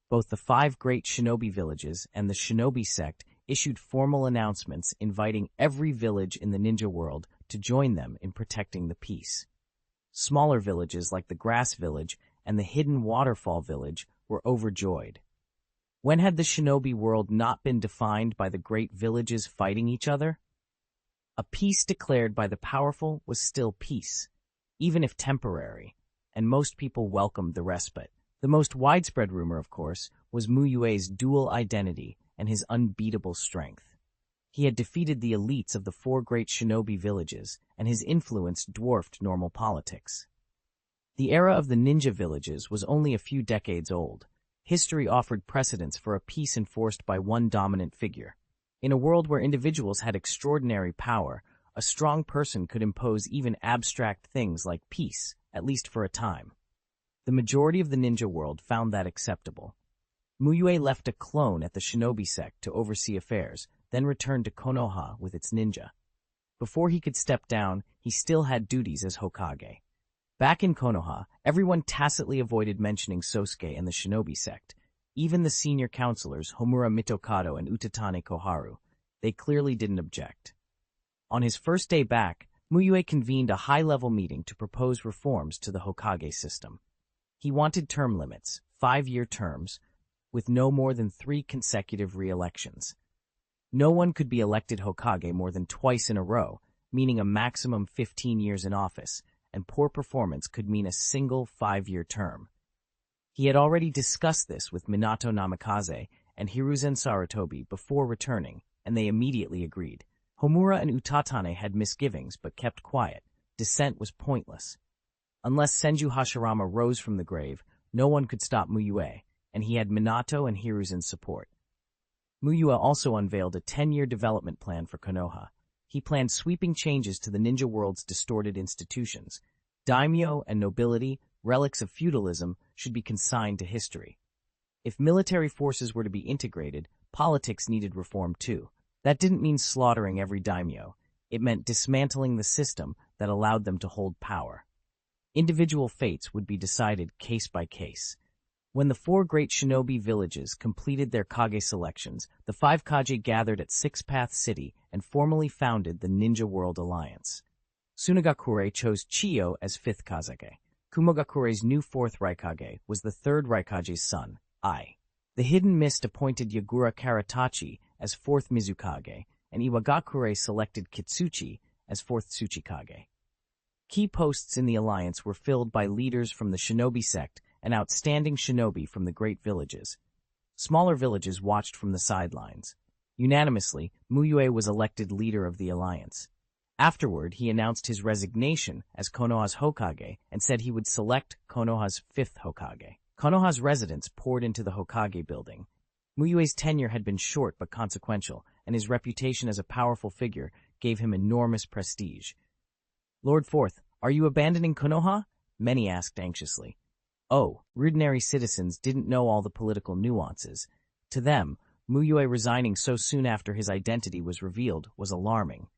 Both the 5 great shinobi villages and the shinobi sect issued formal announcements inviting every village in the ninja world to join them in protecting the peace. Smaller villages like the Grass Village and the Hidden Waterfall Village were overjoyed. When had the shinobi world not been defined by the great villages fighting each other? A peace declared by the powerful was still peace, even if temporary, and most people welcomed the respite. The most widespread rumor, of course, was Mu Yue's dual identity and his unbeatable strength. He had defeated the elites of the 4 great shinobi villages, and his influence dwarfed normal politics. The era of the ninja villages was only a few decades old. History offered precedents for a peace enforced by one dominant figure. In a world where individuals had extraordinary power, a strong person could impose even abstract things like peace, at least for a time. The majority of the ninja world found that acceptable. Mu Yue left a clone at the Shinobi sect to oversee affairs, then returned to Konoha with its ninja. Before he could step down, he still had duties as Hokage. Back in Konoha, everyone tacitly avoided mentioning Sosuke and the Shinobi sect. Even the senior counselors, Homura Mitokado and Utatane Koharu, they clearly didn't object. On his first day back, Mu Yue convened a high-level meeting to propose reforms to the Hokage system. He wanted term limits, 5-year terms, with no more than 3 consecutive re-elections. No one could be elected Hokage more than twice in a row, meaning a maximum 15 years in office, and poor performance could mean a single 5-year term. He had already discussed this with Minato Namikaze and Hiruzen Sarutobi before returning, and they immediately agreed. Homura and Utatane had misgivings but kept quiet. Dissent was pointless. Unless Senju Hashirama rose from the grave, no one could stop Mu Yue, and he had Minato and Hiruzen's support. Mu Yue also unveiled a 10-year development plan for Konoha. He planned sweeping changes to the ninja world's distorted institutions. Daimyo and nobility, relics of feudalism, should be consigned to history. If military forces were to be integrated, politics needed reform too. That didn't mean slaughtering every daimyo. It meant dismantling the system that allowed them to hold power. Individual fates would be decided case by case. When the 4 great shinobi villages completed their Kage selections, the 5 Kage gathered at Six Path City and formally founded the Ninja World Alliance. Tsunagakure chose Chiyo as 5th Kazekage. Kumogakure's new 4th Raikage was the 3rd Raikage's son, Ai. The Hidden Mist appointed Yagura Karatachi as 4th Mizukage, and Iwagakure selected Kitsuchi as 4th Tsuchikage. Key posts in the alliance were filled by leaders from the Shinobi sect and outstanding shinobi from the great villages. Smaller villages watched from the sidelines. Unanimously, Mu Yue was elected leader of the alliance. Afterward, he announced his resignation as Konoha's Hokage and said he would select Konoha's 5th Hokage. Konoha's residents poured into the Hokage building. Mu Yue's tenure had been short but consequential, and his reputation as a powerful figure gave him enormous prestige. "Lord Fourth, are you abandoning Konoha?" many asked anxiously. Oh, ordinary citizens didn't know all the political nuances. To them, Mu Yue resigning so soon after his identity was revealed was alarming.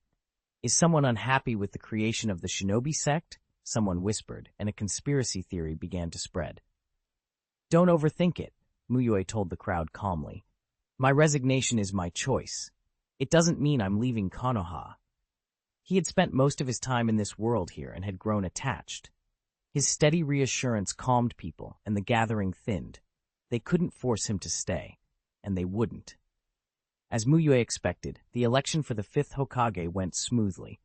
"Is someone unhappy with the creation of the Shinobi sect?" someone whispered, and a conspiracy theory began to spread. "Don't overthink it," Mu Yue told the crowd calmly. "My resignation is my choice. It doesn't mean I'm leaving Konoha." He had spent most of his time in this world here and had grown attached. His steady reassurance calmed people, and the gathering thinned. They couldn't force him to stay, and they wouldn't. As Mu Yue expected, the election for the 5th Hokage went smoothly.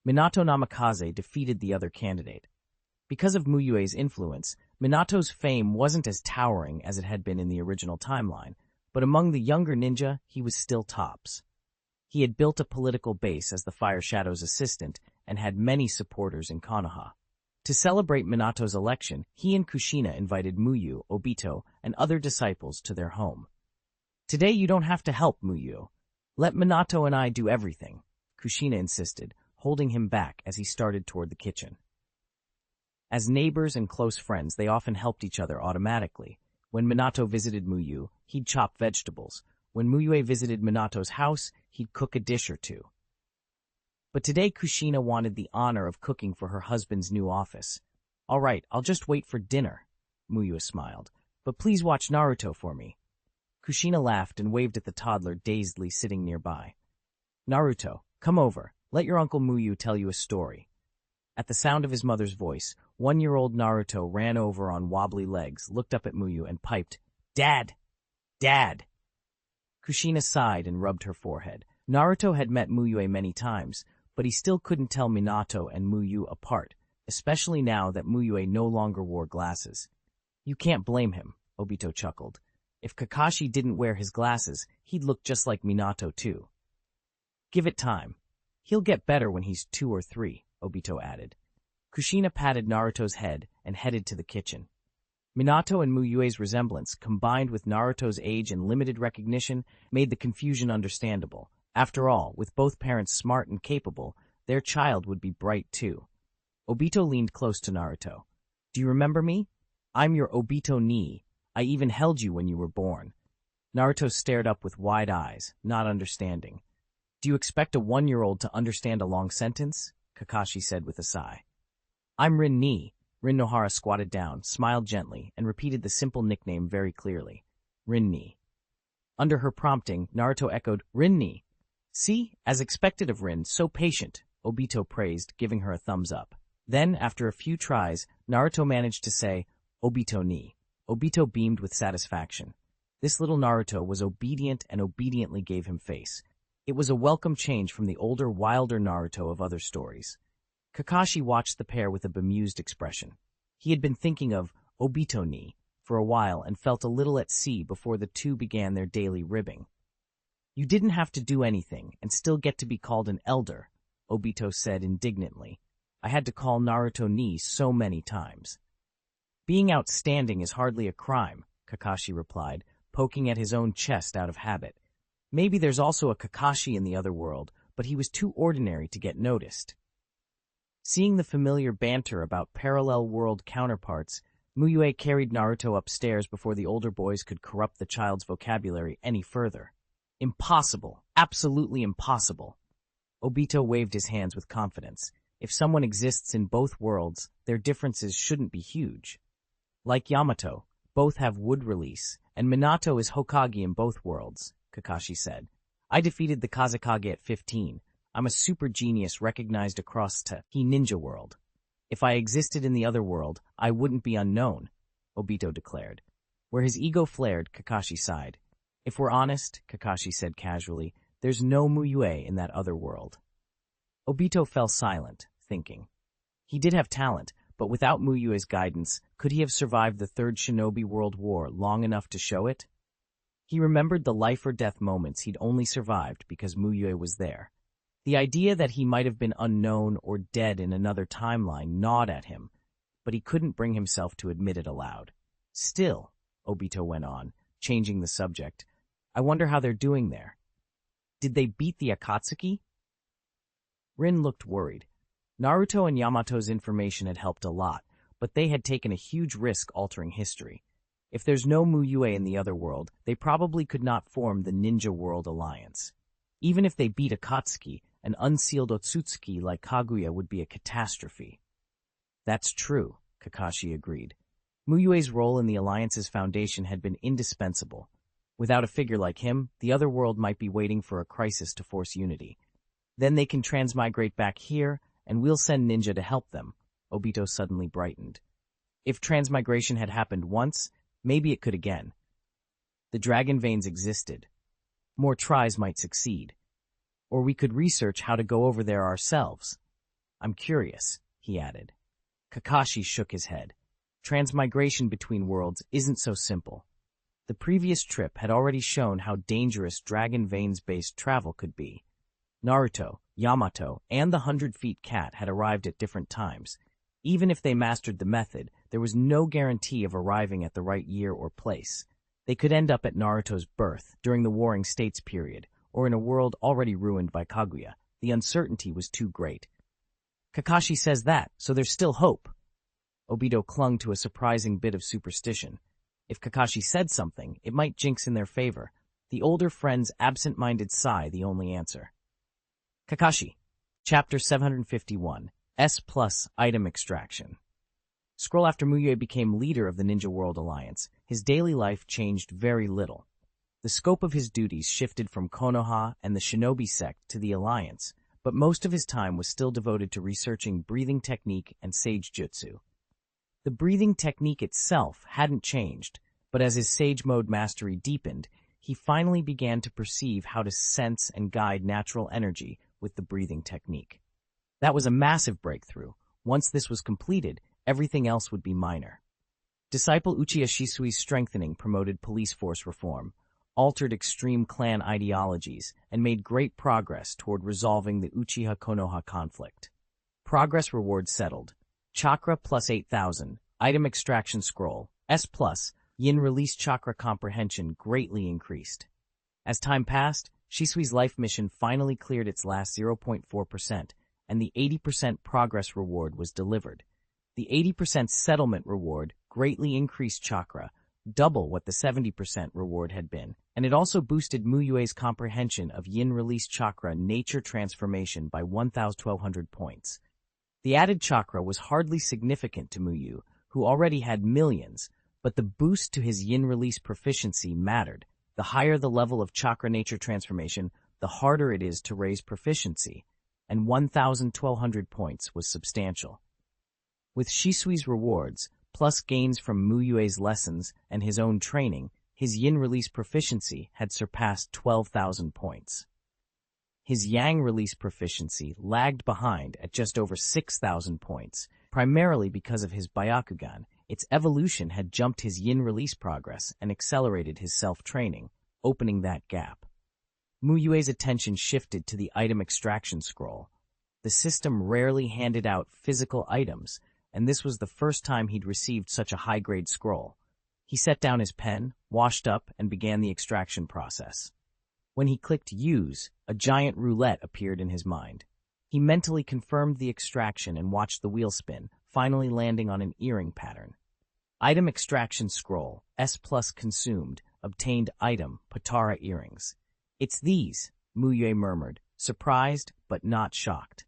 Minato Namikaze defeated the other candidate. Because of Mu Yue's influence, Minato's fame wasn't as towering as it had been in the original timeline, but among the younger ninja, he was still tops. He had built a political base as the Fire Shadow's assistant and had many supporters in Konoha. To celebrate Minato's election, he and Kushina invited Mu Yue, Obito, and other disciples to their home. "Today you don't have to help, Mu Yue. Let Minato and I do everything," Kushina insisted, holding him back as he started toward the kitchen. As neighbors and close friends, they often helped each other automatically. When Minato visited Mu Yue, he'd chop vegetables. When Mu Yue visited Minato's house, he'd cook a dish or two. But today Kushina wanted the honor of cooking for her husband's new office. "All right, I'll just wait for dinner," Mu Yue smiled. "But please watch Naruto for me." Kushina laughed and waved at the toddler dazedly sitting nearby. "Naruto, come over. Let your Uncle Mu Yue tell you a story." At the sound of his mother's voice, 1-year-old Naruto ran over on wobbly legs, looked up at Mu Yue, and piped, "Dad! Dad!" Kushina sighed and rubbed her forehead. Naruto had met Mu Yue many times, but he still couldn't tell Minato and Mu Yue apart, especially now that Mu Yue no longer wore glasses. "You can't blame him," Obito chuckled. "If Kakashi didn't wear his glasses, he'd look just like Minato too." "Give it time. He'll get better when he's 2 or 3, Obito added. Kushina patted Naruto's head and headed to the kitchen. Minato and Mu Yue's resemblance, combined with Naruto's age and limited recognition, made the confusion understandable. After all, with both parents smart and capable, their child would be bright too. Obito leaned close to Naruto. "Do you remember me?" I'm your Obito ni. I even held you when you were born. Naruto stared up with wide eyes, not understanding. Do you expect a 1-year-old to understand a long sentence? Kakashi said with a sigh. I'm Rin ni. Rin Nohara squatted down, smiled gently, and repeated the simple nickname very clearly. Rin ni. Under her prompting, Naruto echoed, Rin ni. See, as expected of Rin, so patient, Obito praised, giving her a thumbs up. Then, after a few tries, Naruto managed to say, Obito ni. Obito beamed with satisfaction. This little Naruto was obedient and obediently gave him face. It was a welcome change from the older, wilder Naruto of other stories. Kakashi watched the pair with a bemused expression. He had been thinking of Obito ni for a while and felt a little at sea before the two began their daily ribbing. You didn't have to do anything and still get to be called an elder, Obito said indignantly. I had to call Naruto ni so many times. Being outstanding is hardly a crime, Kakashi replied, poking at his own chest out of habit. Maybe there's also a Kakashi in the other world, but he was too ordinary to get noticed. Seeing the familiar banter about parallel world counterparts, Mu Yue carried Naruto upstairs before the older boys could corrupt the child's vocabulary any further. Impossible. Absolutely impossible. Obito waved his hands with confidence. If someone exists in both worlds, their differences shouldn't be huge. Like Yamato, both have wood release, and Minato is Hokage in both worlds, Kakashi said. I defeated the Kazekage at 15. I'm a super genius recognized across the ninja world. If I existed in the other world, I wouldn't be unknown, Obito declared. Where his ego flared, Kakashi sighed. If we're honest, Kakashi said casually, there's no Mu Yue in that other world. Obito fell silent, thinking. He did have talent, but without Mu Yue's guidance, could he have survived the Third Shinobi World War long enough to show it? He remembered the life-or-death moments he'd only survived because Mu Yue was there. The idea that he might have been unknown or dead in another timeline gnawed at him, but he couldn't bring himself to admit it aloud. Still, Obito went on, changing the subject, I wonder how they're doing there. Did they beat the Akatsuki? Rin looked worried. Naruto and Yamato's information had helped a lot, but they had taken a huge risk altering history. If there's no Mu Yue in the other world, they probably could not form the Ninja World Alliance. Even if they beat Akatsuki, an unsealed Otsutsuki like Kaguya would be a catastrophe. That's true, Kakashi agreed. Mu Yue's role in the Alliance's foundation had been indispensable. Without a figure like him, the other world might be waiting for a crisis to force unity. Then they can transmigrate back here, and we'll send ninja to help them. Obito suddenly brightened. If transmigration had happened once, maybe it could again. The dragon veins existed. More tries might succeed. Or we could research how to go over there ourselves. I'm curious, he added. Kakashi shook his head. Transmigration between worlds isn't so simple. The previous trip had already shown how dangerous dragon veins-based travel could be. Naruto, Yamato, and the 100-Feet Cat had arrived at different times. Even if they mastered the method, there was no guarantee of arriving at the right year or place. They could end up at Naruto's birth, during the Warring States period, or in a world already ruined by Kaguya. The uncertainty was too great. Kakashi says that, so there's still hope. Obito clung to a surprising bit of superstition. If Kakashi said something, it might jinx in their favor. The older friend's absent-minded sigh the only answer. Kakashi, Chapter 751, S+ Item Extraction. Scroll after Mu Yue became leader of the Ninja World Alliance, his daily life changed very little. The scope of his duties shifted from Konoha and the Shinobi sect to the Alliance, but most of his time was still devoted to researching breathing technique and sage jutsu. The breathing technique itself hadn't changed, but as his sage mode mastery deepened, he finally began to perceive how to sense and guide natural energy with the breathing technique. That was a massive breakthrough. Once this was completed, everything else would be minor. Disciple Uchiha Shisui's strengthening promoted police force reform, altered extreme clan ideologies, and made great progress toward resolving the Uchiha-Konoha conflict. Progress reward settled. Chakra plus 8,000, item extraction scroll, S+, yin release chakra comprehension greatly increased. As time passed, Shisui's life mission finally cleared its last 0.4%, and the 80% progress reward was delivered. The 80% settlement reward greatly increased chakra, double what the 70% reward had been, and it also boosted Mu Yue's comprehension of yin-release chakra nature transformation by 1,200 points. The added chakra was hardly significant to Mu Yue, who already had millions, but the boost to his yin-release proficiency mattered. The higher the level of chakra nature transformation, the harder it is to raise proficiency, and 1,200 points was substantial. With Shisui's rewards, plus gains from Mu Yue's lessons and his own training, his yin-release proficiency had surpassed 12,000 points. His yang-release proficiency lagged behind at just over 6,000 points, primarily because of his Byakugan. Its evolution had jumped his yin-release progress and accelerated his self-training, opening that gap. Mu Yue's attention shifted to the item extraction scroll. The system rarely handed out physical items, and this was the first time he'd received such a high-grade scroll. He set down his pen, washed up, and began the extraction process. When he clicked Use, a giant roulette appeared in his mind. He mentally confirmed the extraction and watched the wheel spin, finally landing on an earring pattern. Item extraction scroll, S+ consumed, obtained item, Potara earrings. It's these, Mu Yue murmured, surprised but not shocked.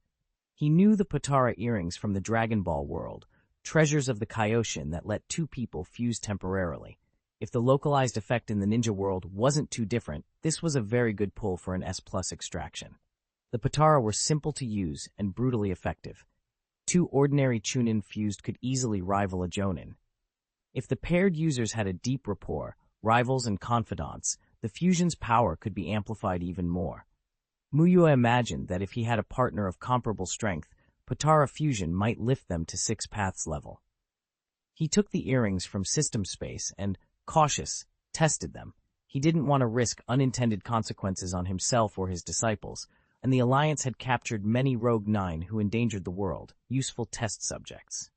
He knew the Potara earrings from the Dragon Ball world, treasures of the Kaioshin that let two people fuse temporarily. If the localized effect in the ninja world wasn't too different, this was a very good pull for an S+ extraction. The Potara were simple to use and brutally effective. Two ordinary chuunin fused could easily rival a jonin. If the paired users had a deep rapport, rivals and confidants, the fusion's power could be amplified even more. Mu Yue imagined that if he had a partner of comparable strength, Potara fusion might lift them to 6 paths level. He took the earrings from system space and, cautious, tested them. He didn't want to risk unintended consequences on himself or his disciples, and the Alliance had captured many Rogue 9 who endangered the world, useful test subjects.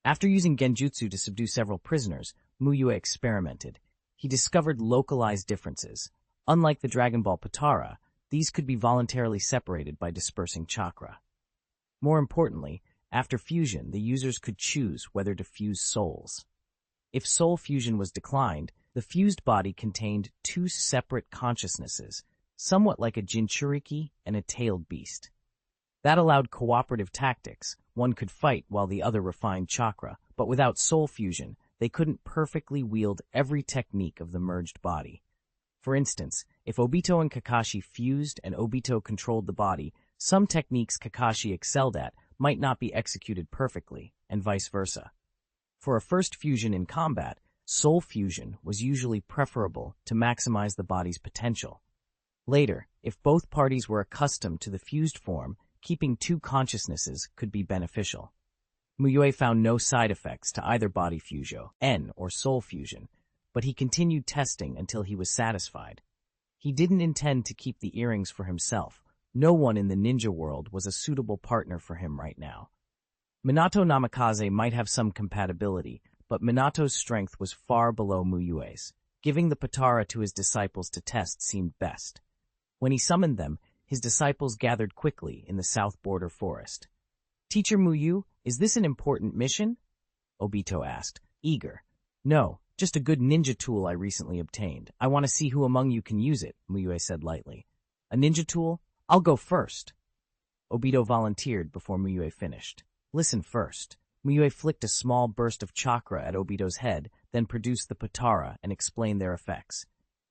After using genjutsu to subdue several prisoners, Mu Yue experimented. He discovered localized differences. Unlike the Dragon Ball Potara, these could be voluntarily separated by dispersing chakra. More importantly, after fusion, the users could choose whether to fuse souls. If soul fusion was declined, the fused body contained 2 separate consciousnesses, somewhat like a Jinchuriki and a tailed beast. That allowed cooperative tactics. One could fight while the other refined chakra, but without soul fusion, they couldn't perfectly wield every technique of the merged body. For instance, if Obito and Kakashi fused and Obito controlled the body, some techniques Kakashi excelled at might not be executed perfectly, and vice versa. For a first fusion in combat, soul fusion was usually preferable to maximize the body's potential. Later, if both parties were accustomed to the fused form, keeping 2 consciousnesses could be beneficial. Mu Yue found no side effects to either body fusion, N or soul fusion, but he continued testing until he was satisfied. He didn't intend to keep the earrings for himself. No one in the ninja world was a suitable partner for him right now. Minato Namikaze might have some compatibility, but Minato's strength was far below Mu Yue's. Giving the Potara to his disciples to test seemed best. When he summoned them, his disciples gathered quickly in the south border forest. "Teacher Mu Yue, is this an important mission?" Obito asked, eager. "No, just a good ninja tool I recently obtained. I want to see who among you can use it," Mu Yue said lightly. "A ninja tool? I'll go first." Obito volunteered before Mu Yue finished. "Listen first." Mu Yue flicked a small burst of chakra at Obito's head, then produced the Potara and explained their effects.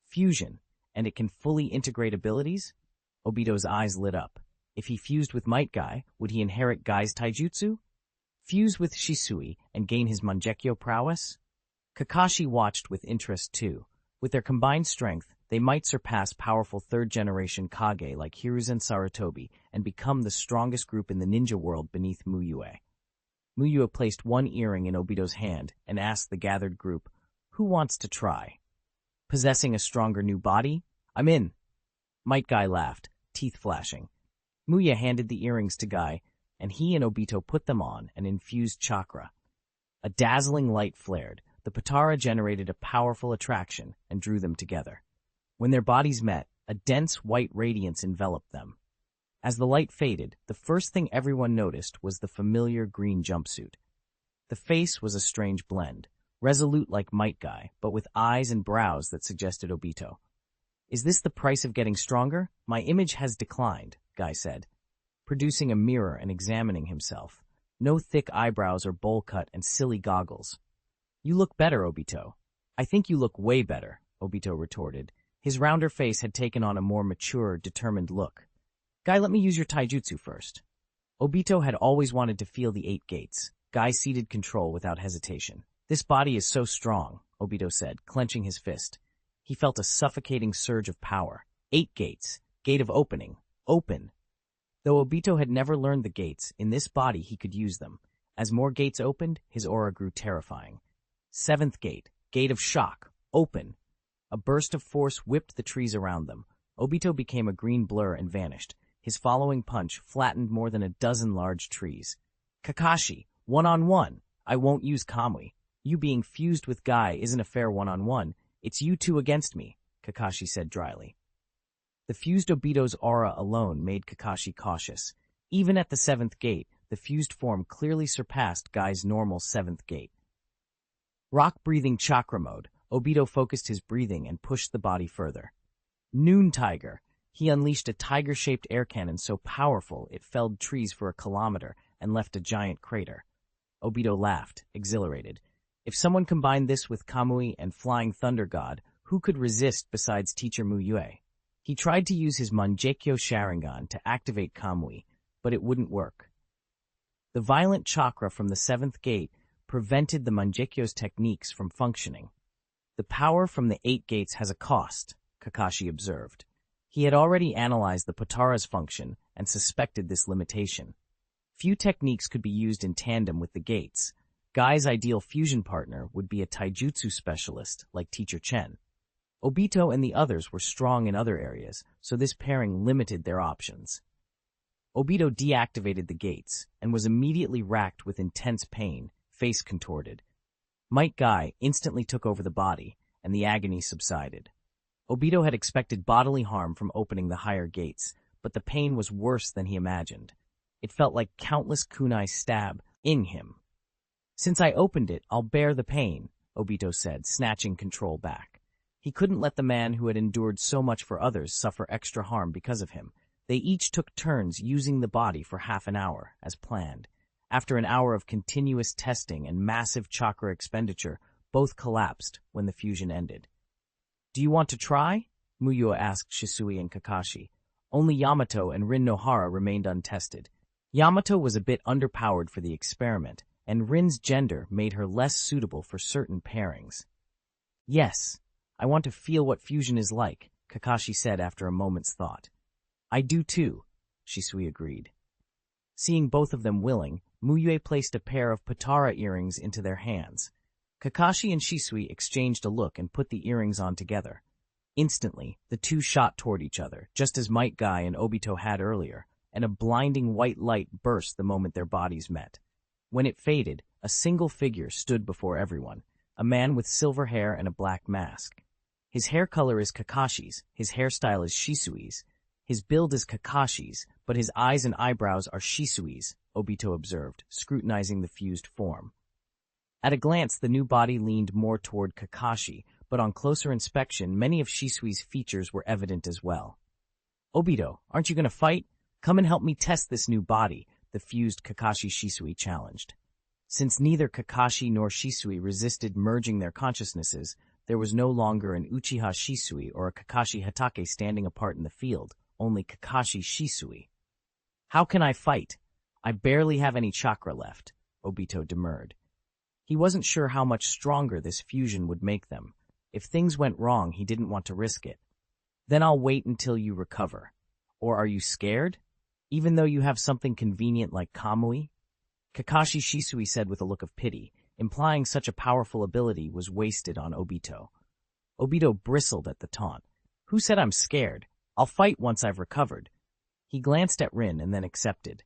"Fusion, and it can fully integrate abilities?" Obito's eyes lit up. If he fused with Metkai, would he inherit Gai's Taijutsu? Fuse with Shisui and gain his Mangekyo prowess? Kakashi watched with interest too. With their combined strength, they might surpass powerful third-generation Kage like Hiruzen Sarutobi and become the strongest group in the ninja world beneath Mu Yue. Mu Yue placed one earring in Obito's hand and asked the gathered group, "Who wants to try?" "Possessing a stronger new body? I'm in." Might Guy laughed, teeth flashing. Mu Yue handed the earrings to Guy, and he and Obito put them on and infused chakra. A dazzling light flared. The Potara generated a powerful attraction and drew them together. When their bodies met, a dense white radiance enveloped them. As the light faded, the first thing everyone noticed was the familiar green jumpsuit. The face was a strange blend, resolute like Metkai, but with eyes and brows that suggested Obito. "Is this the price of getting stronger? My image has declined," Guy said, producing a mirror and examining himself. No thick eyebrows or bowl cut and silly goggles. "You look better, Obito." "I think you look way better," Obito retorted. His rounder face had taken on a more mature, determined look. "Guy, let me use your taijutsu first." Obito had always wanted to feel the 8 gates. Guy ceded control without hesitation. "This body is so strong," Obito said, clenching his fist. He felt a suffocating surge of power. 8 gates. Gate of opening. Open. Though Obito had never learned the gates, in this body he could use them. As more gates opened, his aura grew terrifying. 7th gate. Gate of shock. Open. A burst of force whipped the trees around them. Obito became a green blur and vanished. His following punch flattened more than a dozen large trees. "Kakashi, one-on-one. I won't use Kamui. You being fused with Guy isn't a fair one-on-one. It's you two against me," Kakashi said dryly. The fused Obito's aura alone made Kakashi cautious. Even at the 7th gate, the fused form clearly surpassed Guy's normal 7th gate. Rock-breathing chakra mode, Obito focused his breathing and pushed the body further. Noon Tiger. He unleashed a tiger-shaped air cannon so powerful it felled trees for a kilometer and left a giant crater. Obito laughed, exhilarated. If someone combined this with Kamui and Flying Thunder God, who could resist besides teacher Mu Yue? He tried to use his Mangekyo Sharingan to activate Kamui, but it wouldn't work. The violent chakra from the 7th gate prevented the Mangekyo's techniques from functioning. "The power from the 8 gates has a cost," Kakashi observed. He had already analyzed the Potara's function and suspected this limitation. Few techniques could be used in tandem with the gates. Guy's ideal fusion partner would be a taijutsu specialist like Teacher Chen. Obito and the others were strong in other areas, so this pairing limited their options. Obito deactivated the gates and was immediately racked with intense pain, face contorted. Might Guy instantly took over the body, and the agony subsided. Obito had expected bodily harm from opening the higher gates, but the pain was worse than he imagined. It felt like countless kunai stabbing him. "Since I opened it, I'll bear the pain," Obito said, snatching control back. He couldn't let the man who had endured so much for others suffer extra harm because of him. They each took turns using the body for half an hour, as planned. After an hour of continuous testing and massive chakra expenditure, both collapsed when the fusion ended. "Do you want to try?" Mu Yue asked Shisui and Kakashi. Only Yamato and Rin Nohara remained untested. Yamato was a bit underpowered for the experiment, and Rin's gender made her less suitable for certain pairings. "Yes, I want to feel what fusion is like," Kakashi said after a moment's thought. "I do too," Shisui agreed. Seeing both of them willing, Mu Yue placed a pair of Potara earrings into their hands. Kakashi and Shisui exchanged a look and put the earrings on together. Instantly, the two shot toward each other, just as Might Guy and Obito had earlier, and a blinding white light burst the moment their bodies met. When it faded, a single figure stood before everyone, a man with silver hair and a black mask. His hair color is Kakashi's, his hairstyle is Shisui's. His build is Kakashi's, but his eyes and eyebrows are Shisui's, Obito observed, scrutinizing the fused form. At a glance, the new body leaned more toward Kakashi, but on closer inspection, many of Shisui's features were evident as well. "Obito, aren't you going to fight? Come and help me test this new body," the fused Kakashi Shisui challenged. Since neither Kakashi nor Shisui resisted merging their consciousnesses, there was no longer an Uchiha Shisui or a Kakashi Hatake standing apart in the field, only Kakashi Shisui. "How can I fight? I barely have any chakra left," Obito demurred. He wasn't sure how much stronger this fusion would make them. If things went wrong, he didn't want to risk it. "Then I'll wait until you recover. Or are you scared? Even though you have something convenient like Kamui?" Kakashi Shisui said with a look of pity, implying such a powerful ability was wasted on Obito. Obito bristled at the taunt. "Who said I'm scared? I'll fight once I've recovered." He glanced at Rin and then accepted.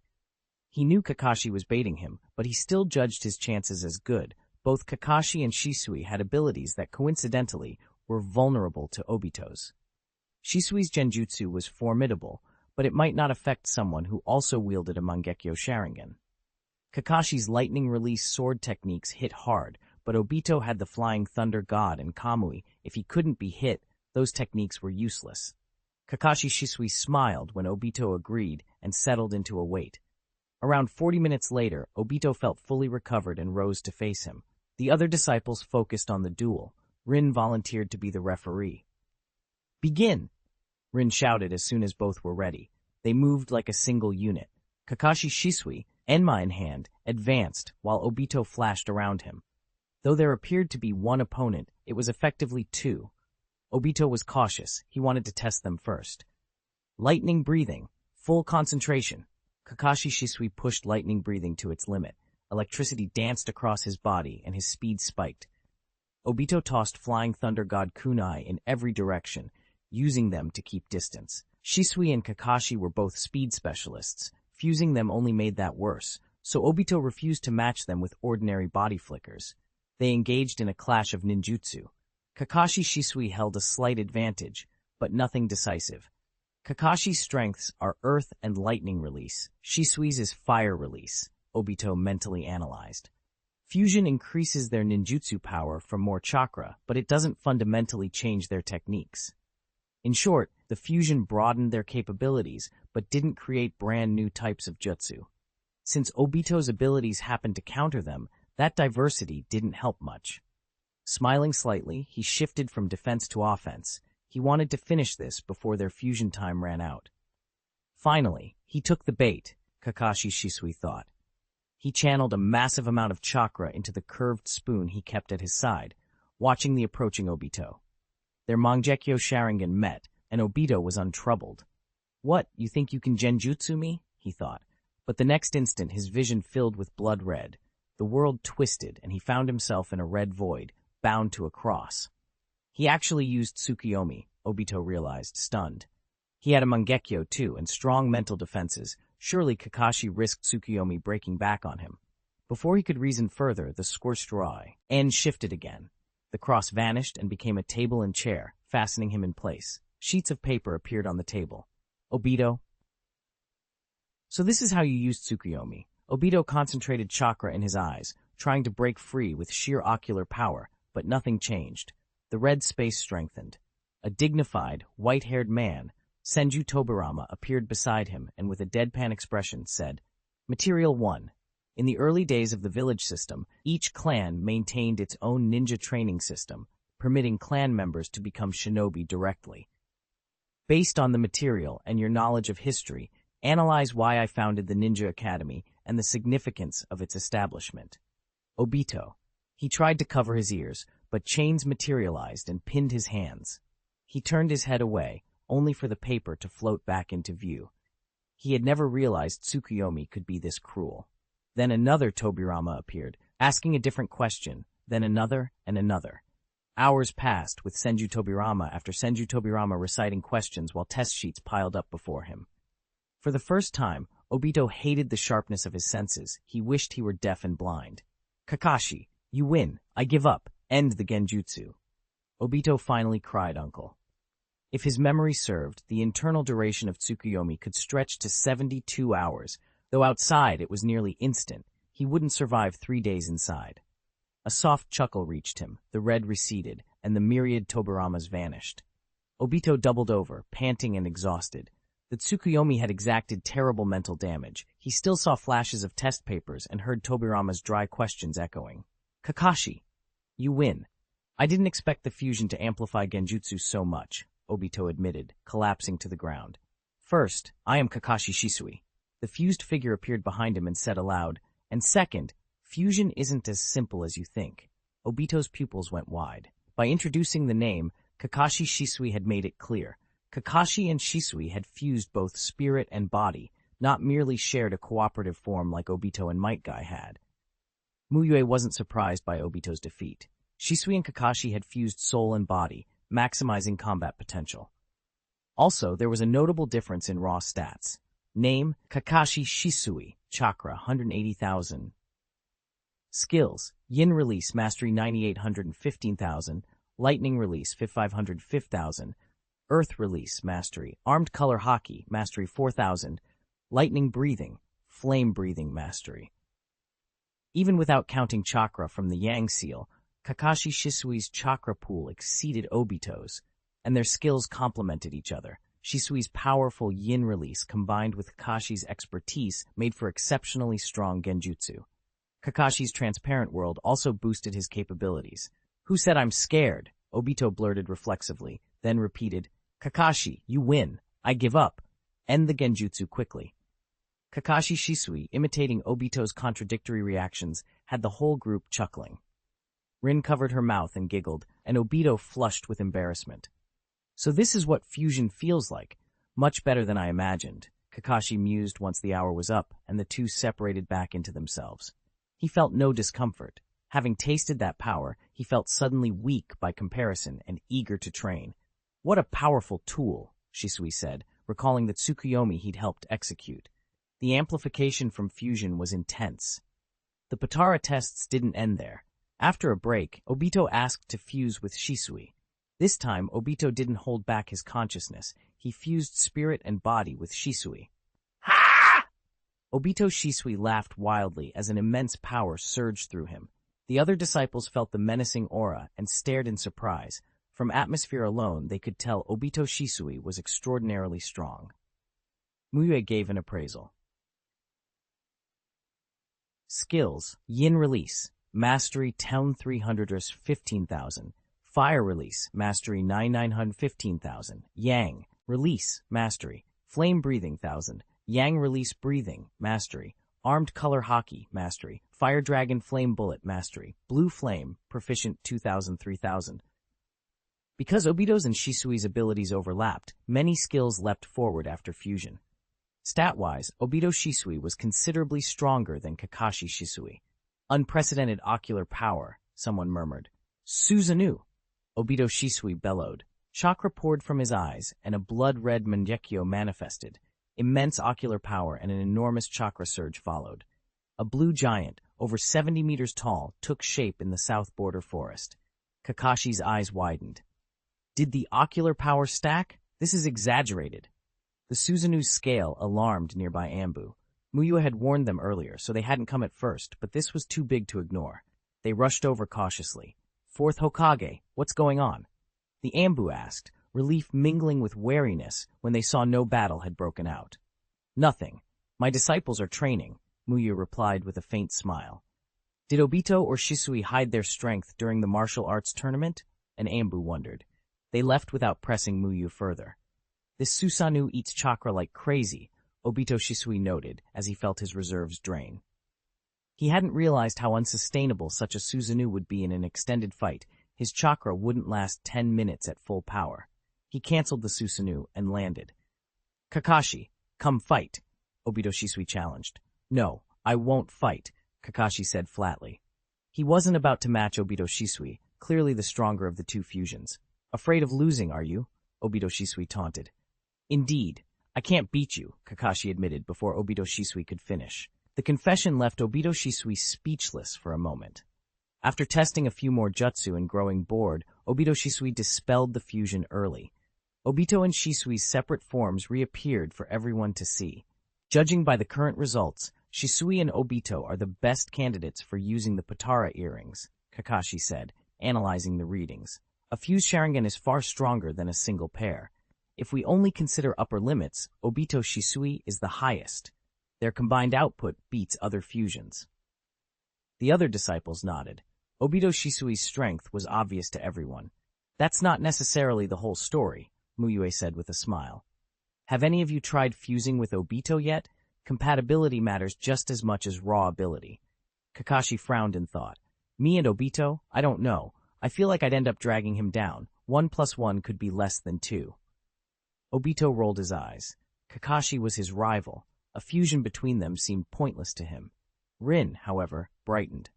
He knew Kakashi was baiting him, but he still judged his chances as good. Both Kakashi and Shisui had abilities that coincidentally were vulnerable to Obito's. Shisui's genjutsu was formidable, but it might not affect someone who also wielded a Mangekyo Sharingan. Kakashi's lightning release sword techniques hit hard, but Obito had the flying thunder god and Kamui. If he couldn't be hit, those techniques were useless. Kakashi Shisui smiled when Obito agreed and settled into a wait. Around 40 minutes later, Obito felt fully recovered and rose to face him. The other disciples focused on the duel. Rin volunteered to be the referee. "Begin!" Rin shouted as soon as both were ready. They moved like a single unit. Kakashi Shisui, Enma in hand, advanced while Obito flashed around him. Though there appeared to be one opponent, it was effectively two. Obito was cautious. He wanted to test them first. Lightning breathing. Full concentration. Kakashi Shisui pushed lightning breathing to its limit. Electricity danced across his body and his speed spiked. Obito tossed flying thunder god kunai in every direction, using them to keep distance. Shisui and Kakashi were both speed specialists. Fusing them only made that worse, so Obito refused to match them with ordinary body flickers. They engaged in a clash of ninjutsu. Kakashi Shisui held a slight advantage, but nothing decisive. Kakashi's strengths are earth and lightning release. Shisui's is fire release, Obito mentally analyzed. Fusion increases their ninjutsu power from more chakra, but it doesn't fundamentally change their techniques. In short, the fusion broadened their capabilities, but didn't create brand new types of jutsu. Since Obito's abilities happened to counter them, that diversity didn't help much. Smiling slightly, he shifted from defense to offense. He wanted to finish this before their fusion time ran out. Finally, he took the bait, Kakashi Shisui thought. He channeled a massive amount of chakra into the curved spoon he kept at his side, watching the approaching Obito. Their Mangekyo Sharingan met, and Obito was untroubled. "What, you think you can genjutsu me?" he thought. But the next instant his vision filled with blood red. The world twisted, and he found himself in a red void, bound to a cross. He actually used Tsukuyomi, Obito realized, stunned. He had a Mangekyo too, and strong mental defenses. Surely Kakashi risked Tsukuyomi breaking back on him. Before he could reason further, the scorched raw end shifted again. The cross vanished and became a table and chair, fastening him in place. Sheets of paper appeared on the table. "Obito." "So this is how you used Tsukuyomi." Obito concentrated chakra in his eyes, trying to break free with sheer ocular power, but nothing changed. The red space strengthened. A dignified, white-haired man, Senju Tobirama, appeared beside him and with a deadpan expression said, "Material 1. In the early days of the village system, each clan maintained its own ninja training system, permitting clan members to become shinobi directly. Based on the material and your knowledge of history, analyze why I founded the Ninja Academy and the significance of its establishment." Obito. He tried to cover his ears, but chains materialized and pinned his hands. He turned his head away, only for the paper to float back into view. He had never realized Tsukuyomi could be this cruel. Then another Tobirama appeared, asking a different question, then another and another. Hours passed with Senju Tobirama after Senju Tobirama reciting questions while test sheets piled up before him. For the first time, Obito hated the sharpness of his senses. He wished he were deaf and blind. "Kakashi, you win. I give up. End the genjutsu." Obito finally cried uncle. If his memory served, the internal duration of Tsukuyomi could stretch to 72 hours, though outside it was nearly instant. He wouldn't survive 3 days inside. A soft chuckle reached him, the red receded, and the myriad Tobiramas vanished. Obito doubled over, panting and exhausted. The Tsukuyomi had exacted terrible mental damage. He still saw flashes of test papers and heard Tobirama's dry questions echoing. "Kakashi, you win. I didn't expect the fusion to amplify genjutsu so much," Obito admitted, collapsing to the ground. "First, I am Kakashi Shisui." The fused figure appeared behind him and said aloud, "And second, fusion isn't as simple as you think." Obito's pupils went wide. By introducing the name, Kakashi Shisui had made it clear. Kakashi and Shisui had fused both spirit and body, not merely shared a cooperative form like Obito and Metkai had. Mu Yue wasn't surprised by Obito's defeat. Shisui and Kakashi had fused soul and body, maximizing combat potential. Also, there was a notable difference in raw stats. Name, Kakashi Shisui, chakra 180,000. Skills, yin release, mastery 9815,000, lightning release 5505,000, earth release, mastery, armed color hockey, mastery 4,000, lightning breathing, flame breathing, mastery. Even without counting chakra from the Yang seal, Kakashi Shisui's chakra pool exceeded Obito's, and their skills complemented each other. Shisui's powerful yin release combined with Kakashi's expertise made for exceptionally strong genjutsu. Kakashi's transparent world also boosted his capabilities. "Who said I'm scared?" Obito blurted reflexively, then repeated, "Kakashi, you win. I give up. End the genjutsu quickly." Kakashi Shisui, imitating Obito's contradictory reactions, had the whole group chuckling. Rin covered her mouth and giggled, and Obito flushed with embarrassment. "So this is what fusion feels like. Much better than I imagined," Kakashi mused once the hour was up and the two separated back into themselves. He felt no discomfort. Having tasted that power, he felt suddenly weak by comparison and eager to train. "What a powerful tool," Shisui said, recalling the Tsukuyomi he'd helped execute. The amplification from fusion was intense. The Potara tests didn't end there. After a break, Obito asked to fuse with Shisui. This time, Obito didn't hold back his consciousness. He fused spirit and body with Shisui. "Ha!" Obito Shisui laughed wildly as an immense power surged through him. The other disciples felt the menacing aura and stared in surprise. From atmosphere alone, they could tell Obito Shisui was extraordinarily strong. Mu Yue gave an appraisal. Skills: Yin Release, Mastery 10,300 15,000. Fire Release, Mastery 9,915,000. Yang Release, Mastery. Flame Breathing 1,000. Yang Release Breathing, Mastery. Armed Color Hockey, Mastery. Fire Dragon Flame Bullet, Mastery. Blue Flame, Proficient 2,000 3,000. Because Obito's and Shisui's abilities overlapped, many skills leapt forward after fusion. Stat-wise, Obito Shisui was considerably stronger than Kakashi Shisui. "Unprecedented ocular power," someone murmured. "Susanoo!" Obito Shisui bellowed. Chakra poured from his eyes, and a blood-red Mangekyo manifested. Immense ocular power and an enormous chakra surge followed. A blue giant, over 70 meters tall, took shape in the south border forest. Kakashi's eyes widened. "Did the ocular power stack? This is exaggerated." The Susanoo's scale alarmed nearby Ambu. Mu Yue had warned them earlier, so they hadn't come at first, but this was too big to ignore. They rushed over cautiously. "Fourth Hokage, what's going on?" The Ambu asked, relief mingling with wariness when they saw no battle had broken out. "Nothing. My disciples are training," Mu Yue replied with a faint smile. "Did Obito or Shisui hide their strength during the martial arts tournament?" An Ambu wondered. They left without pressing Mu Yue further. "This Susanoo eats chakra like crazy," Obito Shisui noted as he felt his reserves drain. He hadn't realized how unsustainable such a Susanoo would be in an extended fight. His chakra wouldn't last 10 minutes at full power. He canceled the Susanoo and landed. "Kakashi, come fight," Obito Shisui challenged. "No, I won't fight," Kakashi said flatly. He wasn't about to match Obito Shisui, clearly the stronger of the two fusions. "Afraid of losing, are you?" Obito Shisui taunted. "Indeed. I can't beat you," Kakashi admitted before Obito Shisui could finish. The confession left Obito Shisui speechless for a moment. After testing a few more jutsu and growing bored, Obito Shisui dispelled the fusion early. Obito and Shisui's separate forms reappeared for everyone to see. Judging by the current results, Shisui and Obito are the best candidates for using the Potara earrings, Kakashi said, analyzing the readings. A fused Sharingan is far stronger than a single pair. If we only consider upper limits, Obito Shisui is the highest. Their combined output beats other fusions. The other disciples nodded. Obito Shisui's strength was obvious to everyone. "That's not necessarily the whole story," Mu Yue said with a smile. "Have any of you tried fusing with Obito yet? Compatibility matters just as much as raw ability." Kakashi frowned in thought. "Me and Obito? I don't know. I feel like I'd end up dragging him down. 1 + 1 could be less than 2. Obito rolled his eyes. Kakashi was his rival. A fusion between them seemed pointless to him. Rin, however, brightened.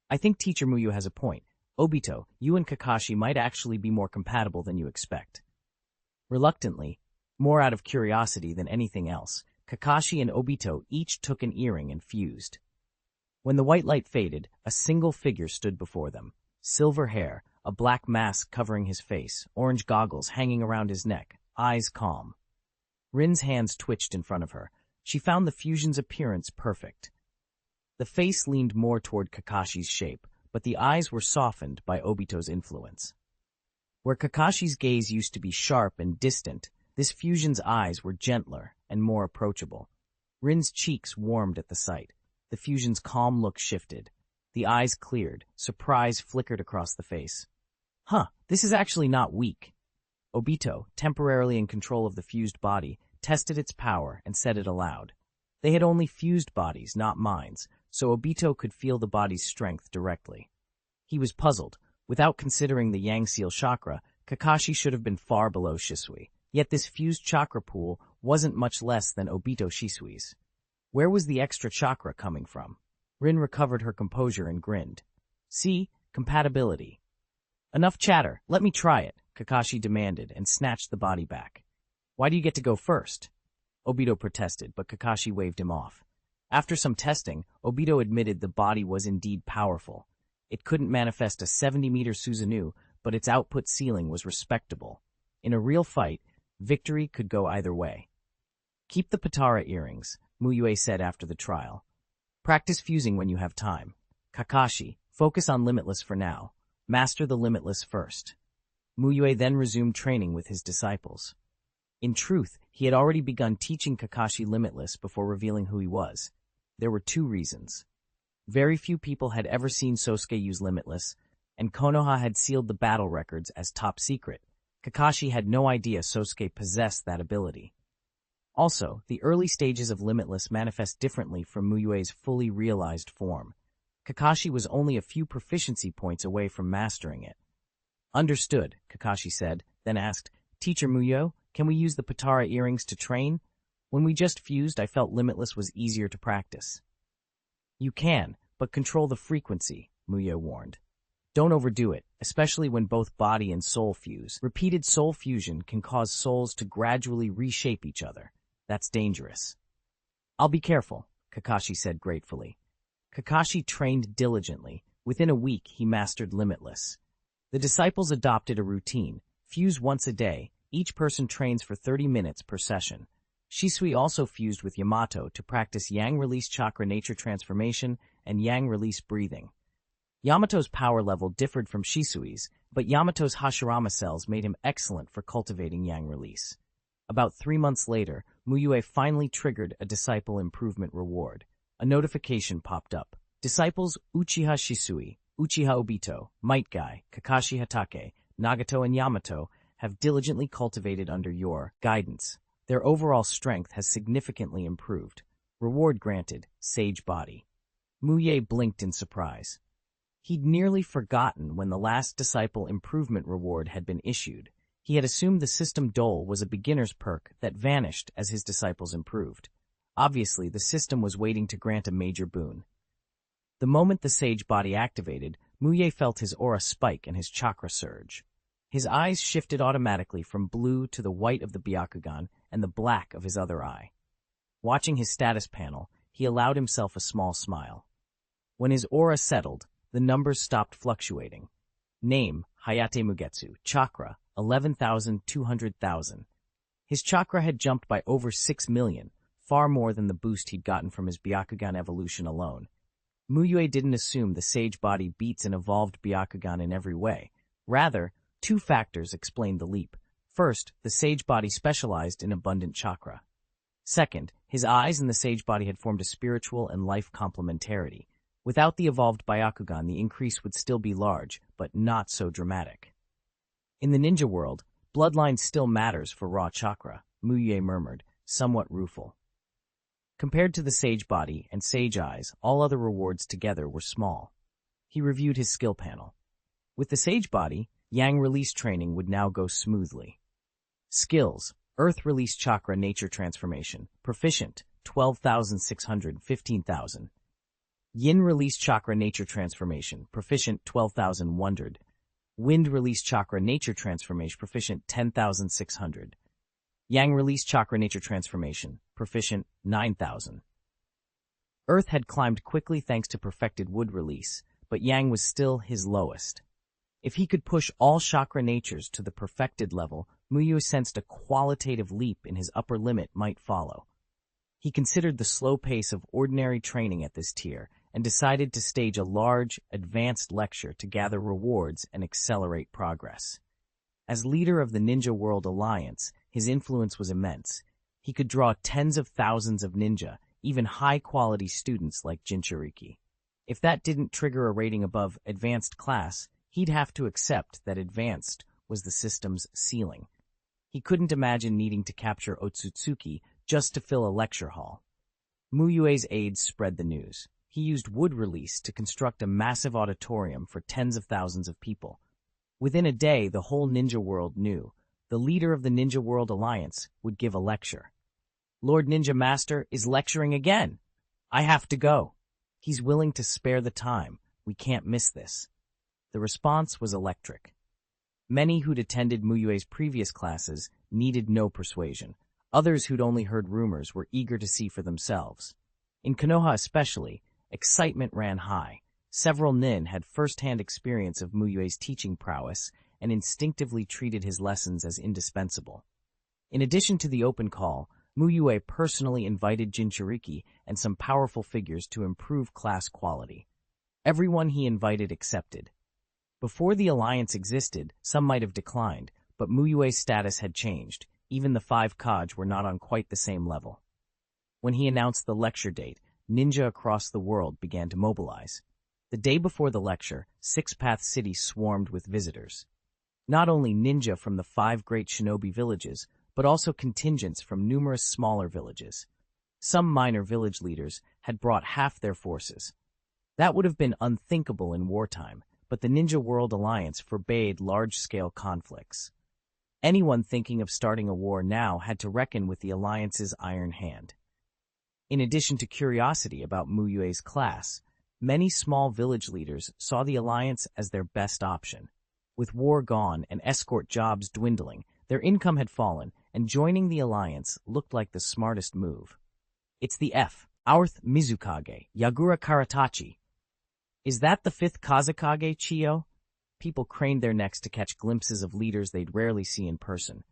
"I think Teacher Mu Yue has a point. Obito, you and Kakashi might actually be more compatible than you expect." Reluctantly, more out of curiosity than anything else, Kakashi and Obito each took an earring and fused. When the white light faded, a single figure stood before them. Silver hair, a black mask covering his face, orange goggles hanging around his neck, eyes calm. Rin's hands twitched in front of her. She found the fusion's appearance perfect. The face leaned more toward Kakashi's shape, but the eyes were softened by Obito's influence. Where Kakashi's gaze used to be sharp and distant, this fusion's eyes were gentler and more approachable. Rin's cheeks warmed at the sight. The fusion's calm look shifted. The eyes cleared. Surprise flickered across the face. Huh, this is actually not weak. Obito, temporarily in control of the fused body, tested its power and said it aloud. They had only fused bodies, not minds, so Obito could feel the body's strength directly. He was puzzled. Without considering the Yang Seal chakra, Kakashi should have been far below Shisui. Yet this fused chakra pool wasn't much less than Obito Shisui's. Where was the extra chakra coming from? Rin recovered her composure and grinned. See? Compatibility. Enough chatter, let me try it, Kakashi demanded and snatched the body back. Why do you get to go first? Obito protested, but Kakashi waved him off. After some testing, Obito admitted the body was indeed powerful. It couldn't manifest a 70-meter Susanoo, but its output ceiling was respectable. In a real fight, victory could go either way. Keep the Patara earrings, Mu Yue said after the trial. Practice fusing when you have time. Kakashi, focus on Limitless for now. Master the Limitless first. Mu Yue then resumed training with his disciples. In truth, he had already begun teaching Kakashi Limitless before revealing who he was. There were two reasons. Very few people had ever seen Sosuke use Limitless, and Konoha had sealed the battle records as top secret. Kakashi had no idea Sosuke possessed that ability. Also, the early stages of Limitless manifest differently from Mu Yue's fully realized form. Kakashi was only a few proficiency points away from mastering it. Understood, Kakashi said, then asked, Teacher Mu Yue, can we use the Patara earrings to train? When we just fused, I felt Limitless was easier to practice. You can, but control the frequency, Mu Yue warned. Don't overdo it, especially when both body and soul fuse. Repeated soul fusion can cause souls to gradually reshape each other. That's dangerous. I'll be careful, Kakashi said gratefully. Kakashi trained diligently. Within a week, he mastered Limitless. The disciples adopted a routine. Fuse once a day. Each person trains for 30 minutes per session. Shisui also fused with Yamato to practice Yang Release Chakra Nature Transformation and Yang Release Breathing. Yamato's power level differed from Shisui's, but Yamato's Hashirama cells made him excellent for cultivating Yang Release. About 3 months later, Mu Yue finally triggered a disciple improvement reward. A notification popped up. Disciples Uchiha Shisui, Uchiha Obito, Metkai, Kakashi Hatake, Nagato, and Yamato have diligently cultivated under your guidance. Their overall strength has significantly improved. Reward granted, Sage Body. Mu Yue blinked in surprise. He'd nearly forgotten when the last disciple improvement reward had been issued. He had assumed the system dole was a beginner's perk that vanished as his disciples improved. Obviously, the system was waiting to grant a major boon. The moment the Sage Body activated, Mu Yue felt his aura spike and his chakra surge. His eyes shifted automatically from blue to the white of the Byakugan and the black of his other eye. Watching his status panel, he allowed himself a small smile. When his aura settled, the numbers stopped fluctuating. Name, Hayate Mugetsu. Chakra, 11,200,000. His chakra had jumped by over 6 million, far more than the boost he'd gotten from his Byakugan evolution alone. Mu Yue didn't assume the Sage Body beats an evolved Byakugan in every way. Rather, 2 factors explained the leap. First, the Sage Body specialized in abundant chakra. Second, his eyes and the Sage Body had formed a spiritual and life complementarity. Without the evolved Byakugan, the increase would still be large, but not so dramatic. In the ninja world, bloodline still matters for raw chakra, Mu Yue murmured, somewhat rueful. Compared to the Sage Body and Sage Eyes, all other rewards together were small. He reviewed his skill panel. With the Sage Body, Yang Release training would now go smoothly. Skills: Earth Release Chakra Nature Transformation, Proficient, 12,600, 15,000. Yin Release Chakra Nature Transformation, Proficient, 12,100. Wind Release Chakra Nature Transformation, Proficient, 10,600. Yang Release Chakra Nature Transformation, Proficient, 9,000. Earth had climbed quickly thanks to perfected Wood Release, but Yang was still his lowest. If he could push all chakra natures to the perfected level, Mu Yue sensed a qualitative leap in his upper limit might follow. He considered the slow pace of ordinary training at this tier and decided to stage a large, advanced lecture to gather rewards and accelerate progress. As leader of the Ninja World Alliance, his influence was immense. He could draw tens of thousands of ninja, even high-quality students like Jinchuriki. If that didn't trigger a rating above advanced class, he'd have to accept that advanced was the system's ceiling. He couldn't imagine needing to capture Otsutsuki just to fill a lecture hall. Mu Yue's aides spread the news. He used wood release to construct a massive auditorium for tens of thousands of people. Within a day, the whole ninja world knew. The leader of the Ninja World Alliance would give a lecture. Lord Ninja Master is lecturing again. I have to go. He's willing to spare the time. We can't miss this. The response was electric. Many who'd attended Mu Yue's previous classes needed no persuasion. Others who'd only heard rumors were eager to see for themselves. In Konoha especially, excitement ran high. Several nin had first-hand experience of Mu Yue's teaching prowess and instinctively treated his lessons as indispensable. In addition to the open call, Mu Yue personally invited Jinchuriki and some powerful figures to improve class quality. Everyone he invited accepted. Before the alliance existed, some might have declined, but Mu Yue's status had changed. Even the 5 Kaj were not on quite the same level. When he announced the lecture date, ninja across the world began to mobilize. The day before the lecture, Six Path City swarmed with visitors. Not only ninja from the 5 great shinobi villages, but also contingents from numerous smaller villages. Some minor village leaders had brought half their forces. That would have been unthinkable in wartime, but the Ninja World Alliance forbade large-scale conflicts. Anyone thinking of starting a war now had to reckon with the Alliance's iron hand. In addition to curiosity about Mu Yue's class, many small village leaders saw the Alliance as their best option. With war gone and escort jobs dwindling, their income had fallen, and joining the Alliance looked like the smartest move. It's the Fourth Mizukage, Yagura Karatachi. Is that the 5th Kazekage, Chiyo? People craned their necks to catch glimpses of leaders they'd rarely see in person.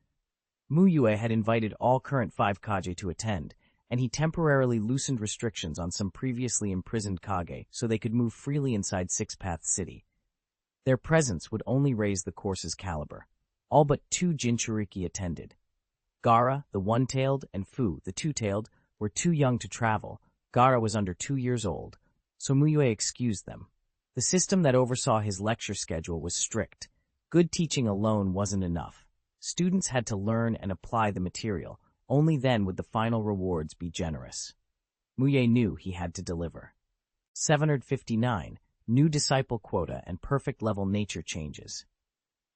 Mu Yue had invited all current 5 Kage to attend, and he temporarily loosened restrictions on some previously imprisoned Kage so they could move freely inside Six Path City. Their presence would only raise the course's caliber. All but 2 Jinchuriki attended. Gaara, the one-tailed, and Fu, the two-tailed, were too young to travel. Gaara was under 2 years old, so Mu Yue excused them. The system that oversaw his lecture schedule was strict. Good teaching alone wasn't enough. Students had to learn and apply the material. Only then would the final rewards be generous. Mu Yue knew he had to deliver. 759, new disciple quota and perfect level nature changes.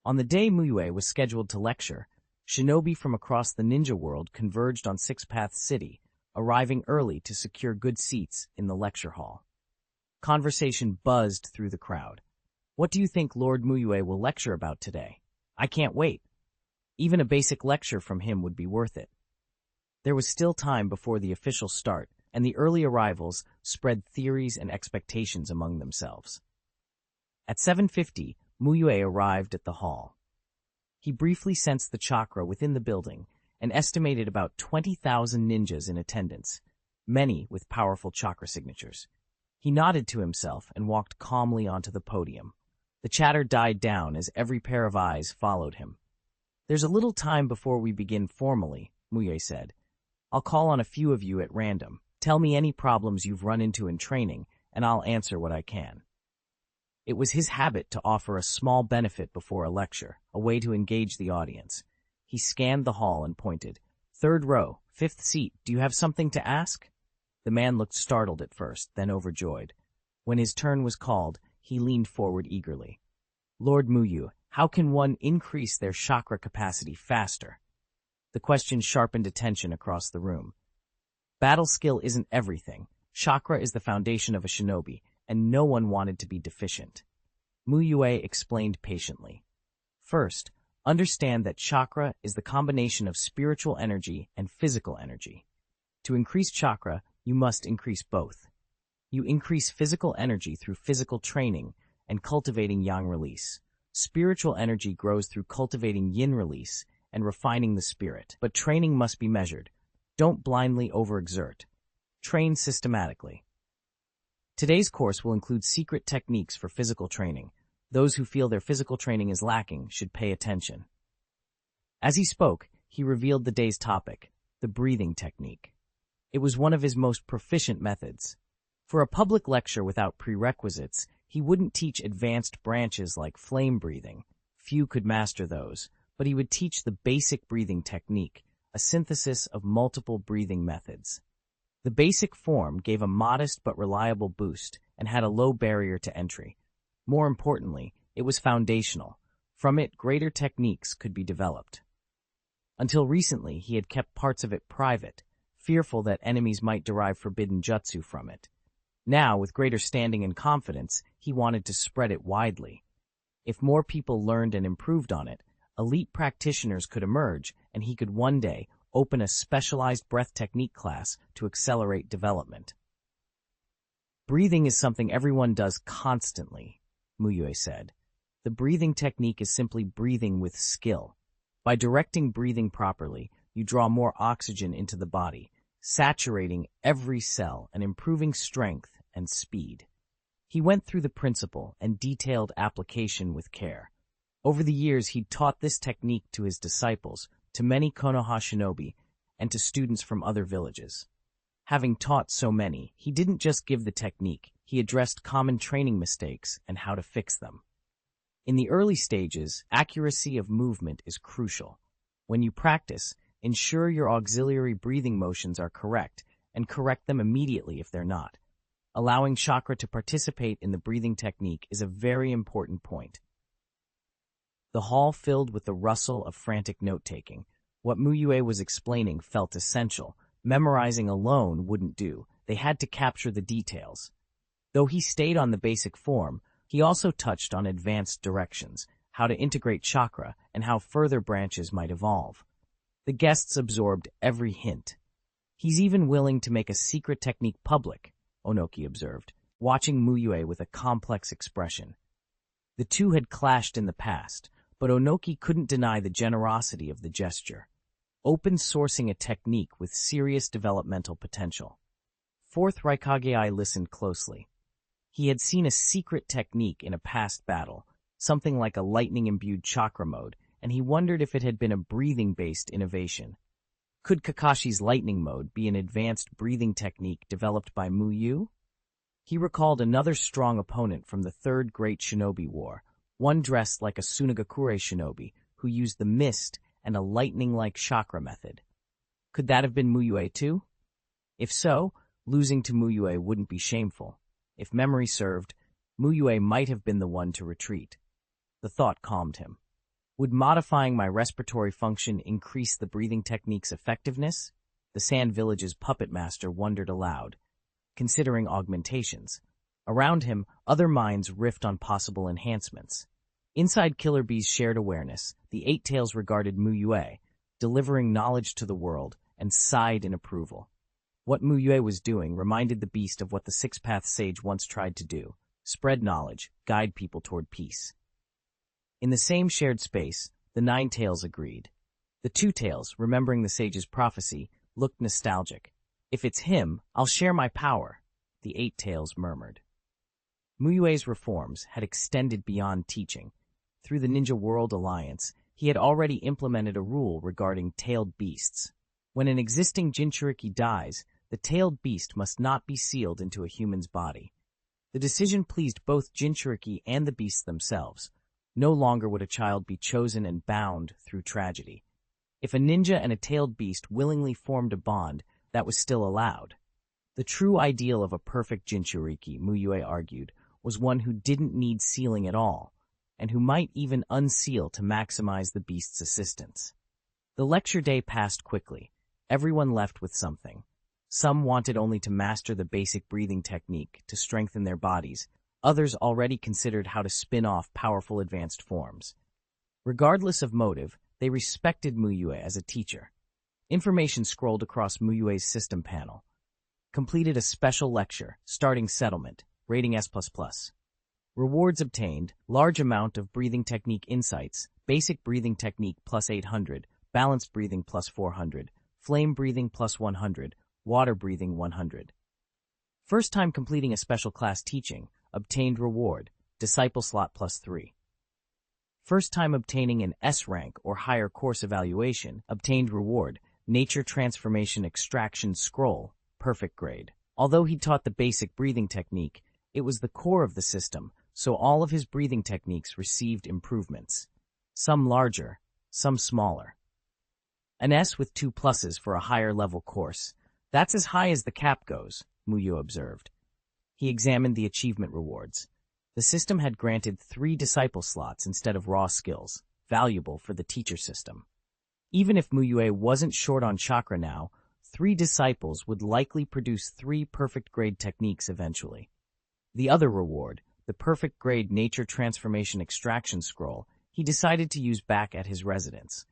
On the day Mu Yue was scheduled to lecture, shinobi from across the ninja world converged on Six Path City, arriving early to secure good seats in the lecture hall. Conversation buzzed through the crowd. What do you think Lord Mu Yue will lecture about today? I can't wait. Even a basic lecture from him would be worth it. There was still time before the official start, and the early arrivals spread theories and expectations among themselves. At 7:50, Mu Yue arrived at the hall. He briefly sensed the chakra within the building and estimated about 20,000 ninjas in attendance, many with powerful chakra signatures. He nodded to himself and walked calmly onto the podium. The chatter died down as every pair of eyes followed him. There's a little time before we begin formally, Mu Yue said. I'll call on a few of you at random. Tell me any problems you've run into in training, and I'll answer what I can. It was his habit to offer a small benefit before a lecture, a way to engage the audience. He scanned the hall and pointed. 3rd row, 5th seat, do you have something to ask? The man looked startled at first, then overjoyed. When his turn was called, he leaned forward eagerly. Lord Mu Yue, how can one increase their chakra capacity faster? The question sharpened attention across the room. Battle skill isn't everything. Chakra is the foundation of a shinobi, and no one wanted to be deficient. Mu Yue explained patiently. First, understand that chakra is the combination of spiritual energy and physical energy. To increase chakra, you must increase both. You increase physical energy through physical training and cultivating yang release. Spiritual energy grows through cultivating yin release and refining the spirit. But training must be measured. Don't blindly overexert. Train systematically. Today's course will include secret techniques for physical training. Those who feel their physical training is lacking should pay attention. As he spoke, he revealed the day's topic, the breathing technique. It was one of his most proficient methods. For a public lecture without prerequisites, he wouldn't teach advanced branches like flame breathing. Few could master those, but he would teach the basic breathing technique, a synthesis of multiple breathing methods. The basic form gave a modest but reliable boost and had a low barrier to entry. More importantly, it was foundational. From it, greater techniques could be developed. Until recently, he had kept parts of it private, fearful that enemies might derive forbidden jutsu from it. Now, with greater standing and confidence, he wanted to spread it widely. If more people learned and improved on it, elite practitioners could emerge, and he could one day open a specialized breath technique class to accelerate development. Breathing is something everyone does constantly, Mu Yue said. The breathing technique is simply breathing with skill. By directing breathing properly, you draw more oxygen into the body, saturating every cell and improving strength and speed. He went through the principle and detailed application with care. Over the years, he'd taught this technique to his disciples, to many Konoha shinobi, and to students from other villages. Having taught so many, he didn't just give the technique, he addressed common training mistakes and how to fix them. In the early stages, accuracy of movement is crucial. When you practice, ensure your auxiliary breathing motions are correct, and correct them immediately if they're not. Allowing chakra to participate in the breathing technique is a very important point. The hall filled with the rustle of frantic note-taking. What Mu Yue was explaining felt essential. Memorizing alone wouldn't do. They had to capture the details. Though he stayed on the basic form, he also touched on advanced directions, how to integrate chakra, and how further branches might evolve. The guests absorbed every hint. He's even willing to make a secret technique public, Onoki observed, watching Mu Yue with a complex expression. The two had clashed in the past, but Onoki couldn't deny the generosity of the gesture. Open-sourcing a technique with serious developmental potential. Fourth Raikage listened closely. He had seen a secret technique in a past battle, something like a lightning-imbued chakra mode, and he wondered if it had been a breathing-based innovation. Could Kakashi's lightning mode be an advanced breathing technique developed by Mu Yue? He recalled another strong opponent from the Third Great Shinobi War, one dressed like a Sunagakure shinobi, who used the mist and a lightning-like chakra method. Could that have been Mu Yue too? If so, losing to Mu Yue wouldn't be shameful. If memory served, Mu Yue might have been the one to retreat. The thought calmed him. Would modifying my respiratory function increase the breathing technique's effectiveness? The Sand Village's puppet master wondered aloud, considering augmentations. Around him, other minds riffed on possible enhancements. Inside Killer Bee's shared awareness, the Eight Tails regarded Mu Yue, delivering knowledge to the world, and sighed in approval. What Mu Yue was doing reminded the beast of what the Six-Path Sage once tried to do: spread knowledge, guide people toward peace. In the same shared space, the Nine Tails agreed. The Two Tails, remembering the sage's prophecy, looked nostalgic. If it's him, I'll share my power, the Eight Tails murmured. Mu Yue's reforms had extended beyond teaching. Through the Ninja World Alliance, he had already implemented a rule regarding tailed beasts. When an existing Jinchuriki dies, the tailed beast must not be sealed into a human's body. The decision pleased both Jinchuriki and the beasts themselves. No longer would a child be chosen and bound through tragedy. If a ninja and a tailed beast willingly formed a bond, that was still allowed. The true ideal of a perfect Jinchuriki, Mu Yue argued, was one who didn't need sealing at all, and who might even unseal to maximize the beast's assistance. The lecture day passed quickly. Everyone left with something. Some wanted only to master the basic breathing technique to strengthen their bodies. Others already considered how to spin off powerful advanced forms. Regardless of motive, they respected Mu Yue as a teacher. Information scrolled across Mu Yue's system panel. Completed a special lecture, starting settlement, rating S++. Rewards obtained, large amount of breathing technique insights, basic breathing technique plus 800, balanced breathing plus 400, flame breathing plus 100, water breathing 100. First time completing a special class teaching, obtained reward, disciple slot +3. First time obtaining an S rank or higher course evaluation, obtained reward, nature transformation extraction scroll, perfect grade. Although he taught the basic breathing technique, it was the core of the system, so all of his breathing techniques received improvements. Some larger, some smaller. An S with 2 pluses for a higher level course. That's as high as the cap goes, Mu Yue observed. He examined the achievement rewards. The system had granted 3 disciple slots instead of raw skills, valuable for the teacher system. Even if Mu Yue wasn't short on chakra now, 3 disciples would likely produce 3 perfect grade techniques eventually. The other reward, the perfect grade nature transformation extraction scroll, he decided to use back at his residence.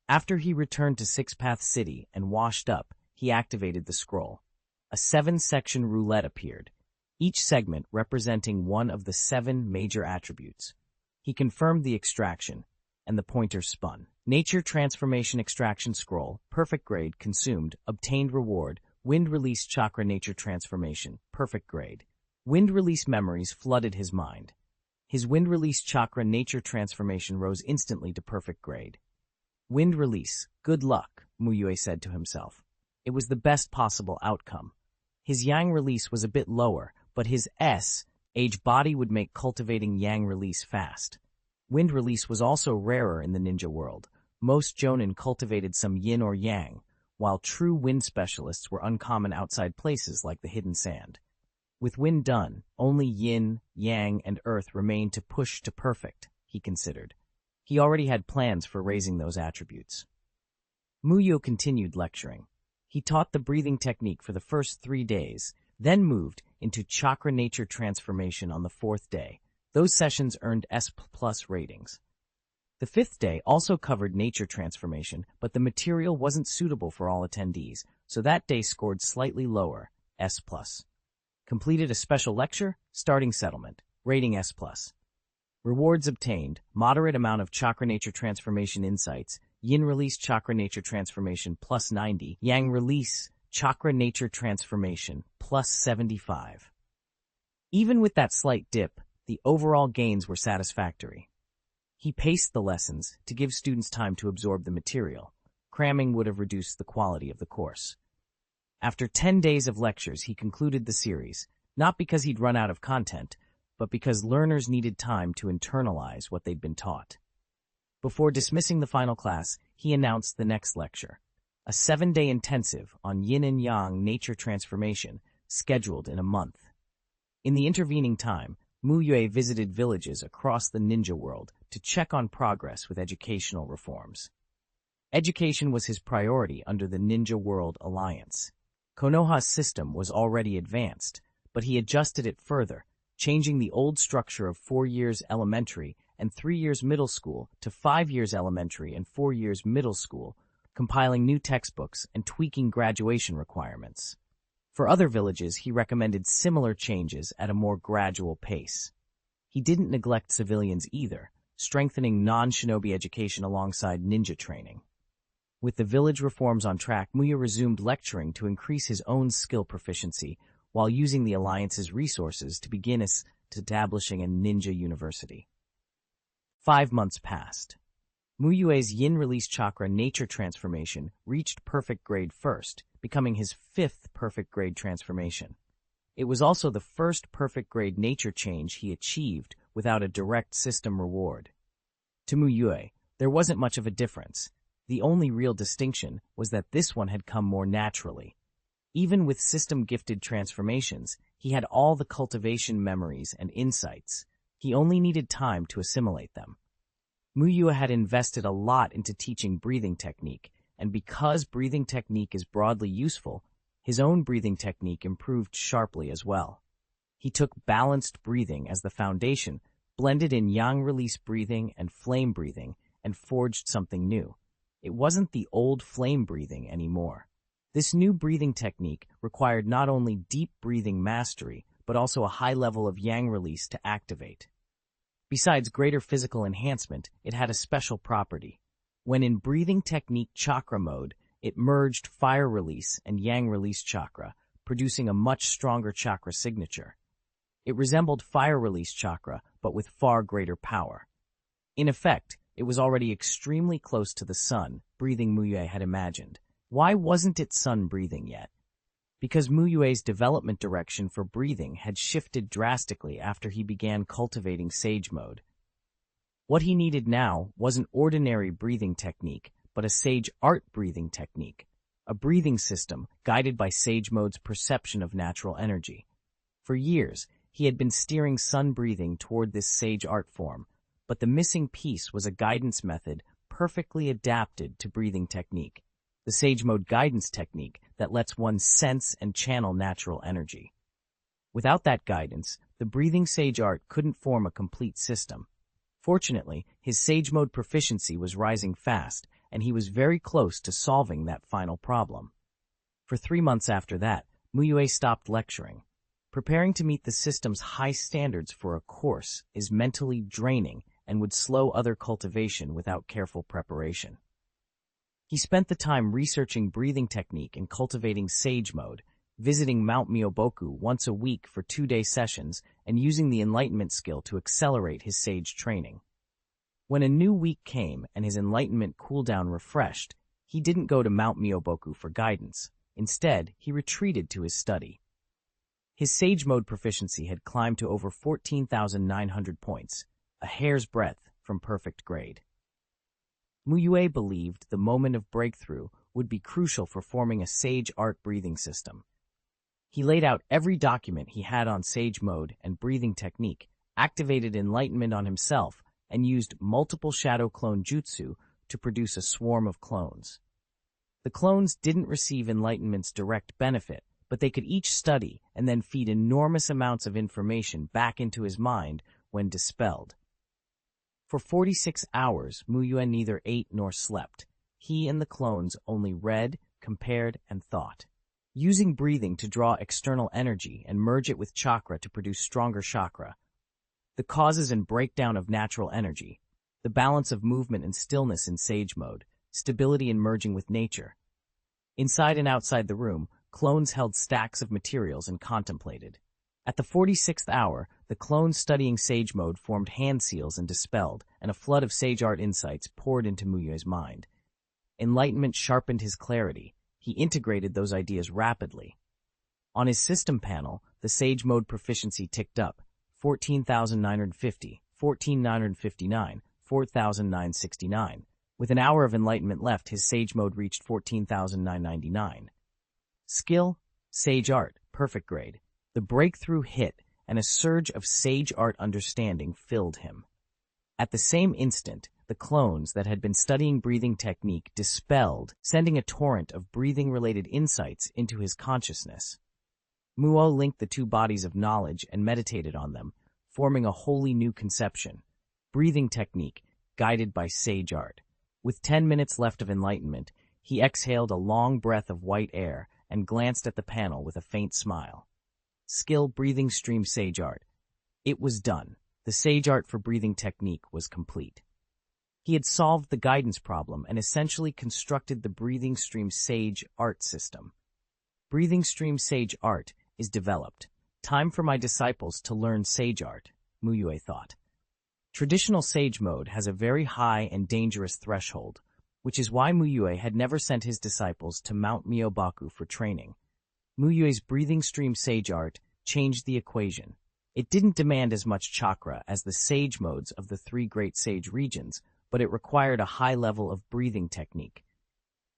After he returned to Six Path City and washed up, he activated the scroll. A 7-section roulette appeared, each segment representing one of the 7 major attributes. He confirmed the extraction, and the pointer spun. Nature Transformation Extraction Scroll, perfect grade, consumed, obtained reward, Wind Release Chakra Nature Transformation, perfect grade. Wind Release memories flooded his mind. His Wind Release Chakra Nature Transformation rose instantly to perfect grade. Wind Release, good luck, Mu Yue said to himself. It was the best possible outcome. His Yang Release was a bit lower, but his age body would make cultivating Yang Release fast. Wind Release was also rarer in the ninja world. Most Jonin cultivated some yin or yang, while true wind specialists were uncommon outside places like the hidden sand. With wind done, only yin, yang, and earth remained to push to perfect, he considered. He already had plans for raising those attributes. Mu Yue continued lecturing. He taught the breathing technique for the first 3 days, then moved into chakra nature transformation on the 4th day. Those sessions earned S+ ratings. The 5th day also covered nature transformation, but the material wasn't suitable for all attendees, so that day scored slightly lower, S+. Completed a special lecture, starting settlement, rating S+. Rewards obtained, moderate amount of chakra nature transformation insights, yin release chakra nature transformation +90, yang release chakra nature transformation +75. Even with that slight dip, the overall gains were satisfactory. He paced the lessons to give students time to absorb the material. Cramming would have reduced the quality of the course. After 10 days of lectures, he concluded the series, not because he'd run out of content, but because learners needed time to internalize what they'd been taught. Before dismissing the final class, he announced the next lecture, a 7-day intensive on yin and yang nature transformation, scheduled in a month. In the intervening time, Mu Yue visited villages across the ninja world to check on progress with educational reforms. Education was his priority under the Ninja World Alliance. Konoha's system was already advanced, but he adjusted it further, changing the old structure of 4 years elementary and 3 years middle school to 5 years elementary and 4 years middle school, compiling new textbooks and tweaking graduation requirements. For other villages, he recommended similar changes at a more gradual pace. He didn't neglect civilians either, strengthening non-shinobi education alongside ninja training. With the village reforms on track, Mu Yue resumed lecturing to increase his own skill proficiency while using the Alliance's resources to begin establishing a ninja university. 5 months passed. Mu Yue's yin release chakra nature transformation reached perfect grade first, becoming his 5th perfect grade transformation. It was also the first perfect grade nature change he achieved without a direct system reward. To Mu Yue, there wasn't much of a difference. The only real distinction was that this one had come more naturally. Even with system-gifted transformations, he had all the cultivation memories and insights. He only needed time to assimilate them. Mu Yue had invested a lot into teaching breathing technique, and because breathing technique is broadly useful, his own breathing technique improved sharply as well. He took balanced breathing as the foundation, blended in yang release breathing and flame breathing, and forged something new. It wasn't the old flame breathing anymore. This new breathing technique required not only deep breathing mastery, but also a high level of yang release to activate. Besides greater physical enhancement, it had a special property. When in breathing technique chakra mode, it merged fire release and yang release chakra, producing a much stronger chakra signature. It resembled fire release chakra, but with far greater power. In effect, it was already extremely close to the sun-breathing Mu Yue had imagined. Why wasn't it sun-breathing yet? Because Mu Yue's development direction for breathing had shifted drastically after he began cultivating Sage Mode. What he needed now wasn't ordinary breathing technique, but a Sage Art breathing technique, a breathing system guided by Sage Mode's perception of natural energy. For years, he had been steering sun breathing toward this Sage Art form, but the missing piece was a guidance method perfectly adapted to breathing technique, the Sage Mode guidance technique that lets one sense and channel natural energy. Without that guidance, the breathing Sage Art couldn't form a complete system. Fortunately, his Sage Mode proficiency was rising fast, and he was very close to solving that final problem. For 3 months after that, Mu Yue stopped lecturing. Preparing to meet the system's high standards for a course is mentally draining and would slow other cultivation without careful preparation. He spent the time researching breathing technique and cultivating Sage Mode, visiting Mount Myoboku once a week for 2-day sessions and using the enlightenment skill to accelerate his Sage training. When a new week came and his enlightenment cooldown refreshed, he didn't go to Mount Myoboku for guidance. Instead, he retreated to his study. His Sage Mode proficiency had climbed to over 14,900 points, a hair's breadth from perfect grade. Mu Yue believed the moment of breakthrough would be crucial for forming a Sage Art breathing system. He laid out every document he had on Sage Mode and breathing technique, activated enlightenment on himself, and used multiple shadow clone jutsu to produce a swarm of clones. The clones didn't receive enlightenment's direct benefit, but they could each study and then feed enormous amounts of information back into his mind when dispelled. For 46 hours, Mu Yue neither ate nor slept. He and the clones only read, compared, and thought. Using breathing to draw external energy and merge it with chakra to produce stronger chakra. The causes and breakdown of natural energy. The balance of movement and stillness in Sage Mode. Stability in merging with nature. Inside and outside the room, clones held stacks of materials and contemplated. At the 46th hour, the clones studying Sage Mode formed hand seals and dispelled, and a flood of Sage Art insights poured into Mu Yue's mind. Enlightenment sharpened his clarity. He integrated those ideas rapidly. On his system panel, the Sage Mode proficiency ticked up, 14,950, 14,959, 4,969. With an hour of enlightenment left, his Sage Mode reached 14,999. Skill, Sage Art, perfect grade. The breakthrough hit, and a surge of Sage Art understanding filled him. At the same instant, the clones that had been studying breathing technique dispelled, sending a torrent of breathing-related insights into his consciousness. Mu Yue linked the two bodies of knowledge and meditated on them, forming a wholly new conception. Breathing technique, guided by Sage Art. With 10 minutes left of enlightenment, he exhaled a long breath of white air and glanced at the panel with a faint smile. Skill breathing stream Sage Art. It was done. The Sage Art for breathing technique was complete. He had solved the guidance problem and essentially constructed the breathing stream Sage Art system. Breathing stream Sage Art is developed. Time for my disciples to learn Sage Art, Mu Yue thought. Traditional Sage Mode has a very high and dangerous threshold, which is why Mu Yue had never sent his disciples to Mount Myoboku for training. Mu Yue's breathing stream Sage Art changed the equation. It didn't demand as much chakra as the Sage Modes of the 3 great Sage regions, but it required a high level of breathing technique.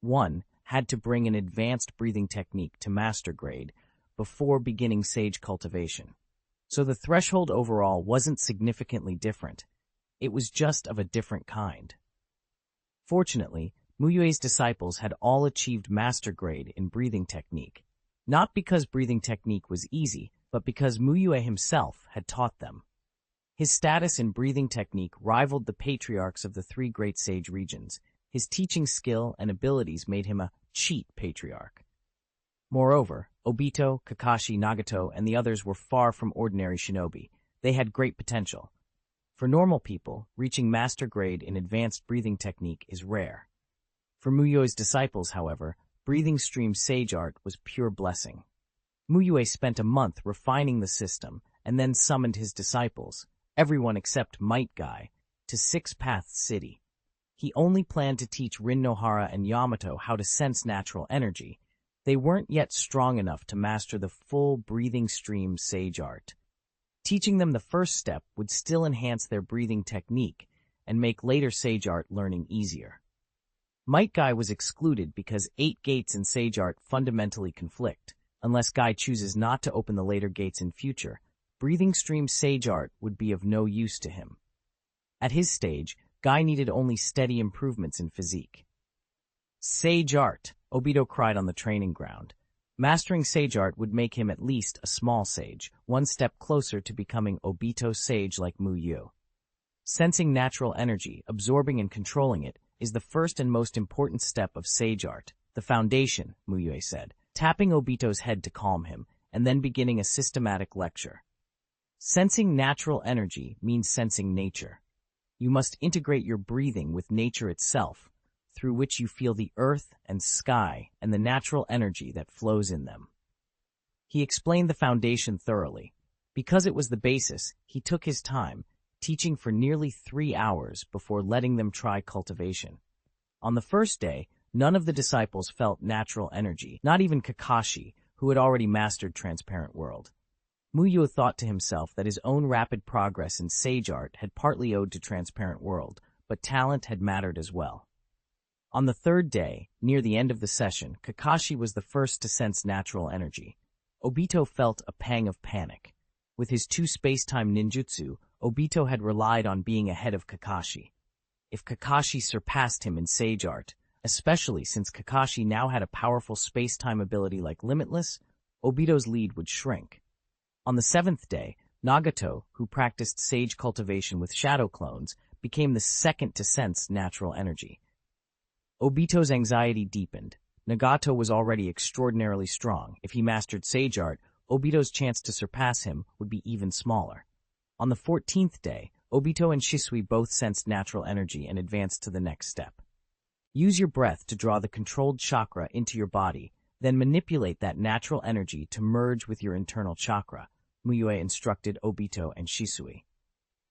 One had to bring an advanced breathing technique to master grade before beginning Sage cultivation. So the threshold overall wasn't significantly different. It was just of a different kind. Fortunately, Mu Yue's disciples had all achieved master grade in breathing technique. Not because breathing technique was easy, but because Mu Yue himself had taught them. His status in breathing technique rivaled the patriarchs of the 3 great Sage regions. His teaching skill and abilities made him a cheat patriarch. Moreover, Obito, Kakashi, Nagato, and the others were far from ordinary shinobi. They had great potential. For normal people, reaching master grade in advanced breathing technique is rare. For Mu Yue's disciples, however, breathing stream Sage Art was pure blessing. Mu Yue spent a month refining the system and then summoned his disciples, everyone except Metkai, to Six Paths City. He only planned to teach Rin Nohara and Yamato how to sense natural energy. They weren't yet strong enough to master the full breathing stream sage art. Teaching them the first step would still enhance their breathing technique and make later sage art learning easier. Metkai was excluded because 8 gates in sage art fundamentally conflict. Unless Guy chooses not to open the later gates in future, breathing stream sage art would be of no use to him. At his stage, Guy needed only steady improvements in physique. Sage art, Obito cried on the training ground. Mastering sage art would make him at least a small sage, one step closer to becoming Obito sage like Mu Yue. Sensing natural energy, absorbing and controlling it, is the first and most important step of sage art, the foundation, Mu Yue said, tapping Obito's head to calm him, and then beginning a systematic lecture. Sensing natural energy means sensing nature. You must integrate your breathing with nature itself, through which you feel the earth and sky and the natural energy that flows in them. He explained the foundation thoroughly. Because it was the basis, he took his time, teaching for nearly 3 hours before letting them try cultivation. On the first day, none of the disciples felt natural energy, not even Kakashi, who had already mastered Transparent World. Mu Yue thought to himself that his own rapid progress in sage art had partly owed to Transparent World, but talent had mattered as well. On the third day, near the end of the session, Kakashi was the first to sense natural energy. Obito felt a pang of panic. With his 2 space-time ninjutsu, Obito had relied on being ahead of Kakashi. If Kakashi surpassed him in sage art, especially since Kakashi now had a powerful space-time ability like Limitless, Obito's lead would shrink. On the 7th day, Nagato, who practiced sage cultivation with shadow clones, became the second to sense natural energy. Obito's anxiety deepened. Nagato was already extraordinarily strong. If he mastered sage art, Obito's chance to surpass him would be even smaller. On the 14th day, Obito and Shisui both sensed natural energy and advanced to the next step. Use your breath to draw the controlled chakra into your body, then manipulate that natural energy to merge with your internal chakra, Mu Yue instructed Obito and Shisui.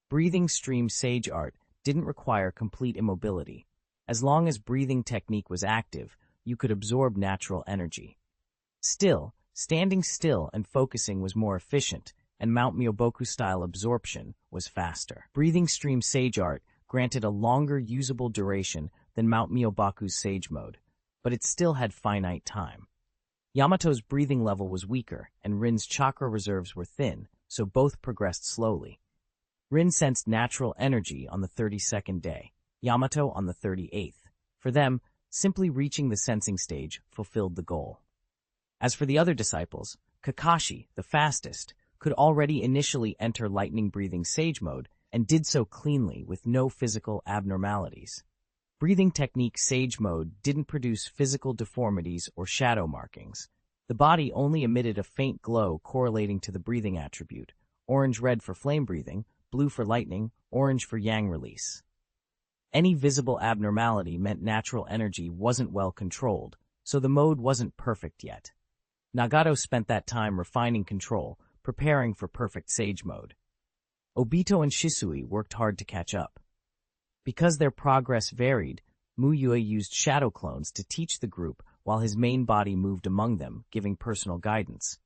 Breathing stream sage art didn't require complete immobility. As long as breathing technique was active, you could absorb natural energy. Still, standing still and focusing was more efficient, and Mount Myoboku-style absorption was faster. Breathing stream sage art granted a longer usable duration than Mount Myoboku's sage mode, but it still had finite time. Yamato's breathing level was weaker, and Rin's chakra reserves were thin, so both progressed slowly. Rin sensed natural energy on the 32nd day, Yamato on the 38th. For them, simply reaching the sensing stage fulfilled the goal. As for the other disciples, Kakashi, the fastest, could already initially enter lightning-breathing sage mode and did so cleanly with no physical abnormalities. Breathing technique sage mode didn't produce physical deformities or shadow markings. The body only emitted a faint glow correlating to the breathing attribute, orange-red for flame breathing, blue for lightning, orange for yang release. Any visible abnormality meant natural energy wasn't well controlled, so the mode wasn't perfect yet. Nagato spent that time refining control, preparing for perfect sage mode. Obito and Shisui worked hard to catch up. Because their progress varied, Mu Yue used shadow clones to teach the group while his main body moved among them, giving personal guidance.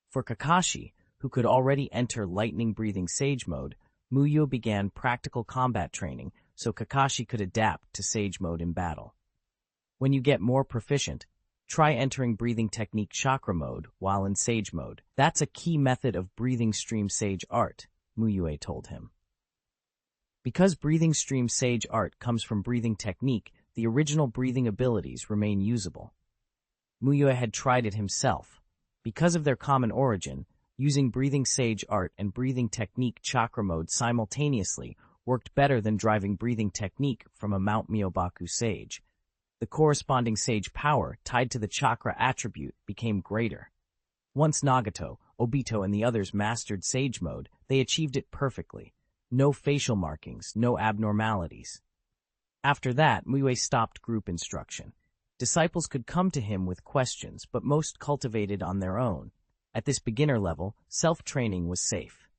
For Kakashi, who could already enter lightning-breathing sage mode, Mu Yue began practical combat training so Kakashi could adapt to sage mode in battle. When you get more proficient, try entering breathing technique chakra mode while in sage mode. That's a key method of breathing stream sage art, Mu Yue told him. Because breathing stream sage art comes from breathing technique, the original breathing abilities remain usable. Mu Yue had tried it himself. Because of their common origin, using breathing sage art and breathing technique chakra mode simultaneously worked better than driving breathing technique from a Mount Myoboku sage. The corresponding sage power tied to the chakra attribute became greater. Once Nagato, Obito, and the others mastered sage mode, they achieved it perfectly. No facial markings, no abnormalities. After that, Mu Yue stopped group instruction. Disciples could come to him with questions, but most cultivated on their own. At this beginner level, self-training was safe.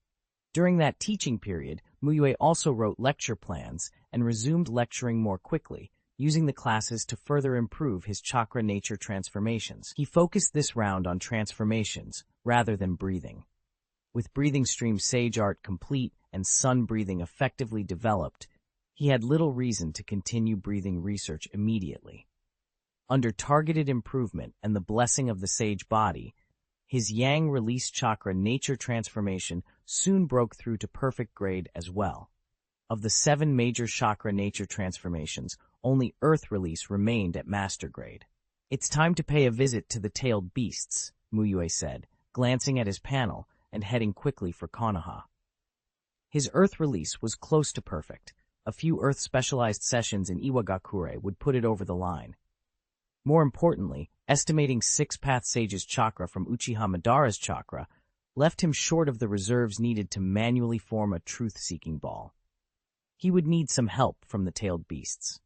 During that teaching period, Mu Yue also wrote lecture plans and resumed lecturing more quickly, using the classes to further improve his chakra nature transformations. He focused this round on transformations rather than breathing. With breathing stream sage art complete and sun breathing effectively developed, he had little reason to continue breathing research immediately. Under targeted improvement and the blessing of the sage body, his yang release chakra nature transformation soon broke through to perfect grade as well. Of the 7 major chakra nature transformations, only earth release remained at master grade. "It's time to pay a visit to the tailed beasts," Mu Yue said, glancing at his panel and heading quickly for Konoha. His earth release was close to perfect. A few earth-specialized sessions in Iwagakure would put it over the line. More importantly, estimating 6-path sage's chakra from Uchiha Madara's chakra left him short of the reserves needed to manually form a truth-seeking ball. He would need some help from the tailed beasts.